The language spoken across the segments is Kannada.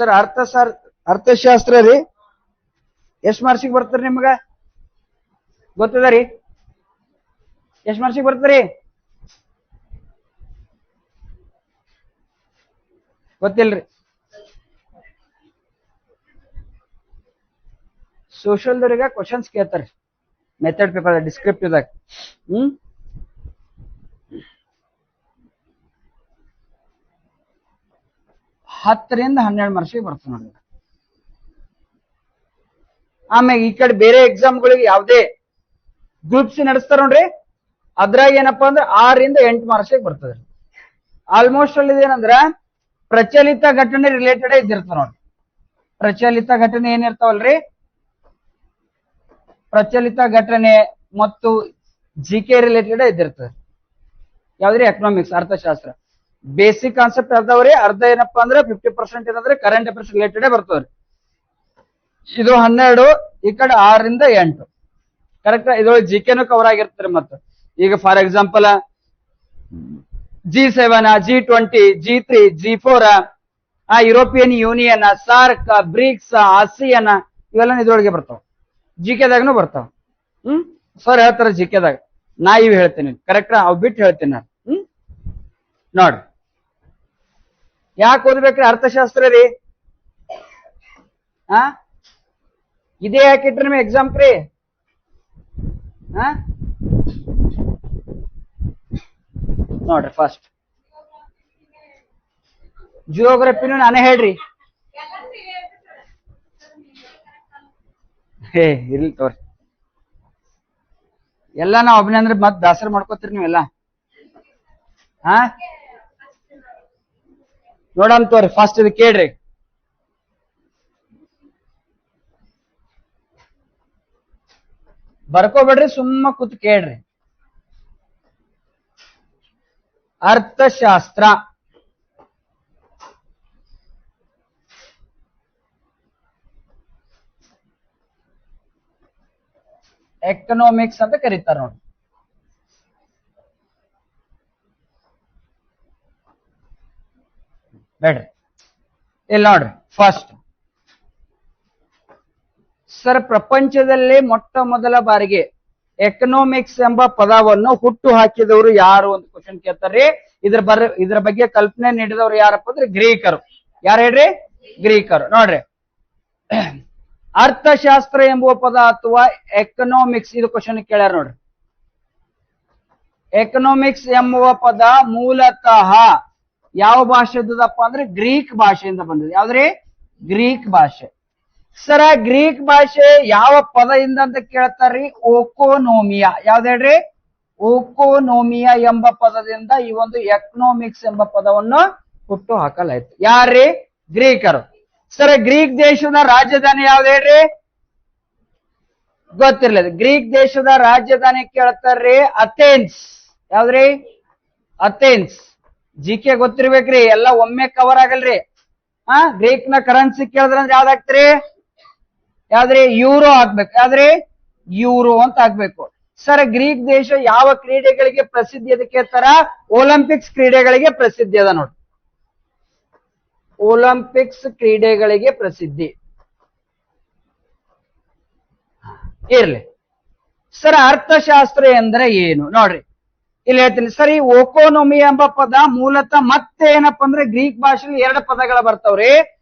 ಸರ್ ಅರ್ಥಶಾಸ್ತ್ರ ರೀ ಎಷ್ಟ್ ಮಾರ್ಕ್ಸಿಗೆ ಬರ್ತಾರ ನಿಮ್ಗ ಗೊತ್ತದ ರೀ? ಎಷ್ಟ್ ಮಾರ್ಕ್ಸಿಗೆ ಬರ್ತರಿ ಗೊತ್ತಿಲ್ರಿ? ಸೋಷಲ್ದವ್ರಿಗೆ ಕ್ವಶನ್ಸ್ ಕೇಳ್ತಾರೆ ಮೆಥಡ್ ಪೇಪರ್ ಡಿಸ್ಕ್ರಿಪ್ಟಿವ್ ದಾಗ. 10 ರಿಂದ 12 ಮಾರ್ಕ್ಸಿಗೆ ಬರ್ತದೆ ನೋಡಿ. ಆಮೇಲೆ ಈ ಕಡೆ ಬೇರೆ ಎಕ್ಸಾಮ್ಗಳಿಗೆ ಯಾವ್ದೇ ಗ್ರೂಪ್ಸ್ ನಡೆಸ್ತಾರ ನೋಡ್ರಿ, ಅದ್ರಾಗ ಏನಪ್ಪಾ ಅಂದ್ರೆ 6 ರಿಂದ 8 ಮಾರ್ಕ್ಸಿಗೆ ಬರ್ತದೆ. ಆಲ್ಮೋಸ್ಟ್ ಅಲ್ಲಿ ಏನಂದ್ರ ಪ್ರಚಲಿತ ಘಟನೆ ರಿಲೇಟೆಡ್ ಇದ್ದಿರ್ತಾವ ನೋಡ್ರಿ. ಪ್ರಚಲಿತ ಘಟನೆ ಏನಿರ್ತಾವಲ್ರಿ, ಪ್ರಚಲಿತ ಘಟನೆ ಮತ್ತು ಜಿಕೆ ರಿಲೇಟೆಡ್ ಇದ್ದಿರ್ತದೆ. ಯಾವ್ದ್ರಿ? ಎಕನಾಮಿಕ್ಸ್, ಅರ್ಥಶಾಸ್ತ್ರ. ಬೇಸಿಕ್ ಕಾನ್ಸೆಪ್ಟ್ ಅರ್ಧವ್ರಿ, ಅರ್ಧ ಏನಪ್ಪಾ ಅಂದ್ರೆ 50% ಏನಂದ್ರೆ ಕರೆಂಟ್ ಅಫೇರ್ಸ್ ರಿಲೇಟೆಡ್ ಬರ್ತವ್ರಿ. ಇದು 12, ಈ ಕಡೆ 6 ರಿಂದ 8 ಕರೆಕ್ಟ್. ಇದ್ರೊಳಗೆ ಜಿಕೆನು ಕವರ್ ಆಗಿರ್ತಾರೆ. ಮತ್ತೆ ಈಗ for example G7, G20, G3, G4, European union, SAARC, BRICS, ASEAN ಇವೆಲ್ಲ ಇದ್ರೊಳಗೆ ಬರ್ತಾವ. ಜಿಕೆದಾಗನು ಬರ್ತಾವ. ಸರ್ ಹೇಳ್ತಾರ ಜಿಕೆದಾಗ, ನಾ ಇವ್ ಹೇಳ್ತೀನಿ ಕರೆಕ್ಟ್, ಅವ್ ಬಿಟ್ಟು ಹೇಳ್ತೀನಿ ನಾನು. ನೋಡ್ರಿ ಯಾಕೆ ಓದ್ಬೇಕ್ರಿ ಅರ್ಥಶಾಸ್ತ್ರ ರೀ? ಇದೇ ಯಾಕಿಟ್ರಿ ನಿಮ್ ಎಕ್ಸಾಮ್ ಕ್ರಿ? ನೋಡ್ರಿ ಫಸ್ಟ್ ಜಿಯೋಗ್ರಫಿನೂ ನಾನೇ ಹೇಳ್ರಿ. ಇರ್ಲಿ ತೋರಿ, ಎಲ್ಲ ನಾವ್ ಒಬ್ಬನೇ ಅಂದ್ರೆ ಮತ್ ದಾಸರ ಮಾಡ್ಕೋತೀರಿ ನೀವೆಲ್ಲ. ನೋಡಮ್ ತೋರಿ ಫಸ್ಟ್ ಇದು ಕೇಳ್ರಿ. ಬರ್ಕೋಬೇಡ್ರಿ, ಸುಮ್ಮ ಕೂತ್ ಕೇಳ್ರಿ. ಅರ್ಥಶಾಸ್ತ್ರ ಎಕನಾಮಿಕ್ಸ್ ಅಂತ ಕರೀತಾರ ನೋಡಿ. ಬೇಡ್ರಿ ಇಲ್ಲಿ ನೋಡ್ರಿ ಫಸ್ಟ್. ಸರ್ ಪ್ರಪಂಚದಲ್ಲಿ ಮೊಟ್ಟ ಮೊದಲ ಬಾರಿಗೆ ಎಕನಾಮಿಕ್ಸ್ ಎಂಬ ಪದವನ್ನು ಹುಟ್ಟು ಹಾಕಿದವರು ಯಾರು ಅಂತ ಕ್ವಶನ್ ಕೇಳ್ತಾರ್ರಿ. ಇದ್ರ ಬಗ್ಗೆ ಕಲ್ಪನೆ ನೀಡಿದವರು ಯಾರಪ್ಪ ಅಂದ್ರೆ ಗ್ರೀಕರು. ಯಾರು ಹೇಳ್ರಿ? ಗ್ರೀಕರು. ನೋಡ್ರಿ ಅರ್ಥಶಾಸ್ತ್ರ ಎಂಬುವ ಪದ ಅಥವಾ ಎಕನಾಮಿಕ್ಸ್ ಇದು ಕ್ವಶನ್ ಕೇಳ್ಯಾರ ನೋಡ್ರಿ. ಎಕನಾಮಿಕ್ಸ್ ಎಂಬುವ ಪದ ಮೂಲತಃ ಯಾವ ಭಾಷೆದಪ್ಪ ಅಂದ್ರೆ ಗ್ರೀಕ್ ಭಾಷೆಯಿಂದ ಬಂದಿದೆ. ಯಾವ್ದ್ರಿ? ಗ್ರೀಕ್ ಭಾಷೆ. ಸರ ಗ್ರೀಕ್ ಭಾಷೆ ಯಾವ ಪದದಿಂದ ಅಂತ ಕೇಳ್ತಾರ್ರಿ? ಓಕೋನೋಮಿಯಾ. ಯಾವ್ದು ಹೇಳ್ರಿ? ಓಕೋನೋಮಿಯಾ ಎಂಬ ಪದದಿಂದ ಈ ಒಂದು ಎಕನಾಮಿಕ್ಸ್ ಎಂಬ ಪದವನ್ನು ಹುಟ್ಟು ಹಾಕಲಾಯ್ತು. ಯಾರ್ರಿ? ಗ್ರೀಕರು. ಸರ ಗ್ರೀಕ್ ದೇಶದ ರಾಜಧಾನಿ ಯಾವ್ದು ಹೇಳ್ರಿ? ಗೊತ್ತಿರ್ಲಿಲ್ಲ. ಗ್ರೀಕ್ ದೇಶದ ರಾಜಧಾನಿ ಕೇಳ್ತಾರ್ರಿ ಅಥೆನ್ಸ್. ಯಾವ್ದ್ರಿ? ಅಥೆನ್ಸ್. ಜಿಕೆ ಗೊತ್ತಿರ್ಬೇಕ್ರಿ, ಎಲ್ಲ ಒಮ್ಮೆ ಕವರ್ ಆಗಲ್ರಿ. ಗ್ರೀಕ್ ನ ಕರೆನ್ಸಿ ಕೇಳಿದ್ರಂದ್ರೆ ಯಾವ್ದು ಹಾಕ್ತಿರಿ? ಯಾವ್ದ್ರಿ? ಯೂರೋ ಹಾಕ್ಬೇಕು. ಯಾವ್ದ್ರಿ? ಯೂರೋ ಅಂತ ಹಾಕ್ಬೇಕು. ಸರ್ ಗ್ರೀಕ್ ದೇಶ ಯಾವ ಕ್ರೀಡೆಗಳಿಗೆ ಪ್ರಸಿದ್ಧಿ ಅದ ಕೇಳ್ತಾರ? ಒಲಿಂಪಿಕ್ಸ್ ಕ್ರೀಡೆಗಳಿಗೆ ಪ್ರಸಿದ್ಧಿ ಅದ ನೋಡಿ. ಒಲಿಂಪಿಕ್ಸ್ ಕ್ರೀಡೆಗಳಿಗೆ ಪ್ರಸಿದ್ಧಿ ಇರ್ಲಿ. ಸರ್ ಅರ್ಥಶಾಸ್ತ್ರ ಎಂದ್ರೆ ಏನು ನೋಡ್ರಿ, ಇಲ್ಲಿ ಹೇಳ್ತೀನಿ. ಸರಿ, ಓಕೋನೊಮಿ ಎಂಬ ಪದ ಮೂಲತಃ ಮತ್ತೆ ಏನಪ್ಪಾ ಅಂದ್ರೆ ಗ್ರೀಕ್ ಭಾಷೆಯಲ್ಲಿ 2 ಪದಗಳು ಬರ್ತಾವ್ರಿ.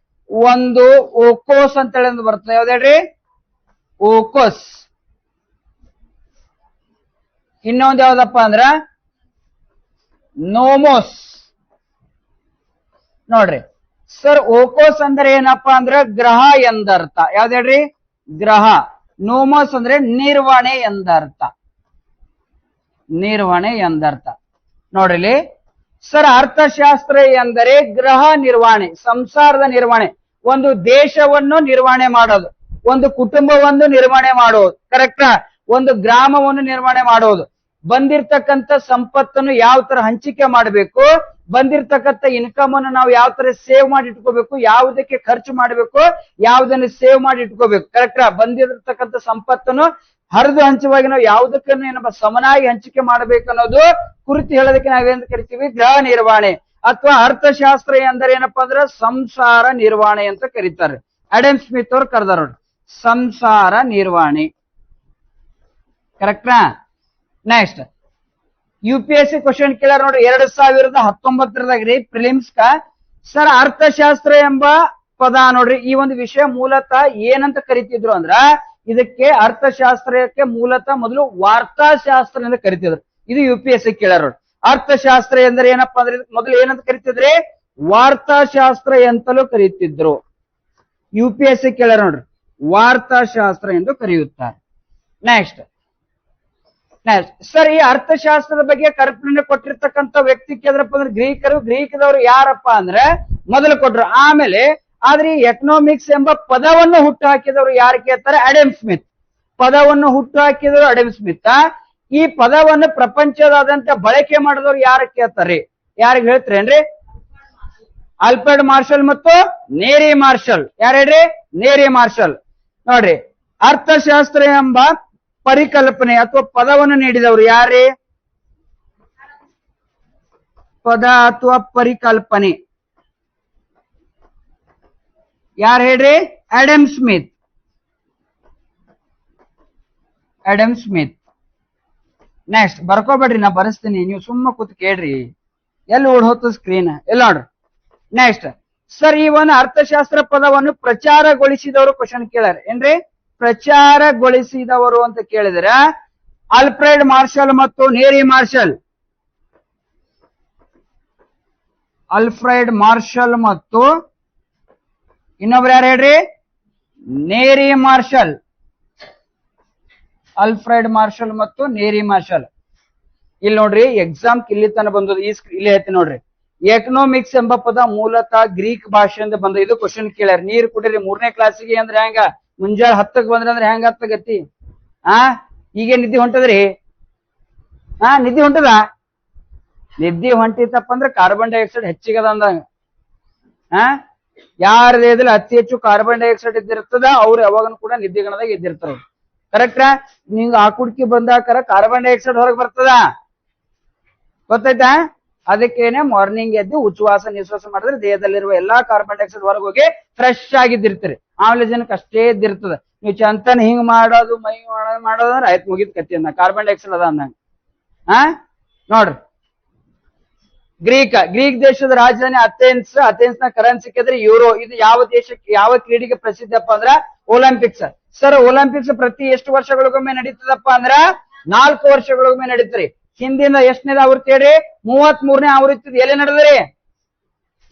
ಒಂದು ಓಕೋಸ್ ಅಂತ ಹೇಳಿ ಬರ್ತದೆ. ಯಾವ್ದು ಹೇಳ್ರಿ? ಓಕೋಸ್. ಇನ್ನೊಂದು ಯಾವ್ದಪ್ಪ ಅಂದ್ರ ನೋಮೋಸ್. ನೋಡ್ರಿ ಸರ್, ಓಕೋಸ್ ಅಂದ್ರೆ ಏನಪ್ಪಾ ಅಂದ್ರೆ ಗ್ರಹ ಎಂದರ್ಥ. ಯಾವ್ದು ಹೇಳ್ರಿ? ಗ್ರಹ. ನೋಮೋಸ್ ಅಂದ್ರೆ ನಿರ್ವಹಣೆ ಎಂದರ್ಥ. ನಿರ್ವಹಣೆ ಎಂದರ್ಥ. ನೋಡ್ರಿ ಸರ್, ಅರ್ಥಶಾಸ್ತ್ರ ಎಂದರೆ ಗ್ರಹ ನಿರ್ವಹಣೆ, ಸಂಸಾರದ ನಿರ್ವಹಣೆ, ಒಂದು ದೇಶವನ್ನು ನಿರ್ವಹಣೆ ಮಾಡೋದು, ಒಂದು ಕುಟುಂಬವನ್ನು ನಿರ್ವಹಣೆ ಮಾಡೋದು, ಕರೆಕ್ಟಾ? ಒಂದು ಗ್ರಾಮವನ್ನು ನಿರ್ವಹಣೆ ಮಾಡೋದು, ಬಂದಿರ್ತಕ್ಕಂಥ ಸಂಪತ್ತನ್ನು ಯಾವ ತರ ಹಂಚಿಕೆ ಮಾಡಬೇಕು, ಬಂದಿರ್ತಕ್ಕಂಥ ಇನ್ಕಮ್ ಅನ್ನು ನಾವು ಯಾವ ತರ ಸೇವ್ ಮಾಡಿ ಇಟ್ಕೋಬೇಕು, ಯಾವುದಕ್ಕೆ ಖರ್ಚು ಮಾಡಬೇಕು, ಯಾವುದನ್ನು ಸೇವ್ ಮಾಡಿ ಇಟ್ಕೋಬೇಕು, ಕರೆಕ್ಟಾ? ಬಂದಿರತಕ್ಕಂಥ ಸಂಪತ್ತನ್ನು ಹರಿದು ಹಂಚುವಾಗಿ ನಾವು ಯಾವುದಕ್ಕನ್ನು ಏನಪ್ಪ ಸಮನಾಗಿ ಹಂಚಿಕೆ ಮಾಡಬೇಕು ಅನ್ನೋದು ಕುರಿತು ಹೇಳೋದಕ್ಕೆ ನಾವೇನ್ ಕರಿತೀವಿ? ಗ್ರಹ ನಿರ್ವಹಣೆ. ಅಥವಾ ಅರ್ಥಶಾಸ್ತ್ರ ಎಂದರೆ ಏನಪ್ಪಾ ಅಂದ್ರೆ ಸಂಸಾರ ನಿರ್ವಹಣೆ ಅಂತ ಕರೀತಾರೆ. ಅಡಮ್ ಸ್ಮಿತ್ ಅವ್ರು ಕರೆದಾರ ನೋಡ್ರಿ, ಸಂಸಾರ ನಿರ್ವಹಣೆ. ಕರೆಕ್ಟಾ? ನೆಕ್ಸ್ಟ್ UPSC ಕ್ವಶನ್ ಕೇಳ್ಯಾರ ನೋಡ್ರಿ 2019 ಪ್ರಿಲಿಮ್ಸ್ ಕ. ಸರ್ ಅರ್ಥಶಾಸ್ತ್ರ ಎಂಬ ಪದ ನೋಡ್ರಿ, ಈ ಒಂದು ವಿಷಯ ಮೂಲತಃ ಏನಂತ ಕರಿತಿದ್ರು ಅಂದ್ರ, ಇದಕ್ಕೆ ಅರ್ಥಶಾಸ್ತ್ರಕ್ಕೆ ಮೂಲತಃ ಮೊದಲು ವಾರ್ತಾಶಾಸ್ತ್ರ ಅಂತ ಕರಿತಿದ್ರು. ಇದು UPSC ಕೇಳ್ಯಾರ ನೋಡ್ರಿ. ಅರ್ಥಶಾಸ್ತ್ರ ಎಂದರೆ ಏನಪ್ಪಾ ಅಂದ್ರೆ ಮೊದಲು ಏನಂತ ಕರಿತಿದ್ರಿ? ವಾರ್ತಾಶಾಸ್ತ್ರ ಎಂತಲೂ ಕರೀತಿದ್ರು. UPSC ಕೇಳ್ಯಾರ ನೋಡ್ರಿ, ವಾರ್ತಾಶಾಸ್ತ್ರ ಎಂದು ಕರೆಯುತ್ತಾರೆ. ನೆಕ್ಸ್ಟ್ ಸರ್, ಈ ಅರ್ಥಶಾಸ್ತ್ರದ ಬಗ್ಗೆ ಕಲ್ಪನೆ ಕೊಟ್ಟಿರ್ತಕ್ಕಂಥ ವ್ಯಕ್ತಿ ಕೇಳಿದ್ರಪ್ಪ ಅಂದ್ರೆ ಗ್ರೀಕದವರು ಯಾರಪ್ಪ ಅಂದ್ರೆ ಮೊದಲು ಕೊಟ್ರು. ಆಮೇಲೆ ಆದ್ರೆ ಈ ಎಕನಾಮಿಕ್ಸ್ ಎಂಬ ಪದವನ್ನು ಹುಟ್ಟು ಹಾಕಿದವರು ಯಾರು ಕೇಳ್ತಾರೆ? Adam Smith. ಪದವನ್ನು ಹುಟ್ಟು ಹಾಕಿದವರು ಅಡಮ್ ಸ್ಮಿತ್. ಈ ಪದವನ್ನು ಪ್ರಪಂಚದಾದ್ಯಂತ ಬಳಕೆ ಮಾಡಿದವರು ಯಾರು ಕೇಳ್ತಾರೆ? ಯಾರಿಗೆ ಹೇಳ್ತೀರೇನ್ರಿ? ಆಲ್ಫ್ರೆಡ್ ಮಾರ್ಷಲ್ ಮತ್ತು ನೇರಿ ಮಾರ್ಷಲ್. ಯಾರು ಹೇಳ್ರಿ? ನೇರಿ ಮಾರ್ಷಲ್. ನೋಡ್ರಿ, ಅರ್ಥಶಾಸ್ತ್ರ ಎಂಬ ಪರಿಕಲ್ಪನೆ ಅಥವಾ ಪದವನ್ನು ನೀಡಿದವರು ಯಾರೇ? ಪದ ಅಥವಾ ಪರಿಕಲ್ಪನೆ ಯಾರು ಹೇಳ್ರಿ? Adam Smith. Adam Smith. Next ಬರ್ಕೋಬೇಡ್ರಿ, ನಾ ಬರೆಸ್ತೀನಿ, ನೀವು ಸುಮ್ಮ ಕೂತ್ ಕೇಳ್ರಿ. ಎಲ್ಲಿ ಓಡ್ ಸ್ಕ್ರೀನ್ ಎಲ್ಲ ನೋಡ್ರಿ. ನೆಕ್ಸ್ಟ್ ಸರ್, ಈ ಒಂದು ಅರ್ಥಶಾಸ್ತ್ರ ಪದವನ್ನು ಪ್ರಚಾರಗೊಳಿಸಿದವರು ಕ್ವಶನ್ ಕೇಳ್ಯಾರ ಏನ್ರಿ? ಪ್ರಚಾರಗೊಳಿಸಿದವರು ಅಂತ ಕೇಳಿದ್ರೆ ಆಲ್ಫ್ರೆಡ್ ಮಾರ್ಷಲ್ ಮತ್ತು ನೇರಿ ಮಾರ್ಷಲ್. ಆಲ್ಫ್ರೆಡ್ ಮಾರ್ಷಲ್ ಮತ್ತು ಇನ್ನೊಬ್ರು ಯಾರು ಹೇಳ್ರಿ? ನೇರಿ ಮಾರ್ಷಲ್. ಆಲ್ಫ್ರೆಡ್ ಮಾರ್ಷಲ್ ಮತ್ತು ನೇರಿ ಮಾರ್ಷಲ್. ಇಲ್ಲಿ ನೋಡ್ರಿ, ಎಕ್ಸಾಮ್ ಇಲ್ಲಿ ತನ ಬಂದದ್ದು. ಇಲ್ಲಿ ಐತಿ ನೋಡ್ರಿ, ಎಕನಾಮಿಕ್ಸ್ ಎಂಬ ಪದ ಮೂಲತಃ ಗ್ರೀಕ್ ಭಾಷೆಯಿಂದ ಬಂದ. ಇದು ಕ್ವಶನ್ ಕೇಳ್ಯಾರ. ನೀರ್ ಕುಡಿರಿ 3ನೇ ಕ್ಲಾಸಿಗೆ ಅಂದ್ರೆ ಹೆಂಗ? ಮುಂಜಾನೆ 10ಕ್ಕೆ ಬಂದ್ರೆ ಅಂದ್ರೆ ಹೆಂಗ ಗತಿ? ಈಗ ನಿದ್ದೆ ಹೊಂಟದ್ರಿ? ನಿದ್ದೆ ಹೊಂಟದ? ನಿದ್ದೆ ಹೊಂಟಿತಪ್ಪ ಅಂದ್ರೆ ಕಾರ್ಬನ್ ಡೈಆಕ್ಸೈಡ್ ಹೆಚ್ಚಿಗದ ಅಂದಂಗ. ಯಾರ ದೇಹದಲ್ಲಿ ಅತಿ ಹೆಚ್ಚು ಕಾರ್ಬನ್ ಡೈಆಕ್ಸೈಡ್ ಇದ್ದಿರ್ತದ ಅವ್ರು ಯಾವಾಗನು ಕೂಡ ನಿದ್ದೆಗಣದಾಗ ಇದ್ದಿರ್ತಾರ. ಕರೆಕ್ಟಾ? ನಿಂಗ ಆ ಕುಡ್ಕಿ ಬಂದಾಕರ ಕಾರ್ಬನ್ ಡೈಆಕ್ಸೈಡ್ ಹೊರಗೆ ಬರ್ತದ, ಗೊತ್ತಾಯ್ತಾ? ಅದಕ್ಕೇನೆ ಮಾರ್ನಿಂಗ್ ಎದ್ದು ಉಚ್ಛ್ವಾಸ ನಿಶ್ವಾಸ ಮಾಡಿದ್ರೆ ದೇಹದಲ್ಲಿರುವ ಎಲ್ಲಾ ಕಾರ್ಬನ್ ಡೈಆಕ್ಸೈಡ್ ಹೊರಗೆ ಹೋಗಿ ಫ್ರೆಶ್ ಆಗಿದ್ದಿರ್ತೀರಿ. ಆಮೇಲೆ ಜನಕ್ಕೆ ಅಷ್ಟೇ ಇದ್ದಿರ್ತದ. ನೀವು ಚಂತನ ಹಿಂಗ್ ಮಾಡೋದು ಮೈ ಮಾಡೋದಂದ್ರೆ ಆಯ್ತು, ಮುಗಿದ್ ಕತ್ತಿ ಅಂದ ಕಾರ್ಬನ್ ಡೈಆಕ್ಸೈಡ್ ಅದ ಅಂದಂಗ. ನೋಡ್ರಿ, ಗ್ರೀಕ್ ದೇಶದ ರಾಜಧಾನಿ ಅಥೆನ್ಸ್. ಅಥೆನ್ಸ್ ನ ಕರೆನ್ಸಿ ಕೇಳಿದ್ರೆ ಯೂರೋ. ಇದು ಯಾವ ದೇಶಕ್ಕೆ, ಯಾವ ಕ್ರೀಡೆಗೆ ಪ್ರಸಿದ್ಧಪ್ಪ ಅಂದ್ರ ಒಲಿಂಪಿಕ್ಸ್. ಸರ್, ಒಲಿಂಪಿಕ್ಸ್ ಪ್ರತಿ ಎಷ್ಟು ವರ್ಷಗಳಿಗೊಮ್ಮೆ ನಡೀತದಪ್ಪ ಅಂದ್ರ 4 ವರ್ಷಗಳಿಗೊಮ್ಮೆ ನಡೀತ್ರಿ. ಹಿಂದಿನ ಎಷ್ಟನೇದ ಆವೃತ್ತಿ ಹೇಳ್ರಿ? 33ನೇ ಆವೃತ್ತಿ. ಎಲ್ಲಿ ನಡೆದ್ರಿ?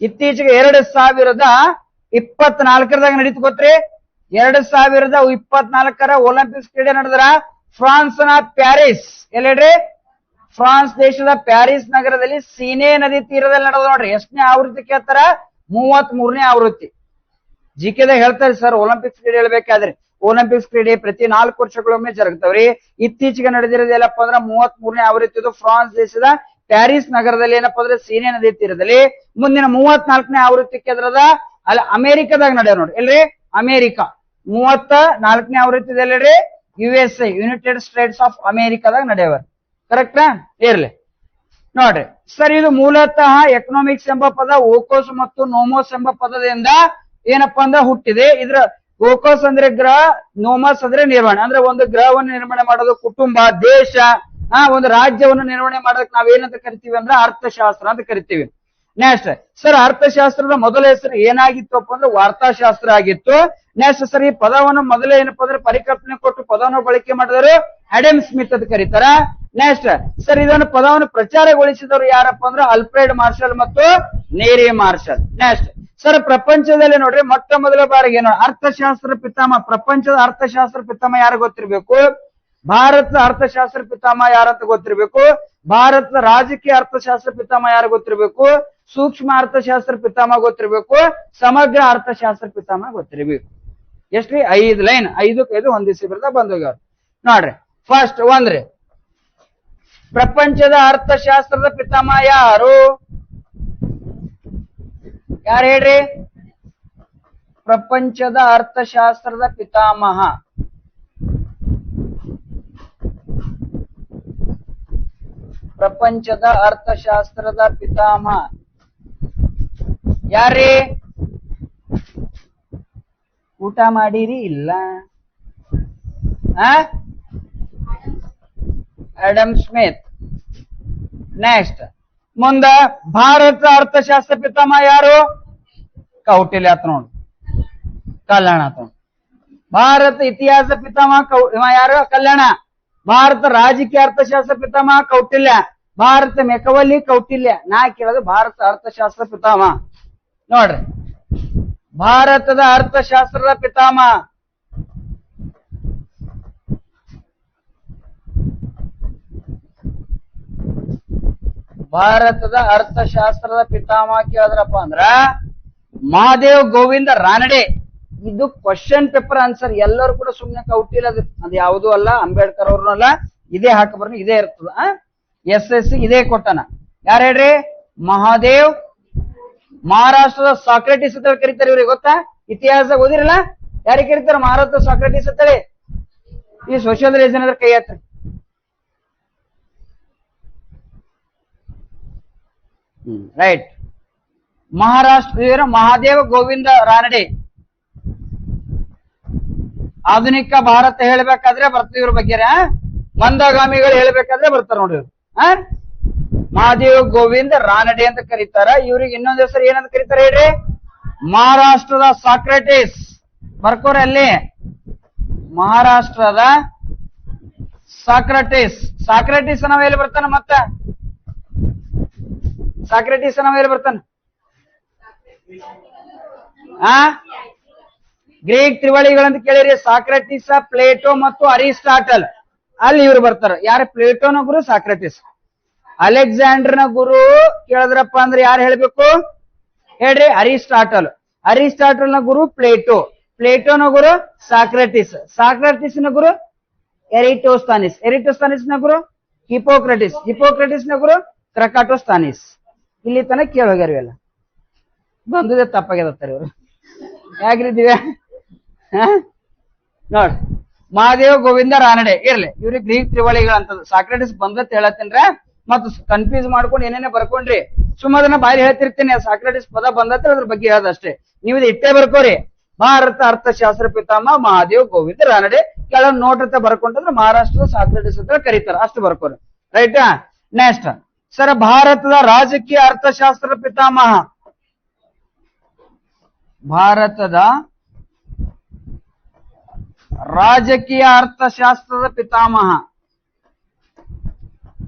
ಇತ್ತೀಚೆಗೆ 2024 ನಡೀತು ಗೊತ್ತ್ರಿ? 2024 ಒಲಿಂಪಿಕ್ಸ್ ಕ್ರೀಡೆ ನಡೆದ್ರ ಫ್ರಾನ್ಸ್ ನ ಪ್ಯಾರಿಸ್. ಎಲ್ಲಿ ಹೇಳ್ರಿ? ಫ್ರಾನ್ಸ್ ದೇಶದ ಪ್ಯಾರಿಸ್ ನಗರದಲ್ಲಿ ಸೀನೆ ನದಿ ತೀರದಲ್ಲಿ ನಡೆದ. ನೋಡ್ರಿ, ಎಷ್ಟನೇ ಆವೃತ್ತಿ ಕೇಳ್ತಾರ? 33ನೇ ಆವೃತ್ತಿ. ಜಿಕೆದಾಗ ಹೇಳ್ತಾರೆ ಸರ್, ಒಲಿಂಪಿಕ್ಸ್ ಕ್ರೀಡೆ ಹೇಳ್ಬೇಕಾದ್ರೆ ಒಲಿಂಪಿಕ್ಸ್ ಕ್ರೀಡೆ ಪ್ರತಿ 4 ವರ್ಷಗಳೊಮ್ಮೆ ಜರುಗ್ತಾವ್ರಿ. ಇತ್ತೀಚೆಗೆ ನಡೆದಿರೋದು ಏನಪ್ಪಾ ಅಂದ್ರೆ 33ನೇ ಆವೃತ್ತಿದು ಫ್ರಾನ್ಸ್ ದೇಶದ ಪ್ಯಾರಿಸ್ ನಗರದಲ್ಲಿ ಏನಪ್ಪಾ ಅಂದ್ರೆ ಸೀನೆ ನದಿ ತೀರದಲ್ಲಿ. ಮುಂದಿನ 34ನೇ ಆವೃತ್ತಿಗೆ ಅದ್ರದ ಅಲ್ಲಿ ಅಮೆರಿಕದಾಗ ನಡೆಯ ನೋಡ್ರಿ. ಎಲ್ರಿ? ಅಮೆರಿಕ. 34ನೇ ಆವೃತ್ತಿದಲ್ಲಿ ಹೇಳ್ರಿ USA, ಯುನೈಟೆಡ್ ಸ್ಟೇಟ್ಸ್ ಆಫ್ ಅಮೆರಿಕಾದಾಗ ನಡೆಯವರು. ಕರೆಕ್ಟಾ? ಇರ್ಲಿ ನೋಡ್ರಿ ಸರ್, ಇದು ಮೂಲತಃ ಎಕನಾಮಿಕ್ಸ್ ಎಂಬ ಪದ ಓಕೋಸ್ ಮತ್ತು ನೋಮೋಸ್ ಎಂಬ ಪದದಿಂದ ಏನಪ್ಪಾ ಅಂದ್ರೆ ಹುಟ್ಟಿದೆ. ಇದ್ರ ಓಕೋಸ್ ಅಂದ್ರೆ ಗ್ರಹ, ನೋಮಸ್ ಅಂದ್ರೆ ನಿರ್ವಹಣೆ. ಅಂದ್ರೆ ಒಂದು ಗ್ರಹವನ್ನು ನಿರ್ಮಾಣ ಮಾಡೋದು, ಕುಟುಂಬ, ದೇಶ, ಒಂದು ರಾಜ್ಯವನ್ನು ನಿರ್ವಹಣೆ ಮಾಡೋದಕ್ಕೆ ನಾವೇನಂತ ಕರಿತೀವಿ ಅಂದ್ರೆ ಅರ್ಥಶಾಸ್ತ್ರ ಅಂತ ಕರಿತೀವಿ. ನೆಕ್ಸ್ಟ್ ಸರ್, ಅರ್ಥಶಾಸ್ತ್ರದ ಮೊದಲ ಹೆಸರು ಏನಾಗಿತ್ತಪ್ಪ ಅಂದ್ರೆ ವಾರ್ತಾಶಾಸ್ತ್ರ ಆಗಿತ್ತು. ನೆಕ್ಸ್ಟ್ ಸರ್, ಈ ಪದವನ್ನು ಮೊದಲೇ ಏನಪ್ಪಾ ಅಂದ್ರೆ ಪರಿಕಲ್ಪನೆ ಕೊಟ್ಟು ಪದವನ್ನು ಬಳಕೆ ಮಾಡಿದವರು ಅಡಮ್ ಸ್ಮಿತ್ ಅಂತ ಕರೀತಾರ. ನೆಕ್ಸ್ಟ್ ಸರ್, ಇದನ್ನು ಪದವನ್ನು ಪ್ರಚಾರಗೊಳಿಸಿದವರು ಯಾರಪ್ಪ ಅಂದ್ರೆ ಆಲ್ಫ್ರೆಡ್ ಮಾರ್ಷಲ್ ಮತ್ತು ನೇರಿ ಮಾರ್ಷಲ್. ನೆಕ್ಸ್ಟ್ ಸರ್, ಪ್ರಪಂಚದಲ್ಲಿ ನೋಡ್ರಿ ಮೊಟ್ಟ ಮೊದಲ ಬಾರಿಗೆ ಅರ್ಥಶಾಸ್ತ್ರ ಪಿತಾಮಹ, ಪ್ರಪಂಚದ ಅರ್ಥಶಾಸ್ತ್ರ ಪಿತಾಮಹ ಯಾರು ಗೊತ್ತಿರ್ಬೇಕು? ಭಾರತದ ಅರ್ಥಶಾಸ್ತ್ರ ಪಿತಾಮಹ ಯಾರಂತ ಗೊತ್ತಿರ್ಬೇಕು? ಭಾರತದ ರಾಜಕೀಯ ಅರ್ಥಶಾಸ್ತ್ರ ಪಿತಾಮಹ ಯಾರು ಗೊತ್ತಿರ್ಬೇಕು? ಸೂಕ್ಷ್ಮ ಅರ್ಥಶಾಸ್ತ್ರ ಪಿತಾಮಹ ಗೊತ್ತಿರ್ಬೇಕು? ಸಮಗ್ರ ಅರ್ಥಶಾಸ್ತ್ರ ಪಿತಾಮಹ ಗೊತ್ತಿರ್ಬೇಕು. ಎಷ್ಟ್ರಿ? 5 ಲೈನ್, 5ಕ್ಕೆ ಹೊಂದಿಸಿ ಬರ್ತಾ ಬಂದೋಗ್ಯಾವ ನೋಡ್ರಿ. ಫಸ್ಟ್ ಒಂದ್ರಿ, ಪ್ರಪಂಚದ ಅರ್ಥಶಾಸ್ತ್ರದ ಪಿತಾಮಹ ಯಾರು? ಯಾರು ಹೇಳ್ರಿ? ಪ್ರಪಂಚದ ಅರ್ಥಶಾಸ್ತ್ರದ ಪಿತಾಮಹ ಪ್ರಪಂಚದ ಅರ್ಥಶಾಸ್ತ್ರದ ಪಿತಾಮಹ ಯಾರೇ ಊಟ ಮಾಡಿರಿ ಇಲ್ಲ ಆಡಮ್ ಸ್ಮಿತ್. ನೆಕ್ಸ್ಟ್ ಮುಂದ ಭಾರತ ಅರ್ಥಶಾಸ್ತ್ರ ಪಿತಾಮಹ ಯಾರು? ಕೌಟಿಲ್ಯ ಆತ ನೋಡು, ಕಲ್ಯಾಣ ಆತ. ಭಾರತ ಇತಿಹಾಸ ಪಿತಾಮಹ ಯಾರು? ಕಲ್ಯಾಣ. ಭಾರತ ರಾಜಕೀಯ ಅರ್ಥಶಾಸ್ತ್ರ ಪಿತಾಮಹ ಕೌಟಿಲ್ಯ. ಭಾರತ ಮೆಕವಲ್ಲಿ ಕೌಟಿಲ್ಯ. ನಾ ಕೇಳೋದು ಭಾರತ ಅರ್ಥಶಾಸ್ತ್ರ ಪಿತಾಮಹ ನೋಡ್ರಿ. ಭಾರತದ ಅರ್ಥಶಾಸ್ತ್ರದ ಪಿತಾಮಹ ಭಾರತದ ಅರ್ಥಶಾಸ್ತ್ರದ ಪಿತಾಮಹ ಕೇಳಿದ್ರಪ್ಪ ಅಂದ್ರ ಮಹಾದೇವ್ ಗೋವಿಂದ ರಾನಡೆ. ಇದು ಕ್ವಶನ್ ಪೇಪರ್ ಆನ್ಸರ್. ಎಲ್ಲರೂ ಕೂಡ ಸುಮ್ನೆ ಕೌಟಿಲ್ಯ ಅದು ಯಾವುದೂ ಅಲ್ಲ, ಅಂಬೇಡ್ಕರ್ ಅವ್ರನ್ನೂ ಅಲ್ಲ. ಇದೇ ಹಾಕಬರ್ನು, ಇದೇ ಇರ್ತದ. SSC ಇದೇ ಕೊಟ್ಟನ. ಯಾರು ಹೇಳ್ರಿ? ಮಹಾದೇವ್. ಮಹಾರಾಷ್ಟ್ರದ ಸಾಕ್ರೆಟಿಸ್ ಅಂತ ಕರೀತಾರೆ ಇವ್ರಿಗೆ, ಗೊತ್ತಾ? ಇತಿಹಾಸ ಓದಿರಲ್ಲ? ಯಾರಿಗೆ ಕರೀತಾರ ಮಹಾರಾಷ್ಟ್ರದ ಸಾಕ್ರೆಟಿಸ್ ಅಂತೇಳಿ? ಈ ಸೋಷಿಯಲ್ ರೀಸನ್ ಅಂದ್ರೆ ಕೈ ಹತ್ರಿ. ರೈಟ್. ಮಹಾರಾಷ್ಟ್ರ ಮಹಾದೇವ ಗೋವಿಂದ ರಾನಡೆ. ಆಧುನಿಕ ಭಾರತ ಹೇಳ್ಬೇಕಾದ್ರೆ ಬರ್ತೀವಿ ಇವ್ರ ಬಗ್ಗೆ. ಮಂದಗಾಮಿಗಳು ಹೇಳ್ಬೇಕಾದ್ರೆ ಬರ್ತಾರ ನೋಡ್ರಿ ಇವ್ರು. ಮಹಾದೇವ್ ಗೋವಿಂದ ರಾನಡೆ ಅಂತ ಕರೀತಾರ. ಇವ್ರಿಗೆ ಇನ್ನೊಂದ್ ಹೆಸರು ಏನಂತ ಕರೀತಾರ ಹೇಳ್ರಿ? ಮಹಾರಾಷ್ಟ್ರದ ಸಾಕ್ರೆಟಿಸ್. ಬರ್ಕೋರಿ ಅಲ್ಲಿ, ಮಹಾರಾಷ್ಟ್ರದ ಸಾಕ್ರೆಟಿಸ್. ಸಾಕ್ರೆಟಿಸ್ ನಾವ್ ಎಲ್ಲಿ ಬರ್ತಾನ? ಮತ್ತ ಸಾಕ್ರೆಟಿಸ್ ನಾವ್ ಎಲ್ಲಿ ಬರ್ತಾನ? ಗ್ರೀಕ್ ತ್ರಿವಳಿಗಳಂತ ಕೇಳಿರಿ. ಸಾಕ್ರೆಟಿಸ್, ಪ್ಲೇಟೋ ಮತ್ತು ಅರಿಸ್ಟಾಟಲ್. ಅಲ್ಲಿ ಇವ್ರು ಬರ್ತಾರ. ಯಾರು? ಪ್ಲೇಟೋನ ಗುರು ಸಾಕ್ರೆಟಿಸ್. ಅಲೆಕ್ಸಾಂಡರ್ನ ಗುರು ಕೇಳಿದ್ರಪ್ಪ ಅಂದ್ರೆ ಯಾರು ಹೇಳ್ಬೇಕು ಹೇಳ್ರಿ? ಅರಿಸ್ಟಾಟಲ್. ಅರಿಸ್ಟಾಟಲ್ನ ಗುರು ಪ್ಲೇಟೋ. ಪ್ಲೇಟೋನ ಗುರು ಸಾಕ್ರೆಟಿಸ್. ಸಾಕ್ರೆಟಿಸ್ನ ಗುರು ಎರಿಟೋಸ್ತಾನಿಸ್. ಎರಿಟೋಸ್ತಾನಿಸ್ನ ಗುರು ಹಿಪೋಕ್ರಟಿಸ್. ಹಿಪೋಕ್ರಟಿಸ್ನ ಗುರು ಕ್ರಕಾಟೋಸ್ತಾನಿಸ್. ಇಲ್ಲಿ ತನಕ ಕೇಳಿ ಹೋಗ್ಯಾರ. ಇವೆಲ್ಲ ಬಂದದೇ ತಪ್ಪಾಗ್ಯದತ್ತಾರೆ ಇವರು. ಯಾಕ್ರಿ ದಿವ್ಯಾ? ನೋಡ್, ಮಹಾದೇವ ಗೋವಿಂದ ರಾನಡೆ ಇರ್ಲಿ. ಇವ್ರಿಗೆ ಗ್ರೀಕ್ ತ್ರಿವಳಿಗಳಂತದ್ದು. ಸಾಕ್ರೆಟಿಸ್ ಬಂದತ್ ಹೇಳತ್ತೇನ್ರ, ಮತ್ ಕನ್ಫ್ಯೂಸ್ ಮಾಡ್ಕೊಂಡು ಏನೇನೇ ಬರ್ಕೊಂಡ್ರಿ. ಸುಮ್ಮದನ್ನ ಬಾಯಿ ಹೇಳ್ತಿರ್ತೀನಿ. ಸಾಕ್ರೆಟಿಸ್ ಪದ ಬಂದತ್ತೆ, ಅದ್ರ ಬಗ್ಗೆ ಹೇಳದಷ್ಟೇ. ನೀವು ಇಟ್ಟೇ ಬರ್ಕೋರಿ. ಭಾರತ ಅರ್ಥಶಾಸ್ತ್ರ ಪಿತಾಮಹ ಮಹಾದೇವ್ ಗೋವಿಂದ ರಾನಡೆ. ಕೆಳಗ್ ನೋಟ್ ಅಂತ ಬರ್ಕೊಂಡ್ರೆ ಮಹಾರಾಷ್ಟ್ರದ ಸಾಕ್ರೆಟಿಸ್ ಅಂತ ಕರೀತಾರ. ಅಷ್ಟು ಬರ್ಕೋರಿ. ರೈಟಾ? ನೆಕ್ಸ್ಟ್ ಸರ್, ಭಾರತದ ರಾಜಕೀಯ ಅರ್ಥಶಾಸ್ತ್ರದ ಪಿತಾಮಹ. ಭಾರತದ ರಾಜಕೀಯ ಅರ್ಥಶಾಸ್ತ್ರದ ಪಿತಾಮಹ.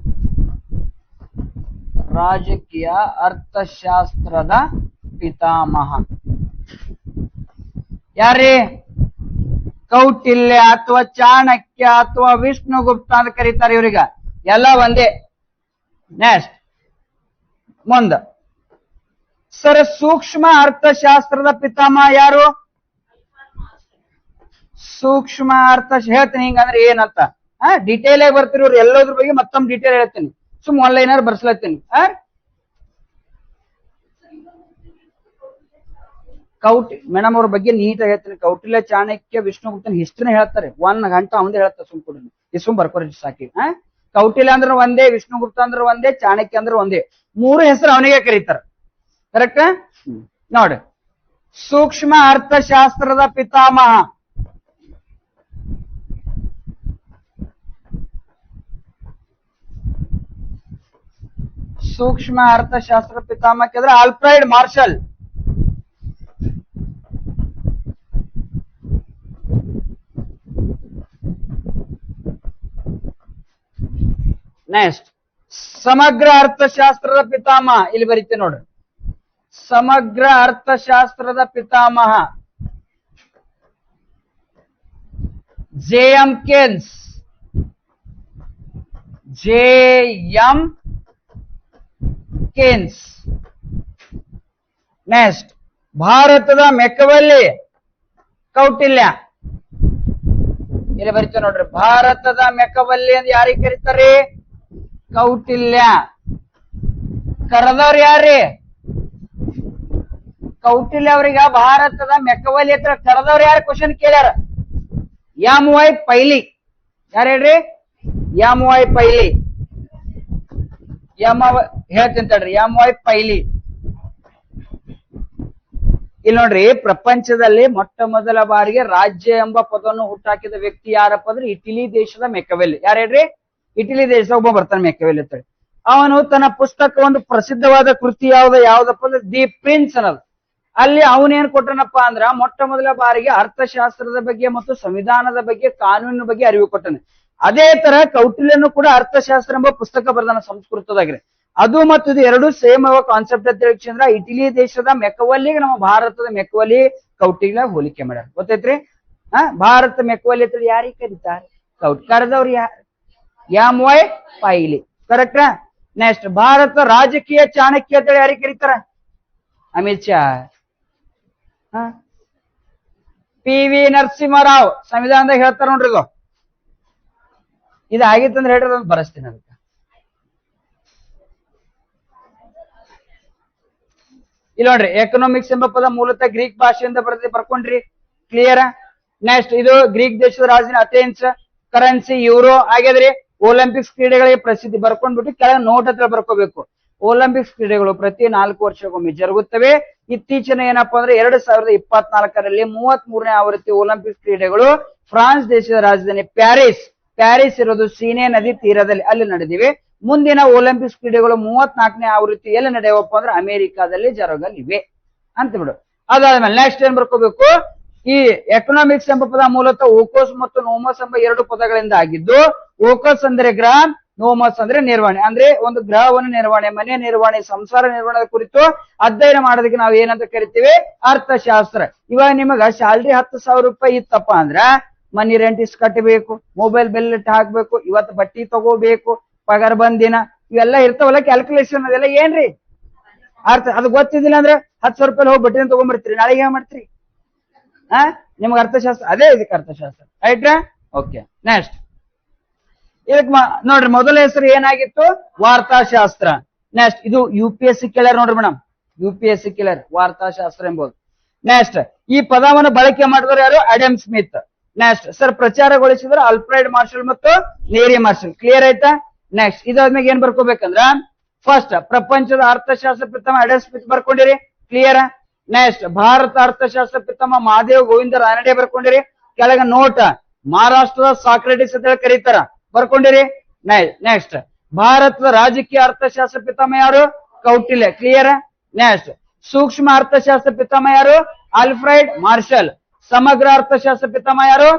ರಾಜಕೀಯ ಅರ್ಥಶಾಸ್ತ್ರದ ಪಿತಾಮಹ ಯಾರೇ? ಕೌಟಿಲ್ಯ ಅಥವಾ ಚಾಣಕ್ಯ ಅಥವಾ ವಿಷ್ಣುಗುಪ್ತ ಅಂತ ಕರೀತಾರೆ ಇವ್ರಿಗ. ಎಲ್ಲ ಒಂದೇ. ನೆಕ್ಸ್ಟ್ ಮುಂದ ಸರ್, ಸೂಕ್ಷ್ಮ ಅರ್ಥಶಾಸ್ತ್ರದ ಪಿತಾಮಹ ಯಾರು? ಸೂಕ್ಷ್ಮ ಹೇಳ್ತೀನಿ ಹಿಂಗಂದ್ರೆ ಏನಂತ ಡಿಟೇಲ್ ಆಗಿ ಬರ್ತಿರೋರು ಎಲ್ಲೋದ್ರ ಬಗ್ಗೆ ಮತ್ತೊಮ್ಮೆ ಡೀಟೇಲ್ ಹೇಳ್ತೀನಿ. ಸುಮ್ ಆನ್ಲೈನರ್ ಬರ್ಸ್ಲತ್ತೀನಿ. ಮೇಡಮ್ ಅವ್ರ ಬಗ್ಗೆ ನೀಟಾಗಿ ಹೇಳ್ತೀನಿ. ಕೌಟಿಲ್ಯ, ಚಾಣಕ್ಯ, ವಿಷ್ಣುಗುಪ್ತನ ಹಿಸ್ಟ್ರಿನ ಹೇಳ್ತಾರೆ. 1 ಗಂಟೆ ಅವಂದೇ ಹೇಳ್ತಾರೆ. ಸುಮ್ ಬರ್ಕೋರಿ ಸಾಕಿ. ಕೌಟಿಲ್ಯ ಅಂದ್ರೆ ಒಂದೇ, ವಿಷ್ಣುಗುಪ್ತ ಅಂದ್ರೆ ಒಂದೇ, ಚಾಣಕ್ಯ ಅಂದ್ರೆ ಒಂದೇ. 3 ಹೆಸರು ಅವನಿಗೆ ಕರೀತಾರ. ಕರೆಕ್ಟ್? ನೋಡಿ, ಸೂಕ್ಷ್ಮ ಅರ್ಥಶಾಸ್ತ್ರದ ಪಿತಾಮಹ ಸೂಕ್ಷ್ಮ ಅರ್ಥಶಾಸ್ತ್ರ ಪಿತಾಮಹ ಅಂದ್ರೆ ಆಲ್ಫ್ರೆಡ್ ಮಾರ್ಷಲ್. ನೆಕ್ಸ್ಟ್ ಸಮಗ್ರ ಅರ್ಥಶಾಸ್ತ್ರದ ಪಿತಾಮಹ. ಇಲ್ಲಿ ಬರೀತೆ ನೋಡ್ರಿ. ಸಮಗ್ರ ಅರ್ಥಶಾಸ್ತ್ರದ ಪಿತಾಮಹ J.M. Keynes. J.M. Keynes. Next ಭಾರತದ ಮೆಕವಲ್ಲಿ ಕೌಟಿಲ್ಯ. ಇಲ್ಲಿ ಬರೀತ ನೋಡ್ರಿ. ಭಾರತದ ಮೆಕವಲ್ಲಿ ಅಂತ ಯಾರಿಗೆ ಕರೀತಾರೆ? ಕೌಟಿಲ್ಯ. ಕರೆದವ್ರು ಯಾರ್ರಿ? ಕೌಟಿಲ್ಯ ಅವ್ರಿಗ ಭಾರತದ ಮೆಕವಲ್ಲಿ ಹತ್ರ ಕರೆದವ್ರು ಯಾರು? ಕ್ವಶನ್ ಕೇಳ್ಯಾರ. M.Y. ಪೈಲಿ. ಯಾರು ಹೇಳ್ರಿ? M.Y. ಪೈಲಿ. ಹೇಳ್ತೀನಿ ತಡ್ರಿ. M.Y. ಪೈಲಿ. ಇಲ್ಲಿ ನೋಡ್ರಿ, ಪ್ರಪಂಚದಲ್ಲಿ ಮೊಟ್ಟ ಮೊದಲ ಬಾರಿಗೆ ರಾಜ್ಯ ಎಂಬ ಪದವನ್ನು ಹುಟ್ಟಾಕಿದ ವ್ಯಕ್ತಿ ಯಾರಪ್ಪ ಅಂದ್ರೆ ಇಟಲಿ ದೇಶದ ಮೆಕವೆಲ್. ಯಾರು ಹೇಳ್ರಿ? ಇಟಲಿ ದೇಶದ ಒಬ್ಬ ಬರ್ತಾನೆ ಮೆಕವೆಲ್ ಅಂತೇಳಿ. ಅವನು ತನ್ನ ಪುಸ್ತಕ, ಒಂದು ಪ್ರಸಿದ್ಧವಾದ ಕೃತಿ ಯಾವ್ದಪ್ಪ ಅಂದ್ರೆ ದಿ ಪ್ರಿನ್ಸ್ ಅನ್ನೋದು. ಅಲ್ಲಿ ಅವನೇನ್ ಕೊಟ್ಟನಪ್ಪ ಅಂದ್ರ ಮೊಟ್ಟ ಮೊದಲ ಬಾರಿಗೆ ಅರ್ಥಶಾಸ್ತ್ರದ ಬಗ್ಗೆ ಮತ್ತು ಸಂವಿಧಾನದ ಬಗ್ಗೆ, ಕಾನೂನಿನ ಬಗ್ಗೆ ಅರಿವು ಕೊಟ್ಟನೆ. ಅದೇ ತರ ಕೌಟಿಲ್ಯನು ಕೂಡ ಅರ್ಥಶಾಸ್ತ್ರ ಎಂಬ ಪುಸ್ತಕ ಬರ್ದಾನ ಸಂಸ್ಕೃತದಾಗ್ರಿ. ಅದು ಮತ್ತು ಇದು ಎರಡು ಸೇಮ್ ಕಾನ್ಸೆಪ್ಟ್ ಅಂತ ಹೇಳಿ ಇಟಲಿ ದೇಶದ ಮೆಕವಲ್ಲಿಗೆ ನಮ್ಮ ಭಾರತದ ಮೆಕವಲಿ ಕೌಟಿಲ್ಯ ಹೋಲಿಕೆ ಮಾಡ್ಯಾರ. ಗೊತ್ತೈತ್ರಿ? ಭಾರತ ಮೆಕವಲಿ ಅಂತ ಯಾರಿಗೆ ಕರೀತಾರೆ? ಕರೆದವ್ರು ಯಾರು? ಪೈಲಿ. ಕರೆಕ್ಟಾ? ನೆಕ್ಸ್ಟ್, ಭಾರತ ರಾಜಕೀಯ ಚಾಣಕ್ಯ ಅಂತ ಯಾರಿಗೆ ಕರೀತಾರ? ಅಮಿತ್ ಶಾ. PV ನರಸಿಂಹರಾವ್ ಸಂವಿಧಾನದಾಗ ಹೇಳ್ತಾರ ನೋಡ್ರಿ. ಇದು ಆಗಿತ್ತಂದ್ರೆ ಹೇಳ್ರಿ, ಅದನ್ನು ಬರೆಸ್ತೀನಿ. ಅದಕ್ಕೆ ಇಲ್ಲಿ ನೋಡ್ರಿ, ಎಕನಾಮಿಕ್ಸ್ ಎಂಬ ಪದ ಮೂಲತಃ ಗ್ರೀಕ್ ಭಾಷೆಯಿಂದ ಬರ್ಕೊಂಡ್ರಿ. ಕ್ಲಿಯರ್? ನೆಕ್ಸ್ಟ್, ಇದು ಗ್ರೀಕ್ ದೇಶದ ರಾಜಧಾನಿ ಅಥೆನ್ಸ್, ಕರೆನ್ಸಿ ಯೂರೋ ಆಗ್ಯದ್ರಿ. ಒಲಿಂಪಿಕ್ಸ್ ಕ್ರೀಡೆಗಳಿಗೆ ಪ್ರಸಿದ್ಧಿ ಬರ್ಕೊಂಡ್ಬಿಟ್ಟು ಕೆಳಗೆ ನೋಟ್ ಹತ್ರ ಬರ್ಕೋಬೇಕು. ಒಲಿಂಪಿಕ್ಸ್ ಕ್ರೀಡೆಗಳು ಪ್ರತಿ 4 ವರ್ಷಕ್ಕೊಮ್ಮೆ ಜರುಗುತ್ತವೆ. ಇತ್ತೀಚಿನ ಏನಪ್ಪಾ ಅಂದ್ರೆ 2024ರಲ್ಲಿ 33ನೇ ಆವೃತ್ತಿ ಒಲಿಂಪಿಕ್ಸ್ ಕ್ರೀಡೆಗಳು ಫ್ರಾನ್ಸ್ ದೇಶದ ರಾಜಧಾನಿ ಪ್ಯಾರಿಸ್ ಇರೋದು ಸೀನೆ ನದಿ ತೀರದಲ್ಲಿ, ಅಲ್ಲಿ ನಡೆದಿವೆ. ಮುಂದಿನ ಒಲಿಂಪಿಕ್ಸ್ ಕ್ರೀಡೆಗಳು 34ನೇ ಆವೃತ್ತಿ ಎಲ್ಲಿ ನಡೆಯವಪ್ಪ ಅಂದ್ರೆ ಅಮೆರಿಕಾದಲ್ಲಿ ಜರುಗಲಿವೆ ಅಂತ ಬಿಡು. ಅದಾದ್ಮೇಲೆ ನೆಕ್ಸ್ಟ್ ಏನ್ ಬರ್ಕೋಬೇಕು? ಈ ಎಕನಾಮಿಕ್ಸ್ ಎಂಬ ಪದ ಮೂಲತಃ ಓಕೋಸ್ ಮತ್ತು ನೋಮಸ್ ಎಂಬ 2 ಪದಗಳಿಂದ ಆಗಿದ್ದು, ಓಕೋಸ್ ಅಂದ್ರೆ ಗ್ರಹ, ನೋಮಸ್ ಅಂದ್ರೆ ನಿರ್ವಹಣೆ. ಅಂದ್ರೆ ಒಂದು ಗ್ರಹವನ್ನು ನಿರ್ವಹಣೆ, ಮನೆ ನಿರ್ವಹಣೆ, ಸಂಸಾರ ನಿರ್ವಹಣೆ ಕುರಿತು ಅಧ್ಯಯನ ಮಾಡೋದಕ್ಕೆ ನಾವು ಏನಂತ ಕರಿತೀವಿ? ಅರ್ಥಶಾಸ್ತ್ರ. ಇವಾಗ ನಿಮಗ ಸ್ಯಾಲ್ರಿ 10,000 ರೂಪಾಯಿ ಇತ್ತಪ್ಪ ಅಂದ್ರ ಮನಿ ರೆಂಟ್ ಇಷ್ಟು ಕಟ್ಟಬೇಕು, ಮೊಬೈಲ್ ಬಿಲ್ ಹಾಕ್ಬೇಕು, ಇವತ್ತು ಬಟ್ಟಿ ತಗೋಬೇಕು, ಪಗಾರ ಬಂದಿನ, ಇವೆಲ್ಲ ಇರ್ತಾವಲ್ಲ ಕ್ಯಾಲ್ಕುಲೇಷನ್. ಅದೆಲ್ಲ ಏನ್ರಿ ಅರ್ಥ? ಅದು ಗೊತ್ತಿದ್ದಿಲ್ಲ ಅಂದ್ರೆ 10,000 ರೂಪಾಯಿ ಹೋಗಿ ಬಟ್ಟೆನ ತಗೊಂಡ್ಬರ್ತೀರಿ, ನಾಳೆಗೆ ಏನ್ ಮಾಡ್ತೀರಿ? ನಿಮ್ಗೆ ಅರ್ಥಶಾಸ್ತ್ರ ಅದೇ, ಇದಕ್ಕೆ ಅರ್ಥಶಾಸ್ತ್ರ. ರೈಟ್ರಾ? ಓಕೆ. ನೆಕ್ಸ್ಟ್, ಇದಕ್ ನೋಡ್ರಿ, ಮೊದಲ ಹೆಸರು ಏನಾಗಿತ್ತು? ವಾರ್ತಾಶಾಸ್ತ್ರ. ನೆಕ್ಸ್ಟ್, ಇದು UPSC ಕೇಳ್ಯಾರ ನೋಡ್ರಿ ಮೇಡಮ್, UPSC ಕೇಳ್ಯಾರ ವಾರ್ತಾಶಾಸ್ತ್ರ ಎಂಬುದು. ನೆಕ್ಸ್ಟ್, ಈ ಪದವನ್ನು ಬಳಕೆ ಮಾಡಿದವರು ಯಾರು? Adam Smith. ನೆಕ್ಸ್ಟ್, ಸರ್ ಪ್ರಚಾರಗೊಳಿಸಿದ್ರು ಆಲ್ಫ್ರೆಡ್ ಮಾರ್ಷಲ್ ಮತ್ತು ನೇರಿ ಮಾರ್ಷಲ್. ಕ್ಲಿಯರ್ ಆಯ್ತಾ? ನೆಕ್ಸ್ಟ್, ಇದಾದ್ಮೇಲೆ ಏನ್ ಬರ್ಕೋಬೇಕಂದ್ರ ಫಸ್ಟ್ ಪ್ರಪಂಚದ ಅರ್ಥಶಾಸ್ತ್ರ ಪಿತಾಮಹ ಅಡಮ್ ಸ್ಮಿತ್ ಬರ್ಕೊಂಡಿರಿ. ಕ್ಲಿಯರ್? ನೆಕ್ಸ್ಟ್, ಭಾರತ ಅರ್ಥಶಾಸ್ತ್ರ ಪಿತಾಮಹ ಮಹಾದೇವ್ ಗೋವಿಂದ ರಾನಡೆ ಬರ್ಕೊಂಡಿರಿ. ಕೆಳಗ ನೋಟ, ಮಹಾರಾಷ್ಟ್ರದ ಸಾಕ್ರೆಟಿಸ್ ಅಂತ ಹೇಳಿ ಕರೀತಾರ, ಬರ್ಕೊಂಡಿರಿ. ನೆಕ್ಸ್ಟ್, ಭಾರತದ ರಾಜಕೀಯ ಅರ್ಥಶಾಸ್ತ್ರ ಪಿತಾಮಹ ಯಾರು? ಕೌಟಿಲ್ಯ. ಕ್ಲಿಯರ್? ನೆಕ್ಸ್ಟ್, ಸೂಕ್ಷ್ಮ ಅರ್ಥಶಾಸ್ತ್ರ ಪಿತಾಮಹ ಯಾರು? Alfred marshal. ಸಮಗ್ರ ಅರ್ಥಶಾಸ್ತ್ರ ಪಿತಾಮಹ ಯಾರು?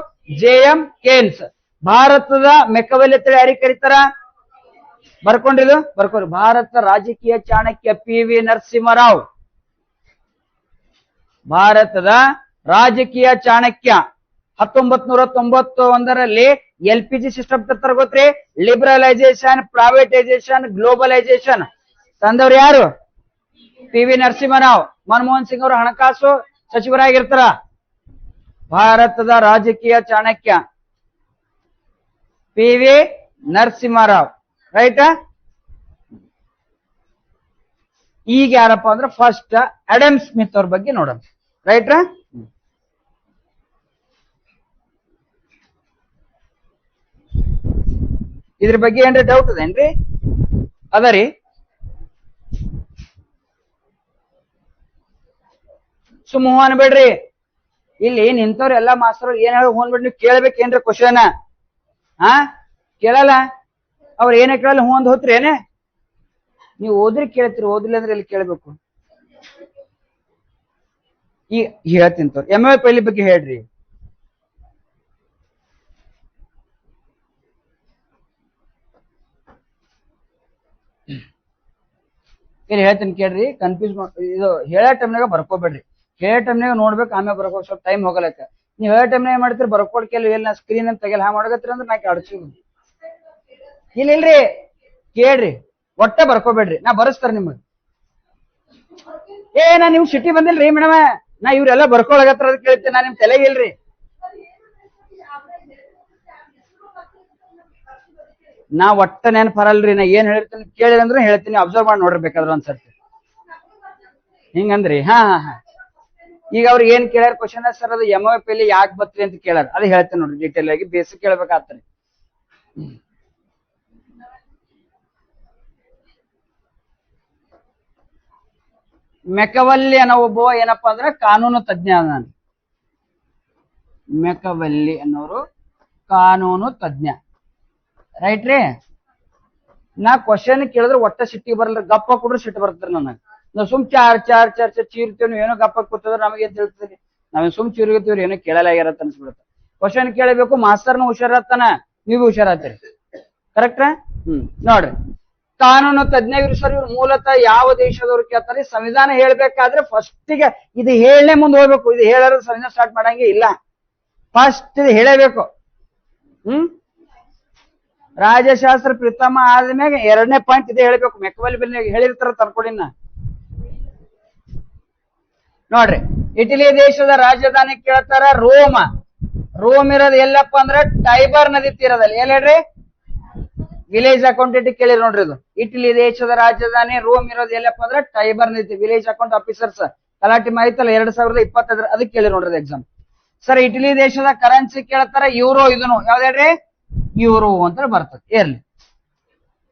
JM ಕೇನ್ಸ್. ಭಾರತದ ಮೆಕವೆಲ್ ಅಂತ ಯಾರಿಗೆ ಕರೀತಾರ? ಬರ್ಕೊಂಡಿದ್ದು ಬರ್ಕೊರಿ. ಭಾರತ ರಾಜಕೀಯ ಚಾಣಕ್ಯ PV ನರಸಿಂಹರಾವ್. ಭಾರತದ ರಾಜಕೀಯ ಚಾಣಕ್ಯ 1991ರಲ್ಲಿ LPG ಸಿಸ್ಟಮ್ ತರ್ತಾರ, ಗೊತ್ತ್ರಿ? ಲಿಬರಲೈಸೇಷನ್, ಪ್ರೈವೇಟೈಸೇಷನ್, ಗ್ಲೋಬಲೈಸೇಷನ್ ತಂದವ್ರು ಯಾರು? PV ನರಸಿಂಹರಾವ್. ಮನಮೋಹನ್ ಸಿಂಗ್ ಅವರು ಹಣಕಾಸು ಸಚಿವರಾಗಿರ್ತಾರ. ಭಾರತದ ರಾಜಕೀಯ ಚಾಣಕ್ಯ PV ನರಸಿಂಹರಾವ್. ರೈಟ್? ಈಗ ಯಾರಪ್ಪ ಅಂದ್ರೆ ಫಸ್ಟ್ ಅಡಮ್ ಸ್ಮಿತ್ ಅವ್ರ ಬಗ್ಗೆ ನೋಡೋಣ. ರೈಟ್? ಇದ್ರ ಬಗ್ಗೆ ಏನ್ರಿ ಡೌಟ್ ಅದೇನ್ರಿ? ಅದರಿ, ಸುಮ್ಮ ಹೂ ಅನ್ಬೇಡ್ರಿ. ಇಲ್ಲಿ ನಿಂತವ್ರ ಎಲ್ಲಾ ಮಾಸ್ತರ್ ಏನ್ ಹೇಳಿ ಹೂ ಅನ್ಬೇಡ್ರಿ. ನೀವು ಕೇಳ್ಬೇಕೇನ್ರಿ ಕ್ವಶನ್? ಕೇಳಲ್ಲ. ಅವ್ರ ಏನೇ ಕೇಳಲ್ಲ ಹೂ ಅಂದ್ ಹೋತ್ರಿ ಏನೇ? ನೀವು ಓದ್ರಿ ಕೇಳ್ತೀರಿ, ಓದಿಲ್ಲ ಅಂದ್ರೆ ಇಲ್ಲಿ ಕೇಳ್ಬೇಕು. ಈ ಹೇಳ್ತೀನಿ ತೋರಿ. MA ಪೈಲಿ ಬಗ್ಗೆ ಹೇಳ್ರಿ. ಇಲ್ಲಿ ಹೇಳ್ತೀನಿ ಕೇಳ್ರಿ, ಕನ್ಫ್ಯೂಸ್ ಇದು ಹೇಳೋ ಟೈಮ್ನಾಗ ಬರ್ಕೋಬೇಡ್ರಿ. ಹೇಳೋ ಟೈಮ್ನಾಗ ನೋಡ್ಬೇಕು, ಆಮೇಲೆ ಬರ್ಕೋ. ಸ್ವಲ್ಪ ಟೈಮ್ ಹೋಗಲಕ್ಕ. ನೀವು ಹೇಳೋ ಟೈಮ್ನಾಗ ಏನ್ ಮಾಡ್ತೀರಿ? ಬರ್ಕೊಡ್ಕೆಲ್ಲ ಎಲ್ಲ ಸ್ಕ್ರೀನ್ ಅಂತ ತೆಗೆಲ್ಲ ಮಾಡಕತ್ತೀರಿ ಅಂದ್ರೆ ನಾ ಅಡಚಿ ಇಲ್ರಿ. ಕೇಳ್ರಿ, ಒಟ್ಟ ಬರ್ಕೋಬೇಡ್ರಿ, ನಾ ಬರಸ್ತಾರ ನಿಮಗ್. ನಾ ನಿಮ್ ಸಿಟಿ ಬಂದಿಲ್ರಿ ಮೇಡಮ್, ನಾ ಇವ್ರೆಲ್ಲ ಬರ್ಕೊಳಗತ್ರ ಅದ್ ಕೇಳ್ತೀನಿ, ನಾ ನಿಮ್ ತಲೆಗಿಲ್ರಿ. ನಾ ಒಟ್ಟ ನೆನಪು ಬರಲ್ರಿ. ನಾ ಏನ್ ಹೇಳ್ತೀನಿ ಕೇಳಿ ಅಂದ್ರೆ ಹೇಳ್ತೀನಿ, ಅಬ್ಸರ್ವ್ ಮಾಡಿ ನೋಡಿರ್ಬೇಕಾದ್ರ ಒಂದ್ಸರ್ತಿ ಹಿಂಗಂದ್ರಿ. ಹಾ ಹಾ ಹಾ ಈಗ ಅವ್ರು ಏನ್ ಕೇಳ್ಯಾರ ಕ್ವಶನ್? ಸರ್ ಅದು MA ಪೈಲಿ ಯಾಕೆ ಬತ್ರಿ ಅಂತ ಕೇಳ್ಯಾರ. ಅದು ಹೇಳ್ತೀನಿ ನೋಡ್ರಿ, ಡೀಟೇಲ್ ಆಗಿ. ಬೇಸಿಕ್ ಕೇಳ್ಬೇಕಾಗ್ತದೆ. ಮೆಕವಲ್ಲಿ ಅನ್ನೋ ಒಬ್ಬ ಏನಪ್ಪಾ ಅಂದ್ರೆ ಕಾನೂನು ತಜ್ಞ ನಾನು. ಮೆಕವಲ್ಲಿ ಅನ್ನೋರು ಕಾನೂನು ತಜ್ಞ, ರೈಟ್ ರೀ. ನಾ ಕ್ವಶನ್ ಕೇಳಿದ್ರೆ ಒಟ್ಟ ಸಿಟ್ಟಿಗೆ ಬರಲ್ಲ, ಗಪ್ಪ ಕೊಡ್ರೆ ಸಿಟ್ಟು ಬರ್ತಾರೆ ನನಗೆ. ನಾವು ಸುಮ್ ಚಾರ್ ಚಾರ್ ಚಾರ್ ಚಾರ್ ಚೀರ್ತೀವಿ, ಏನೋ ಗಪ್ಪ ಕೂತಿದ್ರೆ ನಮಗೆ ಅಂತ ಹೇಳ್ತೀವಿ, ನಾವೇ ಸುಮ್ ಚೀರ್ಗತೀವ್ರಿ, ಏನೋ ಕೇಳಲಾಗ್ಯಾರತ್ತ ಅನ್ಸ್ಬಿಡುತ್ತೆ. ಕ್ವಶನ್ ಕೇಳಬೇಕು, ಮಾಸ್ತರ್ನು ಹುಷಾರತ್ತಾನ, ನೀವು ಹುಷಾರಾಗ್ತೀರಿ, ಕರೆಕ್ಟ್. ನೋಡ್ರಿ, ಕಾನೂನು ತಜ್ಞರು ಸರ್, ಇವ್ರು ಮೂಲತಃ ಯಾವ ದೇಶದವ್ರು ಕೇಳ್ತಾರೆ? ಸಂವಿಧಾನ ಹೇಳ್ಬೇಕಾದ್ರೆ ಫಸ್ಟಿಗೆ ಇದು ಹೇಳನೆ ಮುಂದೆ ಹೋಗ್ಬೇಕು. ಇದು ಹೇಳೋದು ಸಂವಿಧಾನ ಸ್ಟಾರ್ಟ್ ಮಾಡಂಗೆ ಇಲ್ಲ, ಫಸ್ಟ್ ಇದು ಹೇಳಬೇಕು. ರಾಜ್ಯಶಾಸ್ತ್ರ ಪ್ರಥಮ ಆದ್ಮೇಲೆ ಎರಡನೇ ಪಾಯಿಂಟ್ ಇದೆ ಹೇಳ್ಬೇಕು. ಮೆಕವಲ್ಲಿ ಬಿಲ್ ಹೇಳಿರ್ತಾರ ತರ್ಕೊಡಿನ. ನೋಡ್ರಿ, ಇಟಲಿ ದೇಶದ ರಾಜಧಾನಿ ಕೇಳ್ತಾರ ರೋಮ. ರೋಮ್ ಇರೋದು ಎಲ್ಲಪ್ಪ ಅಂದ್ರೆ ಟೈಬರ್ ನದಿ ತೀರದಲ್ಲಿ. ಎಲ್ಲಿ ಹೇಳ್ರಿ? ವಿಲೇಜ್ ಅಕೌಂಟೆಂಟ್ ಕೇಳಿರಿ ನೋಡ್ರಿ. ಇದು ಇಟಲಿ ದೇಶದ ರಾಜಧಾನಿ ರೋಮ್ ಇರೋದು ಎಲ್ಲಪ್ಪ ಅಂದ್ರೆ ಟೈಬರ್ ನದಿ. ವಿಲೇಜ್ ಅಕೌಂಟ್ ಆಫೀಸರ್ಸ್ ಕಲಾಟಿ ಮಾಹಿತಲ್ಲ 2025 ಅದಕ್ಕೆ ಕೇಳಿ ನೋಡ್ರಿ ಎಕ್ಸಾಮ್. ಸರ್, ಇಟಲಿ ದೇಶದ ಕರೆನ್ಸಿ ಕೇಳ್ತಾರ ಯೂರೋ. ಇದನ್ನು ಯಾವ್ದು ಹೇಳ್ರಿ? ಯೂರೋ ಅಂತ ಬರ್ತದೆ, ಇರ್ಲಿ.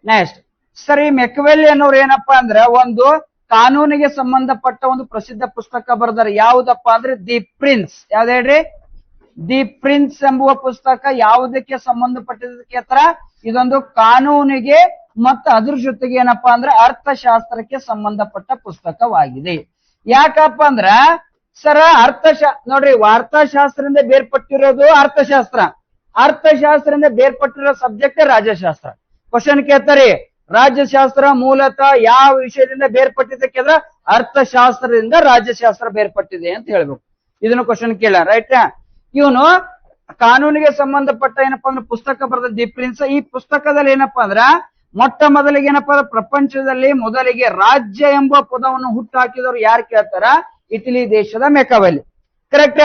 ನೆಕ್ಸ್ಟ್ ಸರ್, ಈ ಮೆಕವೆಲ್ಲಿ ಅನ್ನೋರು ಏನಪ್ಪಾ ಅಂದ್ರೆ ಒಂದು ಕಾನೂನಿಗೆ ಸಂಬಂಧಪಟ್ಟ ಒಂದು ಪ್ರಸಿದ್ಧ ಪುಸ್ತಕ ಬರ್ದಾರೆ. ಯಾವ್ದಪ್ಪ ಅಂದ್ರೆ ದಿ ಪ್ರಿನ್ಸ್. ಯಾವ್ದು ಹೇಳ್ರಿ? ದಿ ಪ್ರಿನ್ಸ್ ಎಂಬುವ ಪುಸ್ತಕ ಯಾವುದಕ್ಕೆ ಸಂಬಂಧಪಟ್ಟಿದ್ದಕ್ಕೆ ಹತ್ರ? ಇದೊಂದು ಕಾನೂನಿಗೆ ಮತ್ತು ಅದ್ರ ಜೊತೆಗೆ ಏನಪ್ಪಾ ಅಂದ್ರೆ ಅರ್ಥಶಾಸ್ತ್ರಕ್ಕೆ ಸಂಬಂಧಪಟ್ಟ ಪುಸ್ತಕವಾಗಿದೆ. ಯಾಕಪ್ಪ ಅಂದ್ರ ಸರ ನೋಡ್ರಿ, ವಾರ್ತಾಶಾಸ್ತ್ರದಿಂದ ಬೇರ್ಪಟ್ಟಿರೋದು ಅರ್ಥಶಾಸ್ತ್ರ, ಅರ್ಥಶಾಸ್ತ್ರದಿಂದ ಬೇರ್ಪಟ್ಟಿರೋ ಸಬ್ಜೆಕ್ಟ್ ರಾಜ್ಯಶಾಸ್ತ್ರ. ಕ್ವಶನ್ ಕೇಳ್ತಾರೆ, ರಾಜ್ಯಶಾಸ್ತ್ರ ಮೂಲತಃ ಯಾವ ವಿಷಯದಿಂದ ಬೇರ್ಪಟ್ಟಿದ್ದಕ್ಕೆ ಅಂದ್ರೆ ಅರ್ಥಶಾಸ್ತ್ರದಿಂದ ರಾಜ್ಯಶಾಸ್ತ್ರ ಬೇರ್ಪಟ್ಟಿದೆ ಅಂತ ಹೇಳ್ಬೇಕು. ಇದನ್ನು ಕ್ವಶನ್ ಕೇಳ, ರೈಟ್. ಇವನು ಕಾನೂನಿಗೆ ಸಂಬಂಧಪಟ್ಟ ಏನಪ್ಪಾ ಅಂದ್ರೆ ಪುಸ್ತಕ ಬರೆದ ದಿ ಪ್ರಿನ್ಸ್. ಈ ಪುಸ್ತಕದಲ್ಲಿ ಏನಪ್ಪಾ ಅಂದ್ರ ಮೊಟ್ಟ ಮೊದಲಿಗೆ ಏನಪ್ಪಾ ಪ್ರಪಂಚದಲ್ಲಿ ಮೊದಲಿಗೆ ರಾಜ್ಯ ಎಂಬ ಪದವನ್ನು ಹುಟ್ಟು ಹಾಕಿದವರು ಯಾರು ಕೇಳ್ತಾರ? ಇಟಲಿ ದೇಶದ ಮೆಕವೆಲ್ಲಿ, ಕರೆಕ್ಟ್.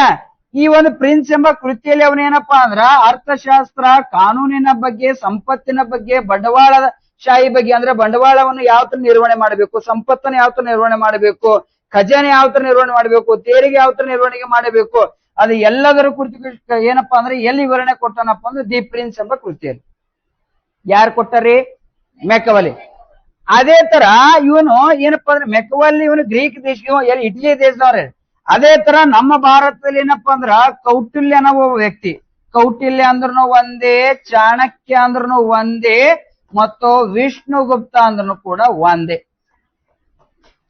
ಈ ಒಂದು ಪ್ರಿನ್ಸ್ ಎಂಬ ಕೃತಿಯಲ್ಲಿ ಅವನೇನಪ್ಪಾ ಅಂದ್ರ ಅರ್ಥಶಾಸ್ತ್ರ, ಕಾನೂನಿನ ಬಗ್ಗೆ, ಸಂಪತ್ತಿನ ಬಗ್ಗೆ, ಬಂಡವಾಳದ ಶಾಹಿ ಬಗ್ಗೆ, ಅಂದ್ರೆ ಬಂಡವಾಳವನ್ನು ಯಾವ ತರ ನಿರ್ವಹಣೆ ಮಾಡಬೇಕು, ಸಂಪತ್ತನ್ನು ಯಾವ ತರ ನಿರ್ವಹಣೆ ಮಾಡಬೇಕು, ಖಜಾನೆ ಯಾವ ತರ ನಿರ್ವಹಣೆ ಮಾಡಬೇಕು, ತೆರಿಗೆ ಯಾವ ತರ ನಿರ್ವಹಣೆ ಮಾಡಬೇಕು, ಅದು ಎಲ್ಲದರ ಕುರಿತು ಏನಪ್ಪಾ ಅಂದ್ರೆ ಎಲ್ಲಿ ವಿವರಣೆ ಕೊಟ್ಟಾನಪ್ಪ ಅಂದ್ರೆ ದಿ ಪ್ರಿನ್ಸ್ ಎಂಬ ಕೃತಿಯಲ್ಲಿ. ಯಾರು ಕೊಟ್ಟಾರಿ? ಮೆಕವೆಲ್ಲಿ. ಅದೇ ತರ ಇವನು ಏನಪ್ಪಾ ಅಂದ್ರೆ ಮೆಕವೆಲ್ಲಿ ಇವನು ಗ್ರೀಕ್ ದೇಶ, ಇಟಲಿ ದೇಶದವ್ರೆ. ಅದೇ ತರ ನಮ್ಮ ಭಾರತದಲ್ಲಿ ಏನಪ್ಪಾ ಅಂದ್ರ ಕೌಟಿಲ್ಯ ಅನ್ನೋ ವ್ಯಕ್ತಿ. ಕೌಟಿಲ್ಯ ಅಂದ್ರೂ ಒಂದೇ, ಚಾಣಕ್ಯ ಅಂದ್ರೂ ಒಂದೇ, ಮತ್ತು ವಿಷ್ಣುಗುಪ್ತ ಅಂದ್ರೂ ಕೂಡ ಒಂದೇ,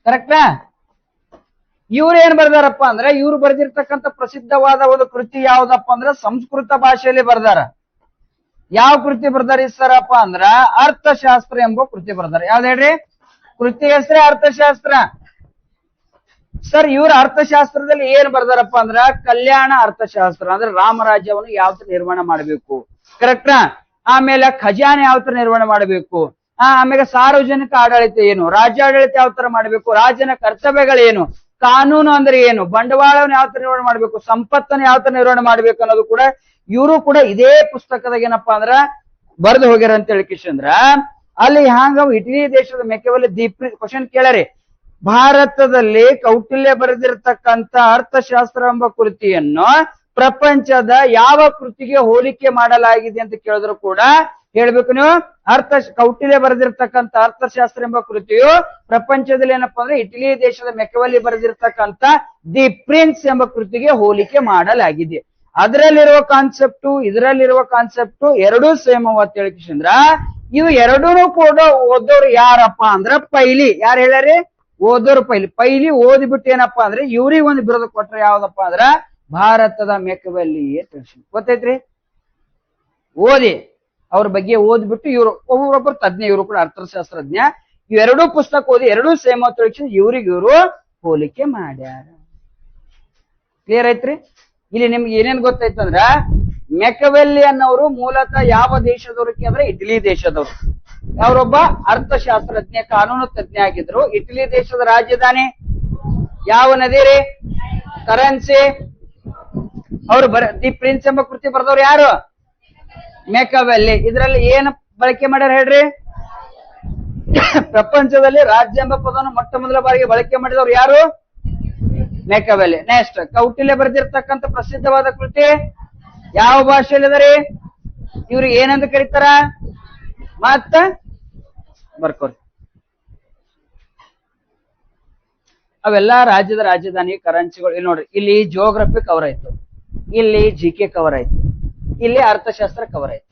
ಕರೆಕ್ಟಾ? ಇವ್ರು ಏನ್ ಬರ್ದಾರಪ್ಪ ಅಂದ್ರೆ ಇವ್ರು ಬರೆದಿರ್ತಕ್ಕಂಥ ಪ್ರಸಿದ್ಧವಾದ ಒಂದು ಕೃತಿ ಯಾವ್ದಪ್ಪ ಅಂದ್ರೆ ಸಂಸ್ಕೃತ ಭಾಷೆಯಲ್ಲಿ ಬರ್ದಾರ. ಯಾವ ಕೃತಿ ಬರ್ದಾರ ಸರಪ್ಪ ಅಂದ್ರ ಅರ್ಥಶಾಸ್ತ್ರ ಎಂಬ ಕೃತಿ ಬರ್ದಾರ. ಯಾವ್ದು ಹೇಳ್ರಿ? ಕೃತಿ ಹೆಸರೇ ಅರ್ಥಶಾಸ್ತ್ರ. ಸರ್, ಇವ್ರ ಅರ್ಥಶಾಸ್ತ್ರದಲ್ಲಿ ಏನ್ ಬರ್ದಾರಪ್ಪ ಅಂದ್ರ ಕಲ್ಯಾಣ ಅರ್ಥಶಾಸ್ತ್ರ, ಅಂದ್ರೆ ರಾಮರಾಜ್ಯವನ್ನು ಯಾವ ತರ ನಿರ್ವಹಣೆ ಮಾಡಬೇಕು, ಕರೆಕ್ಟಾ? ಆಮೇಲೆ ಖಜಾನೆ ಯಾವ ತರ ನಿರ್ವಹಣೆ ಮಾಡಬೇಕು, ಆಮೇಲೆ ಸಾರ್ವಜನಿಕ ಆಡಳಿತ ಏನು, ರಾಜ್ಯಾಡಳಿತ ಯಾವ ತರ ಮಾಡಬೇಕು, ರಾಜ್ಯನ ಕರ್ತವ್ಯಗಳೇನು, ಕಾನೂನು ಅಂದ್ರೆ ಏನು, ಬಂಡವಾಳವನ್ನು ಯಾವ ತರ ನಿರ್ವಹಣೆ ಮಾಡಬೇಕು, ಸಂಪತ್ತನ್ನು ಯಾವ ತರ ನಿರ್ವಹಣೆ ಮಾಡ್ಬೇಕು ಅನ್ನೋದು ಕೂಡ ಇವರು ಕೂಡ ಇದೇ ಪುಸ್ತಕದಾಗ ಏನಪ್ಪಾ ಅಂದ್ರ ಬರೆದು ಹೋಗ್ಯಾರ ಅಂತ ಹೇಳಿಕಿಶಂದ್ರ ಅಲ್ಲಿ ಹ್ಯಾಂಗ ಇಟಲಿ ದೇಶದ ಮೆಕವೆಲ್ಲಿ ದೀಪ್ ಕ್ವಶನ್ ಕೇಳರಿ. ಭಾರತದಲ್ಲಿ ಕೌಟಿಲ್ಯ ಬರೆದಿರ್ತಕ್ಕಂಥ ಅರ್ಥಶಾಸ್ತ್ರ ಎಂಬ ಕೃತಿಯನ್ನು ಪ್ರಪಂಚದ ಯಾವ ಕೃತಿಗೆ ಹೋಲಿಕೆ ಮಾಡಲಾಗಿದೆ ಅಂತ ಕೇಳಿದ್ರು ಕೂಡ ಹೇಳ್ಬೇಕು ನೀವು. ಕೌಟಿಲ್ಯ ಬರೆದಿರ್ತಕ್ಕಂಥ ಅರ್ಥಶಾಸ್ತ್ರ ಎಂಬ ಕೃತಿಯು ಪ್ರಪಂಚದಲ್ಲಿ ಏನಪ್ಪಾ ಅಂದ್ರೆ ಇಟಲಿ ದೇಶದ ಮೆಕವೆಲ್ಲಿ ಬರೆದಿರ್ತಕ್ಕಂಥ ದಿ ಪ್ರಿನ್ಸ್ ಎಂಬ ಕೃತಿಗೆ ಹೋಲಿಕೆ ಮಾಡಲಾಗಿದೆ. ಅದರಲ್ಲಿರುವ ಕಾನ್ಸೆಪ್ಟು ಇದರಲ್ಲಿರುವ ಕಾನ್ಸೆಪ್ಟು ಎರಡೂ ಸೇಮ್ ಅಂತ ಹೇಳಿಕಿಶಂದ್ರ ಇವು ಎರಡೂ ಕೂಡ ಓದೋರು ಯಾರಪ್ಪ ಅಂದ್ರ ಪೈಲಿ. ಯಾರು ಹೇಳ್ಯಾರಿ? ಓದೋರು ಪೈಲಿ ಓದಿಬಿಟ್ಟು ಏನಪ್ಪಾ ಅಂದ್ರೆ ಇವ್ರಿಗೆ ಒಂದು ಬಿರುದ ಕೊಟ್ರೆ ಯಾವ್ದಪ್ಪ ಅಂದ್ರ ಭಾರತದ ಮೆಕವೆಲ್ಲಿ ತಿಳಿಸಿ. ಗೊತ್ತೈತ್ರಿ? ಓದಿ ಅವ್ರ ಬಗ್ಗೆ ಓದ್ಬಿಟ್ಟು ಇವ್ರು ಒಬ್ಬೊಬ್ಬರು ತಜ್ಞ, ಇವರು ಕೂಡ ಅರ್ಥಶಾಸ್ತ್ರಜ್ಞ. ಇವೆರಡೂ ಪುಸ್ತಕ ಓದಿ ಎರಡೂ ಸೇಮ್ ಅಂತ ತಿಳಿಸಿ ಇವ್ರಿಗೆ ಇವರು ಹೋಲಿಕೆ ಮಾಡ್ಯಾರ. ಕ್ಲಿಯರ್ ಐತ್ರಿ? ಇಲ್ಲಿ ನಿಮ್ಗೆ ಏನೇನ್ ಗೊತ್ತಾಯ್ತಂದ್ರ ಮೆಕವೆಲ್ಲಿ ಅನ್ನೋರು ಮೂಲತಃ ಯಾವ ದೇಶದವ್ರು ಅಂದ್ರೆ ಇಟಲಿ ದೇಶದವ್ರು. ಅವರೊಬ್ಬ ಅರ್ಥಶಾಸ್ತ್ರಜ್ಞ, ಕಾನೂನು ತಜ್ಞ ಆಗಿದ್ರು. ಇಟಲಿ ದೇಶದ ರಾಜಧಾನಿ ಯಾವ ನದಿ ರೀ? ಕರೆನ್ಸಿ. ಅವ್ರು ದಿ ಪ್ರಿನ್ಸ್ ಎಂಬ ಕೃತಿ ಬರ್ದವ್ರು ಯಾರು? ಮೆಕವೆಲ್ಲಿ. ಇದ್ರಲ್ಲಿ ಏನ್ ಬಳಕೆ ಮಾಡ್ಯಾರ ಹೇಳ್ರಿ? ಪ್ರಪಂಚದಲ್ಲಿ ರಾಜ್ಯ ಎಂಬ ಪದವನ್ನು ಮೊಟ್ಟ ಮೊದಲ ಬಾರಿಗೆ ಬಳಕೆ ಮಾಡಿದವ್ರು ಯಾರು? ಮೆಕವೆಲ್ಲಿ. ನೆಕ್ಸ್ಟ್, ಕೌಟಿಲ್ಯ ಬರೆದಿರ್ತಕ್ಕಂಥ ಪ್ರಸಿದ್ಧವಾದ ಕೃತಿ ಯಾವ ಭಾಷೆಯಲ್ಲಿ ಅದರಿ? ಇವ್ರಿಗೆ ಏನಂತ ಕರೀತಾರ? ಮತ್ತ ಬರ್ಕೋರಿ. ಅವೆಲ್ಲ ರಾಜ್ಯದ ರಾಜಧಾನಿ ಕರೆನ್ಸಿಗಳು. ಇಲ್ಲಿ ನೋಡ್ರಿ, ಇಲ್ಲಿ ಜಿಯೋಗ್ರಫಿ ಕವರ್ ಆಯ್ತು, ಇಲ್ಲಿ ಜಿಕೆ ಕವರ್ ಆಯ್ತು, ಇಲ್ಲಿ ಅರ್ಥಶಾಸ್ತ್ರ ಕವರ್ ಆಯ್ತು.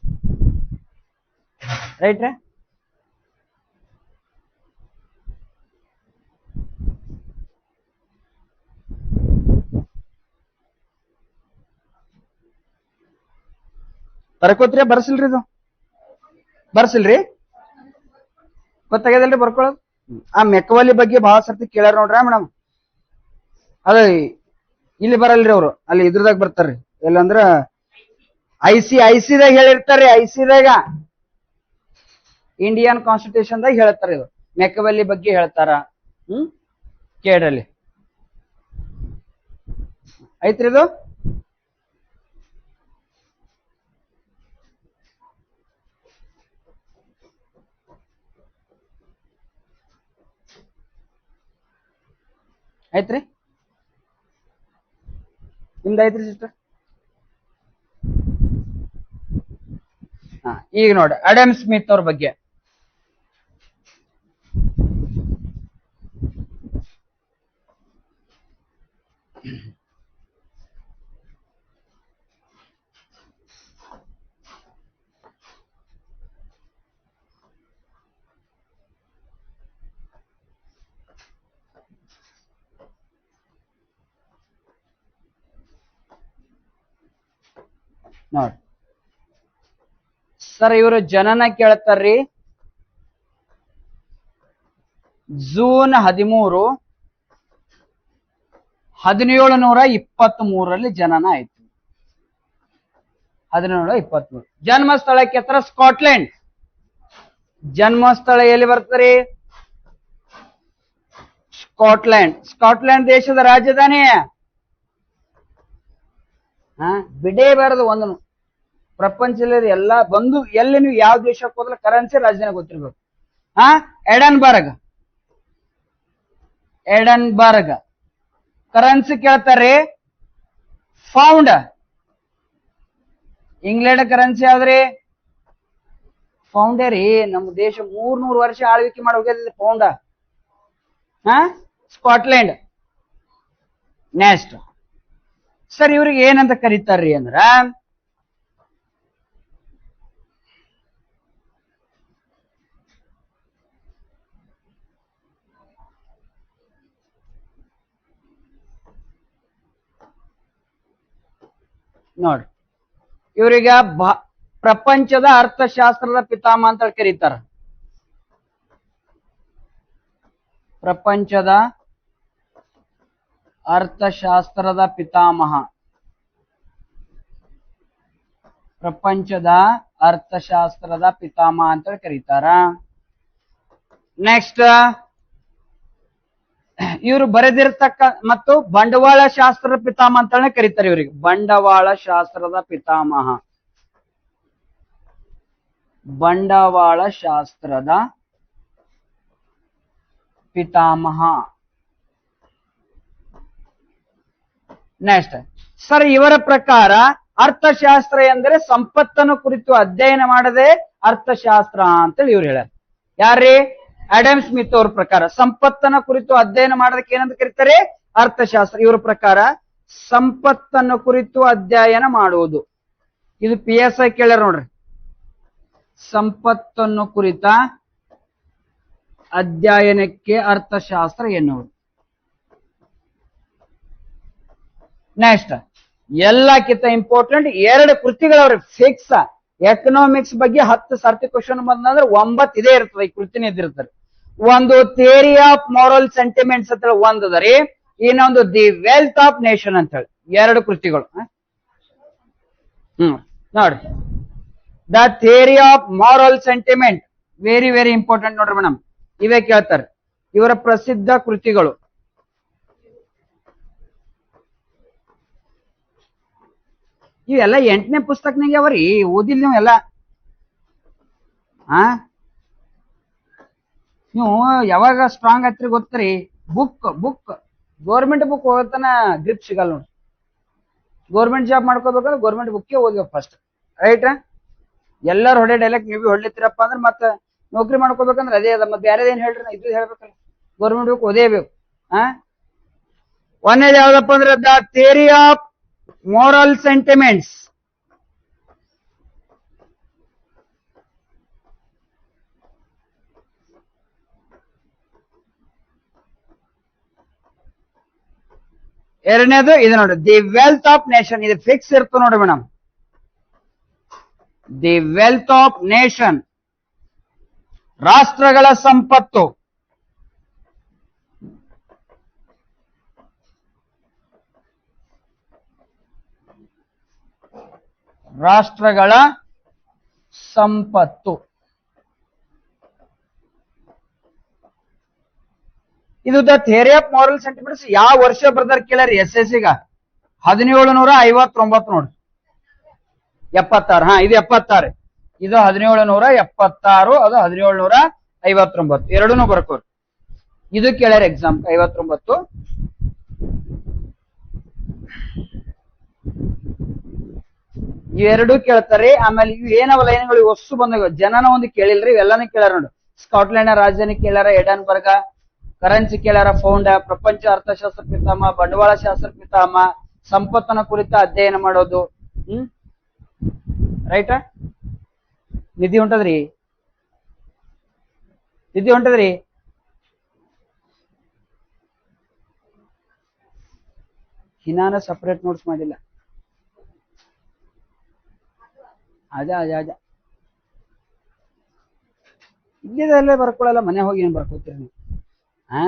ರೈಟ್. ಬರ್ಕೋತ್ರಿ? ಬರ್ಸಿಲ್ರಿ? ಇದು ಬರ್ಸಿಲ್ರಿ? ಗೊತ್ತಾಗ್ಯದಲ್ರಿ ಬರ್ಕೊಳ್ಳೋದು? ಆ ಮೆಕ್ವಾಲಿ ಬಗ್ಗೆ ಬಹಳ ಸರ್ತಿ ಕೇಳ್ಯಾರ ನೋಡ್ರ ಮೇಡಮ್. ಅದ ಇಲ್ಲಿ ಬರಲ್ರಿ ಅವ್ರು, ಅಲ್ಲಿ ಇದ್ರದಾಗ ಬರ್ತಾರ್ರಿ. ಎಲ್ಲಂದ್ರ ಐಸಿದಾಗ ಹೇಳಿರ್ತಾರ್ರಿ. ಐಸಿದಾಗ ಇಂಡಿಯನ್ ಕಾನ್ಸ್ಟಿಟ್ಯೂಷನ್ ದಾಗ ಹೇಳ್ತಾರ. ಇದು ಮೆಕ್ವಾಲಿ ಬಗ್ಗೆ ಹೇಳ್ತಾರ. ಕೇಳ್ರಲ್ಲಿ ಐತ್ರಿ ಇದು. ಐತ್ರಿ? ನಿಮ್ದು ಐತ್ರಿ ಸಿಸ್ಟರ್? ಈಗ ನೋಡಿ ಅಡಮ್ ಸ್ಮಿತ್ ಅವ್ರ ಬಗ್ಗೆ. ನೋಡಿ ಸರ್, ಇವರು ಜನನ ಕೇಳ್ತಾರ್ರಿ. ಜೂನ್ 13, 1723 ಜನನ ಆಯ್ತು. 1723. ಜನ್ಮಸ್ಥಳಕ್ಕೆ ಹತ್ರ ಸ್ಕಾಟ್ಲೆಂಡ್. ಜನ್ಮಸ್ಥಳ ಎಲ್ಲಿ ಬರ್ತರಿ? ಸ್ಕಾಟ್ಲೆಂಡ್. ಸ್ಕಾಟ್ಲೆಂಡ್ ದೇಶದ ರಾಜಧಾನಿ. ಬಿಡೇ ಬಾರದು ಒಂದು ಪ್ರಪಂಚದಲ್ಲಿ ಎಲ್ಲ ಬಂದು ಎಲ್ಲಿ ನೀವು ಯಾವ ದೇಶಕ್ಕೆ ಹೋದ್ರೆ ಕರೆನ್ಸಿ ರಾಜಧಾನಿ ಗೊತ್ತಿರ್ಬೇಕು. ಎಡನ್ಬರ್ಗ್. ಕರೆನ್ಸಿ ಕೇಳ್ತಾರ್ರಿ. ಪೌಂಡ್. ಇಂಗ್ಲೆಂಡ್ ಕರೆನ್ಸಿ ಯಾವ್ದ್ರಿ? ಪೌಂಡೇ ರೀ. ನಮ್ಮ ದೇಶ 300 ವರ್ಷ ಆಳ್ವಿಕೆ ಮಾಡಿ ಹೋಗ್ಯದ ಪೌಂಡ. ಸ್ಕಾಟ್ಲೆಂಡ್. ನೆಕ್ಸ್ಟ್ ಸರ್, ಇವ್ರಿಗೆ ಏನಂತ ಕರೀತಾರ್ರಿ ಅಂದ್ರ ನೋಡ್ರಿ, ಇವ್ರೀಗ ಪ್ರಪಂಚದ ಅರ್ಥಶಾಸ್ತ್ರದ ಪಿತಾಮಹ ಅಂತ ಕರೀತಾರ. ಪ್ರಪಂಚದ ಅರ್ಥಶಾಸ್ತ್ರದ ಪಿತಾಮಹ. ಪ್ರಪಂಚದ ಅರ್ಥಶಾಸ್ತ್ರದ ಪಿತಾಮಹ ಅಂತ ಕರೀತಾರ. ನೆಕ್ಸ್ಟ್, ಇವರು ಬರೆದಿರ್ತಕ್ಕ ಮತ್ತು ಬಂಡವಾಳ ಶಾಸ್ತ್ರದ ಪಿತಾಮಹ ಅಂತಾನೆ ಕರೀತಾರೆ ಇವರಿಗೆ. ಬಂಡವಾಳ ಶಾಸ್ತ್ರದ ಪಿತಾಮಹ. ಬಂಡವಾಳ ಶಾಸ್ತ್ರದ ಪಿತಾಮಹ. ನೆಕ್ಸ್ಟ್ ಸರ್, ಇವರ ಪ್ರಕಾರ ಅರ್ಥಶಾಸ್ತ್ರ ಎಂದರೆ ಸಂಪತ್ತನ್ನು ಕುರಿತು ಅಧ್ಯಯನ ಮಾಡದೆ ಅರ್ಥಶಾಸ್ತ್ರ ಅಂತೇಳಿ ಇವ್ರು ಹೇಳ್ಯಾರ. ಯಾರ್ರೀ? ಅಡಮ್ ಸ್ಮಿತ್ ಅವ್ರ ಪ್ರಕಾರ ಸಂಪತ್ತನ್ನ ಕುರಿತು ಅಧ್ಯಯನ ಮಾಡೋದಕ್ಕೆ ಏನಂತ ಕರೀತಾರೆ? ಅರ್ಥಶಾಸ್ತ್ರ. ಇವ್ರ ಪ್ರಕಾರ ಸಂಪತ್ತನ್ನು ಕುರಿತು ಅಧ್ಯಯನ ಮಾಡುವುದು. ಇದು PSI ಕೇಳ್ಯಾರ ನೋಡ್ರಿ. ಸಂಪತ್ತನ್ನು ಕುರಿತ ಅಧ್ಯಯನಕ್ಕೆ ಅರ್ಥಶಾಸ್ತ್ರ ಎನ್ನುವುದು. ನೆಕ್ಸ್ಟ್, ಎಲ್ಲಕ್ಕಿಂತ ಇಂಪಾರ್ಟೆಂಟ್ 2 ಕೃತಿಗಳವ್ರಿ ಫಿಕ್ಸ್. ಎಕನಾಮಿಕ್ಸ್ ಬಗ್ಗೆ 10 ಸರ್ತಿ ಕ್ವಶನ್ ಬಂದ್ರೆ 9 ಇದೇ ಇರ್ತದೆ. ಈ ಕೃತಿನೇ ಇದ್ದಿರ್ತಾರೆ. ಒಂದು ಥಿಯರಿ ಆಫ್ ಮಾರಲ್ ಸೆಂಟಿಮೆಂಟ್ಸ್ ಅಂತ ಹೇಳಿ ಒಂದದರಿ, ಇನ್ನೊಂದು ದಿ ವೆಲ್ತ್ ಆಫ್ ನೇಷನ್ ಅಂತ ಹೇಳಿ 2 ಕೃತಿಗಳು. ನೋಡಿ, the theory of moral sentiment very very important ನೋಡ್ರಿ ಮೇಡಮ್. ಇವೇ ಕೇಳ್ತಾರೆ. ಇವರ ಪ್ರಸಿದ್ಧ ಕೃತಿಗಳು. ಇವೆಲ್ಲ 8ನೇ ಪುಸ್ತಕನಾಗ ಅವರಿ, ಓದಿಲ್ ನೀವು ಎಲ್ಲ. ನೀವು ಯಾವಾಗ ಸ್ಟ್ರಾಂಗ್ ಆಗ್ತೀರಿ ಗೊತ್ತರಿ? ಬುಕ್ ಗೌರ್ಮೆಂಟ್ ಬುಕ್ ಓದತನ ಗ್ರಿಪ್ ಸಿಗಲ್ಲ ನೋಡಿ. ಗೌರ್ಮೆಂಟ್ ಜಾಬ್ ಮಾಡ್ಕೋಬೇಕಂದ್ರೆ ಗೌರ್ಮೆಂಟ್ ಬುಕ್ಕೇ ಓದ್ಬೇಕು ಫಸ್ಟ್. ರೈಟ್? ಎಲ್ಲರೂ ಹೊಡೆ ಡೈಲೆಕ್ಟ್ ನೀವು ಹೊಡ್ಲಿತ್ತೀರಪ್ಪ ಅಂದ್ರೆ ಮತ್ತೆ ನೌಕರಿ ಮಾಡ್ಕೋಬೇಕಂದ್ರೆ ಅದೇ ಅದ. ಮತ್ತೆ ಬೇರೆದೇನು ಹೇಳ್ರಿ, ಇದು ಹೇಳ್ಬೇಕಲ್ಲ. Government book ಓದೇಬೇಕು. ಒಂದೇದು ಯಾವ್ದಪ್ಪ ಅಂದ್ರೆ the theory of moral sentiments. ಎರಡನೇದು ಇದು ನೋಡಿ, ದಿ ವೆಲ್ತ್ ಆಫ್ ನೇಷನ್. ಇದು ಫಿಕ್ಸ್ ಇರ್ತದೆ ನೋಡಿ madam. The wealth of nation, ರಾಷ್ಟ್ರಗಳ ಸಂಪತ್ತು. ರಾಷ್ಟ್ರಗಳ ಸಂಪತ್ತು. ಇದು the theory of moral sentiments ಯಾವ ವರ್ಷ ಬರ್ದಾರ ಕೇಳ್ಯಾರ SSC ಗ? 1759 ನೋಡಿ. 76. ಹಾ, ಇದು 76, ಇದು 1776, ಅದು 1759, ಎರಡೂನು ಬರ್ಕೋರಿ. ಇದು ಕೇಳ್ಯಾರ ಎಕ್ಸಾಮ್ 59. ಇವೆರಡು ಕೇಳ್ತಾರೆ. ಆಮೇಲೆ ಇವು ಏನವ ಲೈನ್ಗಳು ಹೊಸ್ಸು ಬಂದಾಗ ಜನನ ಒಂದು ಕೇಳಿಲ್ರಿ, ಇವೆಲ್ಲಾನು ಕೇಳ್ಯಾರ ನೋಡಿ. ಸ್ಕಾಟ್ಲೆಂಡ್ ರಾಜಧಾನಿ ಕೇಳ್ಯಾರ ಎಡನ್ಬರ್ಗ, ಕರೆನ್ಸಿ ಕೇಳ್ಯಾರ ಫೌಂಡ, ಪ್ರಪಂಚ ಅರ್ಥಶಾಸ್ತ್ರ ಪಿತಾಮಹ, ಬಂಡವಾಳ ಶಾಸ್ತ್ರ ಪಿತಾಮಹ, ಸಂಪತ್ತನ ಕುರಿತ ಅಧ್ಯಯನ ಮಾಡೋದು. ರೈಟಾ? ನಿಧಿ ಹೊಂಟದ್ರಿ, ನಿಧಿ ಹೊಂಟದ್ರಿ. ಹಿನಾನ ಸಪರೇಟ್ ನೋಟ್ಸ್ ಮಾಡಿಲ್ಲ. ಆಜಾ ಆಜಾ ಆಜಾ, ಇಲ್ಲೇ ಬರ್ಕೊಳಲ್ಲ, ಮನೆ ಹೋಗಿ ಏನ್ ಬರ್ಕೋತೀರಿ ನೀವು? ಹಾ,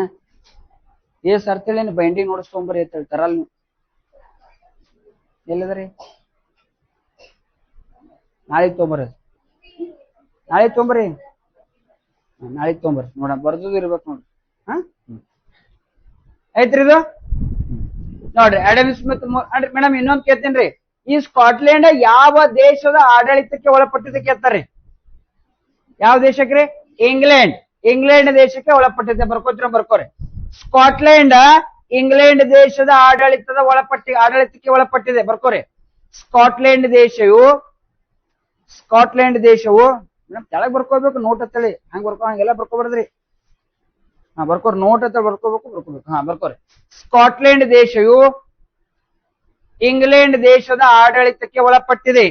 ಸರ್ತಿಳೇನು ಬೈಂಡಿಂಗ್ ನೋಟ್ಸ್ ತೊಗೊಂಬರಿ ಅಂತ ಹೇಳ್ತಾರಲ್ಲ ನೀವು. ಎಲ್ಲದ್ರಿ? ನಾಳೆ ತೊಗೊಂಬರ್ರಿ, ನಾಳೆ ತೊಗೊಂಬರ್ರಿ, ನಾಳೆ ತೊಗೊಂಬರ್ರಿ. ನೋಡ ಬರ್ದು ಇರ್ಬೇಕು ನೋಡ್ರಿ. ಹಾ, ಐತ್ರಿ ಇದು ನೋಡ್ರಿ. ಆಡಮ್ ಸ್ಮಿತ್ ಮೇಡಮ್ ಇನ್ನೊಂದ್ ಕೇಳ್ತೇನ್ರಿ, ಈ ಸ್ಕಾಟ್ಲೆಂಡ್ ಯಾವ ದೇಶದ ಆಡಳಿತಕ್ಕೆ ಒಳಪಟ್ಟಿದೆ ಕೇಳ್ತಾರ್ರಿ? ಯಾವ ದೇಶಕ್ರಿ? ಇಂಗ್ಲೆಂಡ್. ಇಂಗ್ಲೆಂಡ್ ದೇಶಕ್ಕೆ ಒಳಪಟ್ಟಿದೆ. ಬರ್ಕೋರಿ. ಸ್ಕಾಟ್ಲೆಂಡ್ ಇಂಗ್ಲೆಂಡ್ ದೇಶದ ಆಡಳಿತಕ್ಕೆ ಒಳಪಟ್ಟಿದೆ. ಬರ್ಕೋರಿ. ಸ್ಕಾಟ್ಲೆಂಡ್ ದೇಶವು ಮೇಡಮ್ ಕೆಳಗ್ ಬರ್ಕೋಬೇಕು, ನೋಟ್ ಹತ್ತಳಿ ಹಂಗ ಹಂಗೆಲ್ಲ ಬರ್ಕೋಬಾರ್ದ್ರಿ. ಹಾ, ಬರ್ಕೋರಿ, ನೋಟ್ ಹತ್ತ ಬರ್ಕೋಬೇಕು. ಹಾ, ಬರ್ಕೋರಿ. ಸ್ಕಾಟ್ಲೆಂಡ್ ದೇಶವು ಇಂಗ್ಲೆಂಡ್ ದೇಶದ ಆಡಳಿತಕ್ಕೆ ಒಳಪಟ್ಟಿದೆ.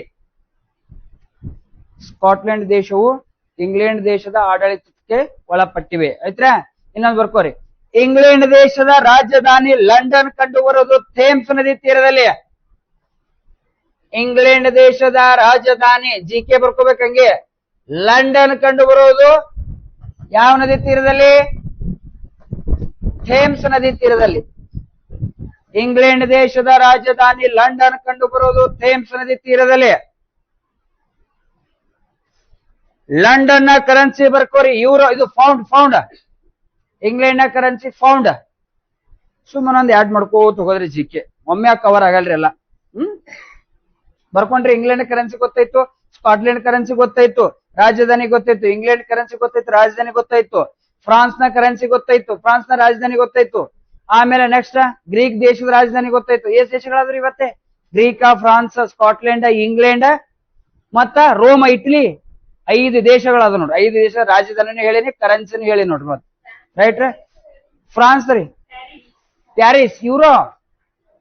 ಸ್ಕಾಟ್ಲೆಂಡ್ ದೇಶವು ಇಂಗ್ಲೆಂಡ್ ದೇಶದ ಆಡಳಿತಕ್ಕೆ ಒಳಪಟ್ಟಿವೆ. ಆಯ್ತಾ? ಇನ್ನೊಂದು ಬರ್ಕೋರಿ. ಇಂಗ್ಲೆಂಡ್ ದೇಶದ ರಾಜಧಾನಿ ಲಂಡನ್ ಕಂಡು ಬರೋದು ಥೇಮ್ಸ್ ನದಿ ತೀರದಲ್ಲಿ. ಇಂಗ್ಲೆಂಡ್ ದೇಶದ ರಾಜಧಾನಿ GK ಬರ್ಕೋಬೇಕಂಗೆ, ಲಂಡನ್ ಕಂಡು ಬರೋದು ಯಾವ ನದಿ ತೀರದಲ್ಲಿ? ಥೇಮ್ಸ್ ನದಿ ತೀರದಲ್ಲಿ. ಇಂಗ್ಲೆಂಡ್ ದೇಶದ ರಾಜಧಾನಿ ಲಂಡನ್ ಕಂಡು ಬರೋದು ಥೇಮ್ಸ್ ನದಿ ತೀರದಲ್ಲಿ. ಲಂಡನ್ ನ ಕರೆನ್ಸಿ ಬರ್ಕೋರಿ ಯೂರೋ. ಇದು ಫೌಂಡ್. ಇಂಗ್ಲೆಂಡ್ ನ ಕರೆನ್ಸಿ ಫೌಂಡ್. ಸುಮ್ಮನೆ ಒಂದು ಆಡ್ ಮಾಡ್ಕೋತ ಹೋಗೋದ್ರಿ GK, ಒಮ್ಮೆ ಕವರ್ ಆಗಲ್ರಿ ಎಲ್ಲ. ಬರ್ಕೊಂಡ್ರಿ. ಇಂಗ್ಲೆಂಡ್ ಕರೆನ್ಸಿ ಗೊತ್ತಾಯ್ತು, ಸ್ಕಾಟ್ಲೆಂಡ್ ಕರೆನ್ಸಿ ಗೊತ್ತಾಯ್ತು, ರಾಜಧಾನಿ ಗೊತ್ತಾಯ್ತು. ಇಂಗ್ಲೆಂಡ್ ಕರೆನ್ಸಿ ಗೊತ್ತಾಯ್ತು, ರಾಜಧಾನಿ ಗೊತ್ತಾಯ್ತು. ಫ್ರಾನ್ಸ್ ನ ಕರೆನ್ಸಿ ಗೊತ್ತಾಯ್ತು, ಫ್ರಾನ್ಸ್ ನ ರಾಜಧಾನಿ ಗೊತ್ತಾಯ್ತು. ಆಮೇಲೆ ನೆಕ್ಸ್ಟ್ ಗ್ರೀಕ್ ದೇಶದ ರಾಜಧಾನಿ ಗೊತ್ತಾಯ್ತು. ಎಷ್ಟು ದೇಶಗಳಾದ್ರೂ ಇವತ್ತೆ? ಗ್ರೀಕ, ಫ್ರಾನ್ಸ್, ಸ್ಕಾಟ್ಲೆಂಡ್, ಇಂಗ್ಲೆಂಡ್ ಮತ್ತ ರೋಮ್, ಇಟಲಿ. 5 ದೇಶಗಳಾದ ನೋಡ್ರಿ. 5 ದೇಶದ ರಾಜಧಾನಿನೂ ಹೇಳಿನಿ, ಕರೆನ್ಸಿನೂ ಹೇಳಿ ನೋಡ್ರಿ. ಮತ್ತೆ ರೈಟ್. ಫ್ರಾನ್ಸ್ ರೀ Paris, euro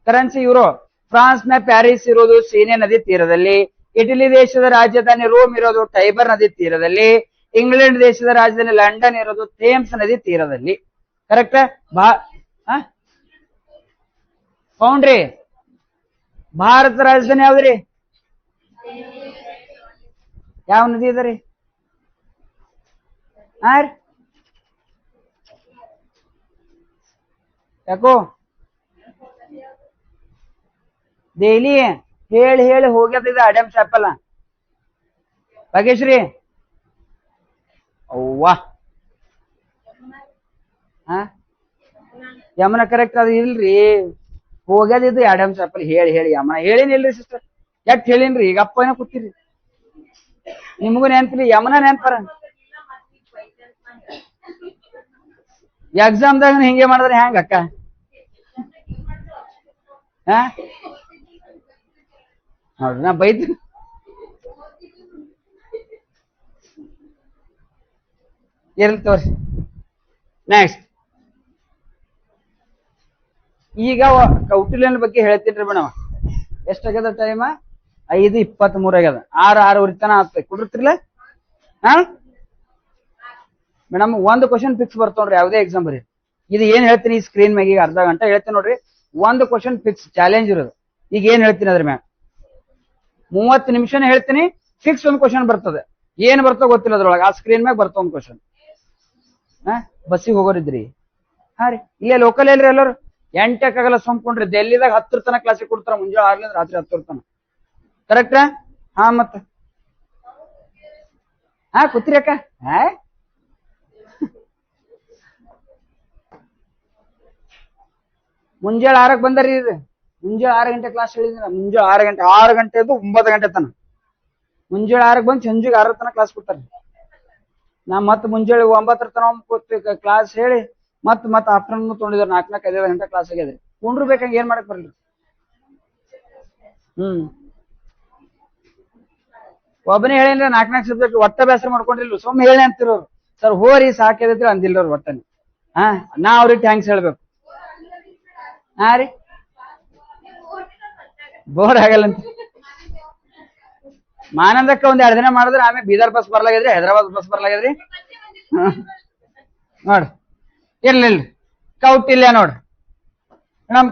currency euro. France ನ ಪ್ಯಾರಿಸ್ ಇರೋದು ಸೀನೆ ನದಿ ತೀರದಲ್ಲಿ. ಇಟಲಿ ದೇಶದ ರಾಜಧಾನಿ ರೋಮ್ ಇರೋದು ಟೈಬರ್ ನದಿ ತೀರದಲ್ಲಿ. ಇಂಗ್ಲೆಂಡ್ ದೇಶದ ರಾಜಧಾನಿ ಲಂಡನ್ ಇರೋದು ಥೇಮ್ಸ್ ನದಿ ತೀರದಲ್ಲಿ. ಕರೆಕ್ಟ್? ಫೌಂಡ್ರಿ. ಭಾರತ ರಾಜಧಾನಿ ಯಾವ್ದ್ರಿ? ಯಾವ ನದಿ ಇದರಿ? ಯಾಕೋ ದೆಹಲಿ ಹೇಳಿ ಹೋಗ್ಯದ ಅಡಮ್ ಚಾಪಲ್. ಭಾಗ್ಯಶ್ರೀ ಅವ್ವಾ, ಯಮುನಾ ಕರೆಕ್ಟ್ ಅದು ಇಲ್ರಿ, ಹೋಗ್ಯದಿದ್ದು ಅಡಮ್ ಚಾಪಲ್. ಹೇಳಿ ಯಮುನಾ ಹೇಳಿನಿಲ್ರಿ ಸಿಸ್ಟರ್, ಎಟ್ ಹೇಳಿನ್ರಿ. ಈಗ ಅಪ್ಪನ ಕೂತಿರಿ, ನಿಮಗೂ ನೆನ್ಪಿರಿ, ಯಮುನಾ ನೆನ್ಪರ. ಎಕ್ಸಾಮ್ದಾಗ ಹಿಂಗೆ ಮಾಡಿದ್ರೆ ಹೆಂಗ ಅಕ್ಕ? ನೋಡ್ರಿ ನಾ ಬೈತೀನಿ. ಇರ್ಲಿ ತೋರಿ. ನೆಕ್ಸ್ಟ್ ಈಗ ಕೌಟಿಲ್ಯನ ಬಗ್ಗೆ ಹೇಳ್ತೀನಿ ಮೇಡಮ್. ಎಷ್ಟಾಗ್ಯದ ಟೈಮ್? 5:23 ಆಗ್ಯದ. 6:06 ತನ ಆಗ್ತದೆ. ಕುಡಿರ್ತಿರ್ಲ ಹಾ ಮೇಡಮ್, ಒಂದು ಕ್ವಶನ್ ಫಿಕ್ಸ್ ಬರ್ತಾವ್ರಿ ಯಾವ್ದೇ ಎಕ್ಸಾಮ್ ಬರೀ. ಇದು ಏನ್ ಹೇಳ್ತೀನಿ ಈ ಸ್ಕ್ರೀನ್ ಮ್ಯಾಗ ಈಗ ಅರ್ಧ ಗಂಟೆ ಹೇಳ್ತೀನಿ ನೋಡ್ರಿ. ಒಂದು ಕ್ವಶನ್ ಫಿಕ್ಸ್ ಚಾಲೆಂಜ್ ಇರೋದು. ಈಗ ಏನ್ ಹೇಳ್ತೀನಿ ಅದ್ರ ಮ್ಯಾಗ 30 ನಿಮಿಷನೇ ಹೇಳ್ತೀನಿ. ಫಿಕ್ಸ್ ಒಂದು ಕ್ವಶನ್ ಬರ್ತದೆ. ಏನ್ ಬರ್ತೋ ಗೊತ್ತಿಲ್ಲ ಅದ್ರೊಳಗೆ. ಆ ಸ್ಕ್ರೀನ್ ಮ್ಯಾಗ ಬರ್ತಾವ ಒಂದು ಕ್ವಶನ್. ಬಸ್ಸಿಗೆ ಹೋಗೋರಿದ್ರಿ? ಹಾ ರೀ, ಇಲ್ಲೇ ಲೋಕಲ್ ಎಲ್ರಿ ಎಲ್ಲರು 8 ಸೊಂಬ್ಕೊಂಡ್ರಿ. ಡೆಲ್ಲಿದಾಗ 10 ತನ ಕ್ಲಾಸಿಗೆ ಕೊಡ್ತಾರ, ಮುಂಜಾನೆ 6 ರಾತ್ರಿ 10 ತನ. ಕರೆಕ್ಟಾ? ಹಾ ಮತ್ತ ಕೂತ್ರಿ ಅಕ್ಕ. ಮುಂಜಾನೆ 6ಕ್ಕೆ ಬಂದಾರಿ ಇದು. ಮುಂಜಾನೆ 6 ಗಂಟೆ ಕ್ಲಾಸ್ ಹೇಳಿದ್ರ. ಮುಂಜಾನೆ 6 ಗಂಟೆ 9 ಗಂಟೆ ತನ. ಮುಂಜಾನೆ 6ಕ್ಕೆ ಬಂದು ಸಂಜೆಗೆ 6 ತನ ಕ್ಲಾಸ್ ಕೊಡ್ತಾರೆ. ನಾ ಮತ್ ಮುಂಜಾನೆ 9 ತನ ಕ್ಲಾಸ್ ಹೇಳಿ ಮತ್ ಆಫ್ಟರ್ನೂನ್ ತೊಗೊಂಡಿದ್ರು. 4-5 ಗಂಟೆ ಕ್ಲಾಸ್ ಆಗ್ಯದ್ರಿ. ಕುಂಡ್ರು ಬೇಕಂಗ ಏನ್ ಮಾಡಕ್ ಬರ್ಲಿ. ಒಬ್ಬನೇ ಹೇಳಿದ್ರೆ 4 ಸಬ್ಜೆಕ್ಟ್ ಒಟ್ಟ ಬೇಸರ ಮಾಡ್ಕೊಂಡಿಲ್ಲ. ಸುಮ್ಮನೆ ಹೇಳಿ ಅಂತಿರೋರು. ಸರ್ ಹೋರಿ ಸಾಕಿದ್ರಿ ಅಂದಿಲ್ರಿ ಒಟ್ಟನೆ. ನಾ ಅವ್ರಿಗೆ ಥ್ಯಾಂಕ್ಸ್ ಹೇಳ್ಬೇಕು. ಹಾ ರೀ, ಬೋರ್ ಆಗಲ್ಲಂತ. ಮಾನಂದಕ್ಕ 1-2 ದಿನ ಮಾಡಿದ್ರೆ ಆಮೇಲೆ ಬೀದರ್ ಬಸ್ ಬರ್ಲಾಗಿದ್ರಿ, ಹೈದರಾಬಾದ್ ಬಸ್ ಬರ್ಲಾಗಿದ್ರಿ. ನೋಡ್ರಿ, ಇರ್ಲಿ ಕೌಟಿಲ್ಯ ನೋಡ್ರಿ ನಮ್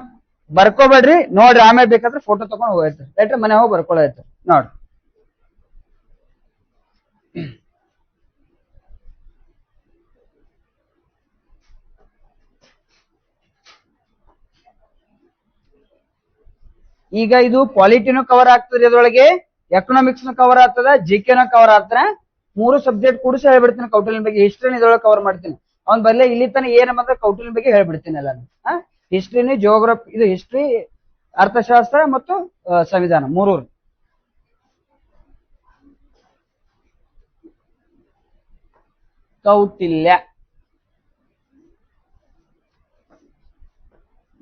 ಬರ್ಕೋಬೇಡ್ರಿ. ನೋಡ್ರಿ, ಆಮೇಲೆ ಬೇಕಾದ್ರೆ ಫೋಟೋ ತಗೊಂಡ್ ಹೋಗೈತೆ ರೈಟ್, ಮನೆ ಹೋಗಿ ಬರ್ಕೊಳ್ಳೈತೆ ನೋಡ್ರಿ. ಈಗ ಇದು ಪಾಲಿಟಿನೂ ಕವರ್ ಆಗ್ತದೆ, ಇದ್ರೊಳಗೆ ಎಕನಾಮಿಕ್ಸ್ ಕವರ್ ಆಗ್ತದ, ಜಿಕೆನ ಕವರ್ ಆಗ್ತಾನೆ. 3 ಸಬ್ಜೆಕ್ಟ್ ಕೂಡಿಸಿ ಹೇಳ್ಬಿಡ್ತೀನಿ. ಕೌಟಿಲ್ಯನ ಬಗ್ಗೆ ಹಿಸ್ಟ್ರಿನ ಇದ್ರೊಳಗೆ ಕವರ್ ಮಾಡ್ತೀನಿ. ಅವ್ನ್ ಬಲ್ಲೆ ಇಲ್ಲಿ ತನ ಏನ್ ಬಂದ್ರೆ ಕೌಟಿಲ್ಯನ ಬಗ್ಗೆ ಹೇಳ್ಬಿಡ್ತೀನಿ ಎಲ್ಲ. ಹಿಸ್ಟ್ರಿನಿ, ಜಿಯೋಗ್ರಫಿ, ಇದು ಹಿಸ್ಟ್ರಿ, ಅರ್ಥಶಾಸ್ತ್ರ ಮತ್ತು ಸಂವಿಧಾನ 3. ಕೌಟಿಲ್ಯ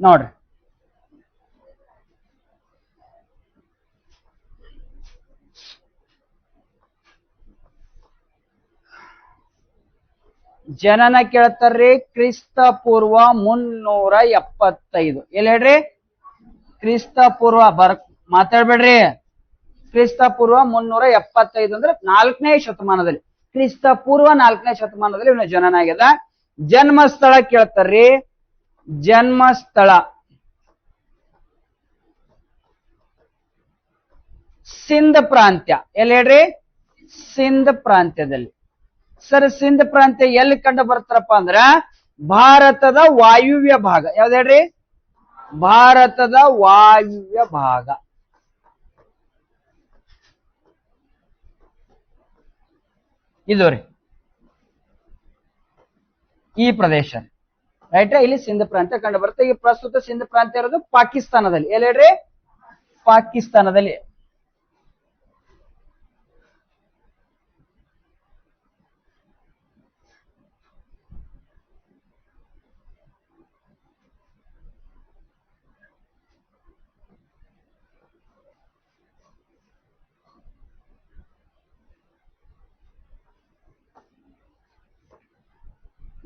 ನೋಡ್ರಿ, ಜನನ ಕೇಳ್ತಾರ್ರಿ ಕ್ರಿಸ್ತ ಪೂರ್ವ 375. ಎಲ್ಲಿ ಹೇಳ್ರಿ? ಕ್ರಿಸ್ತ ಪೂರ್ವ ಮಾತಾಡ್ಬೇಡ್ರಿ. ಕ್ರಿಸ್ತ ಪೂರ್ವ 375 ಅಂದ್ರೆ 4ನೇ ಶತಮಾನದಲ್ಲಿ. ಕ್ರಿಸ್ತ ಪೂರ್ವ 4ನೇ ಶತಮಾನದಲ್ಲಿ ಇವನ ಜನನ ಆಗ್ಯದ. ಜನ್ಮಸ್ಥಳ ಕೇಳ್ತಾರ್ರಿ. ಜನ್ಮಸ್ಥಳ ಸಿಂಧ್ ಪ್ರಾಂತ್ಯ. ಎಲ್ಲಿ ಹೇಳ್ರಿ? ಸಿಂಧ್ ಪ್ರಾಂತ್ಯದಲ್ಲಿ. ಸರ್, ಸಿಂಧ್ ಪ್ರಾಂತ್ಯ ಎಲ್ಲಿ ಕಂಡು ಬರ್ತಾರಪ್ಪ ಅಂದ್ರ ಭಾರತದ ವಾಯುವ್ಯ ಭಾಗ. ಯಾವ್ದು ಹೇಳ್ರಿ? ಭಾರತದ ವಾಯುವ್ಯ ಭಾಗ. ಇದು ರೀ ಈ ಪ್ರದೇಶ ರೈಟ್. ಇಲ್ಲಿ ಸಿಂಧ್ ಪ್ರಾಂತ್ಯ ಕಂಡು ಬರುತ್ತೆ. ಈಗ ಪ್ರಸ್ತುತ ಸಿಂಧ್ ಪ್ರಾಂತ್ಯ ಇರೋದು ಪಾಕಿಸ್ತಾನದಲ್ಲಿ. ಎಲ್ಲಿ ಹೇಳ್ರಿ? ಪಾಕಿಸ್ತಾನದಲ್ಲಿ.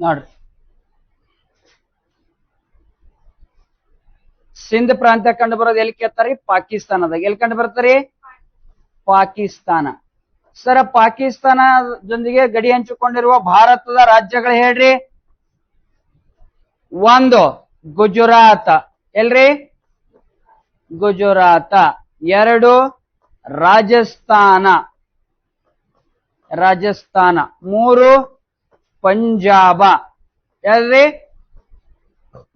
ನೋಡ್ರಿ, ಸಿಂಧ್ ಪ್ರಾಂತ್ಯ ಕಂಡು ಬರೋದು ಎಲ್ಲಿ ಕೇಳ್ತಾರಿ? ಪಾಕಿಸ್ತಾನದಾಗ. ಎಲ್ಲಿ ಕಂಡು ಬರ್ತಾರಿ? ಪಾಕಿಸ್ತಾನ. ಸರ, ಪಾಕಿಸ್ತಾನದೊಂದಿಗೆ ಗಡಿ ಹಂಚಿಕೊಂಡಿರುವ ಭಾರತದ ರಾಜ್ಯಗಳು ಹೇಳ್ರಿ. 1 ಗುಜರಾತ್. ಎಲ್ರಿ? ಗುಜರಾತ. 2 ರಾಜಸ್ಥಾನ. 3 ಪಂಜಾಬ. ಎಲ್ರಿ?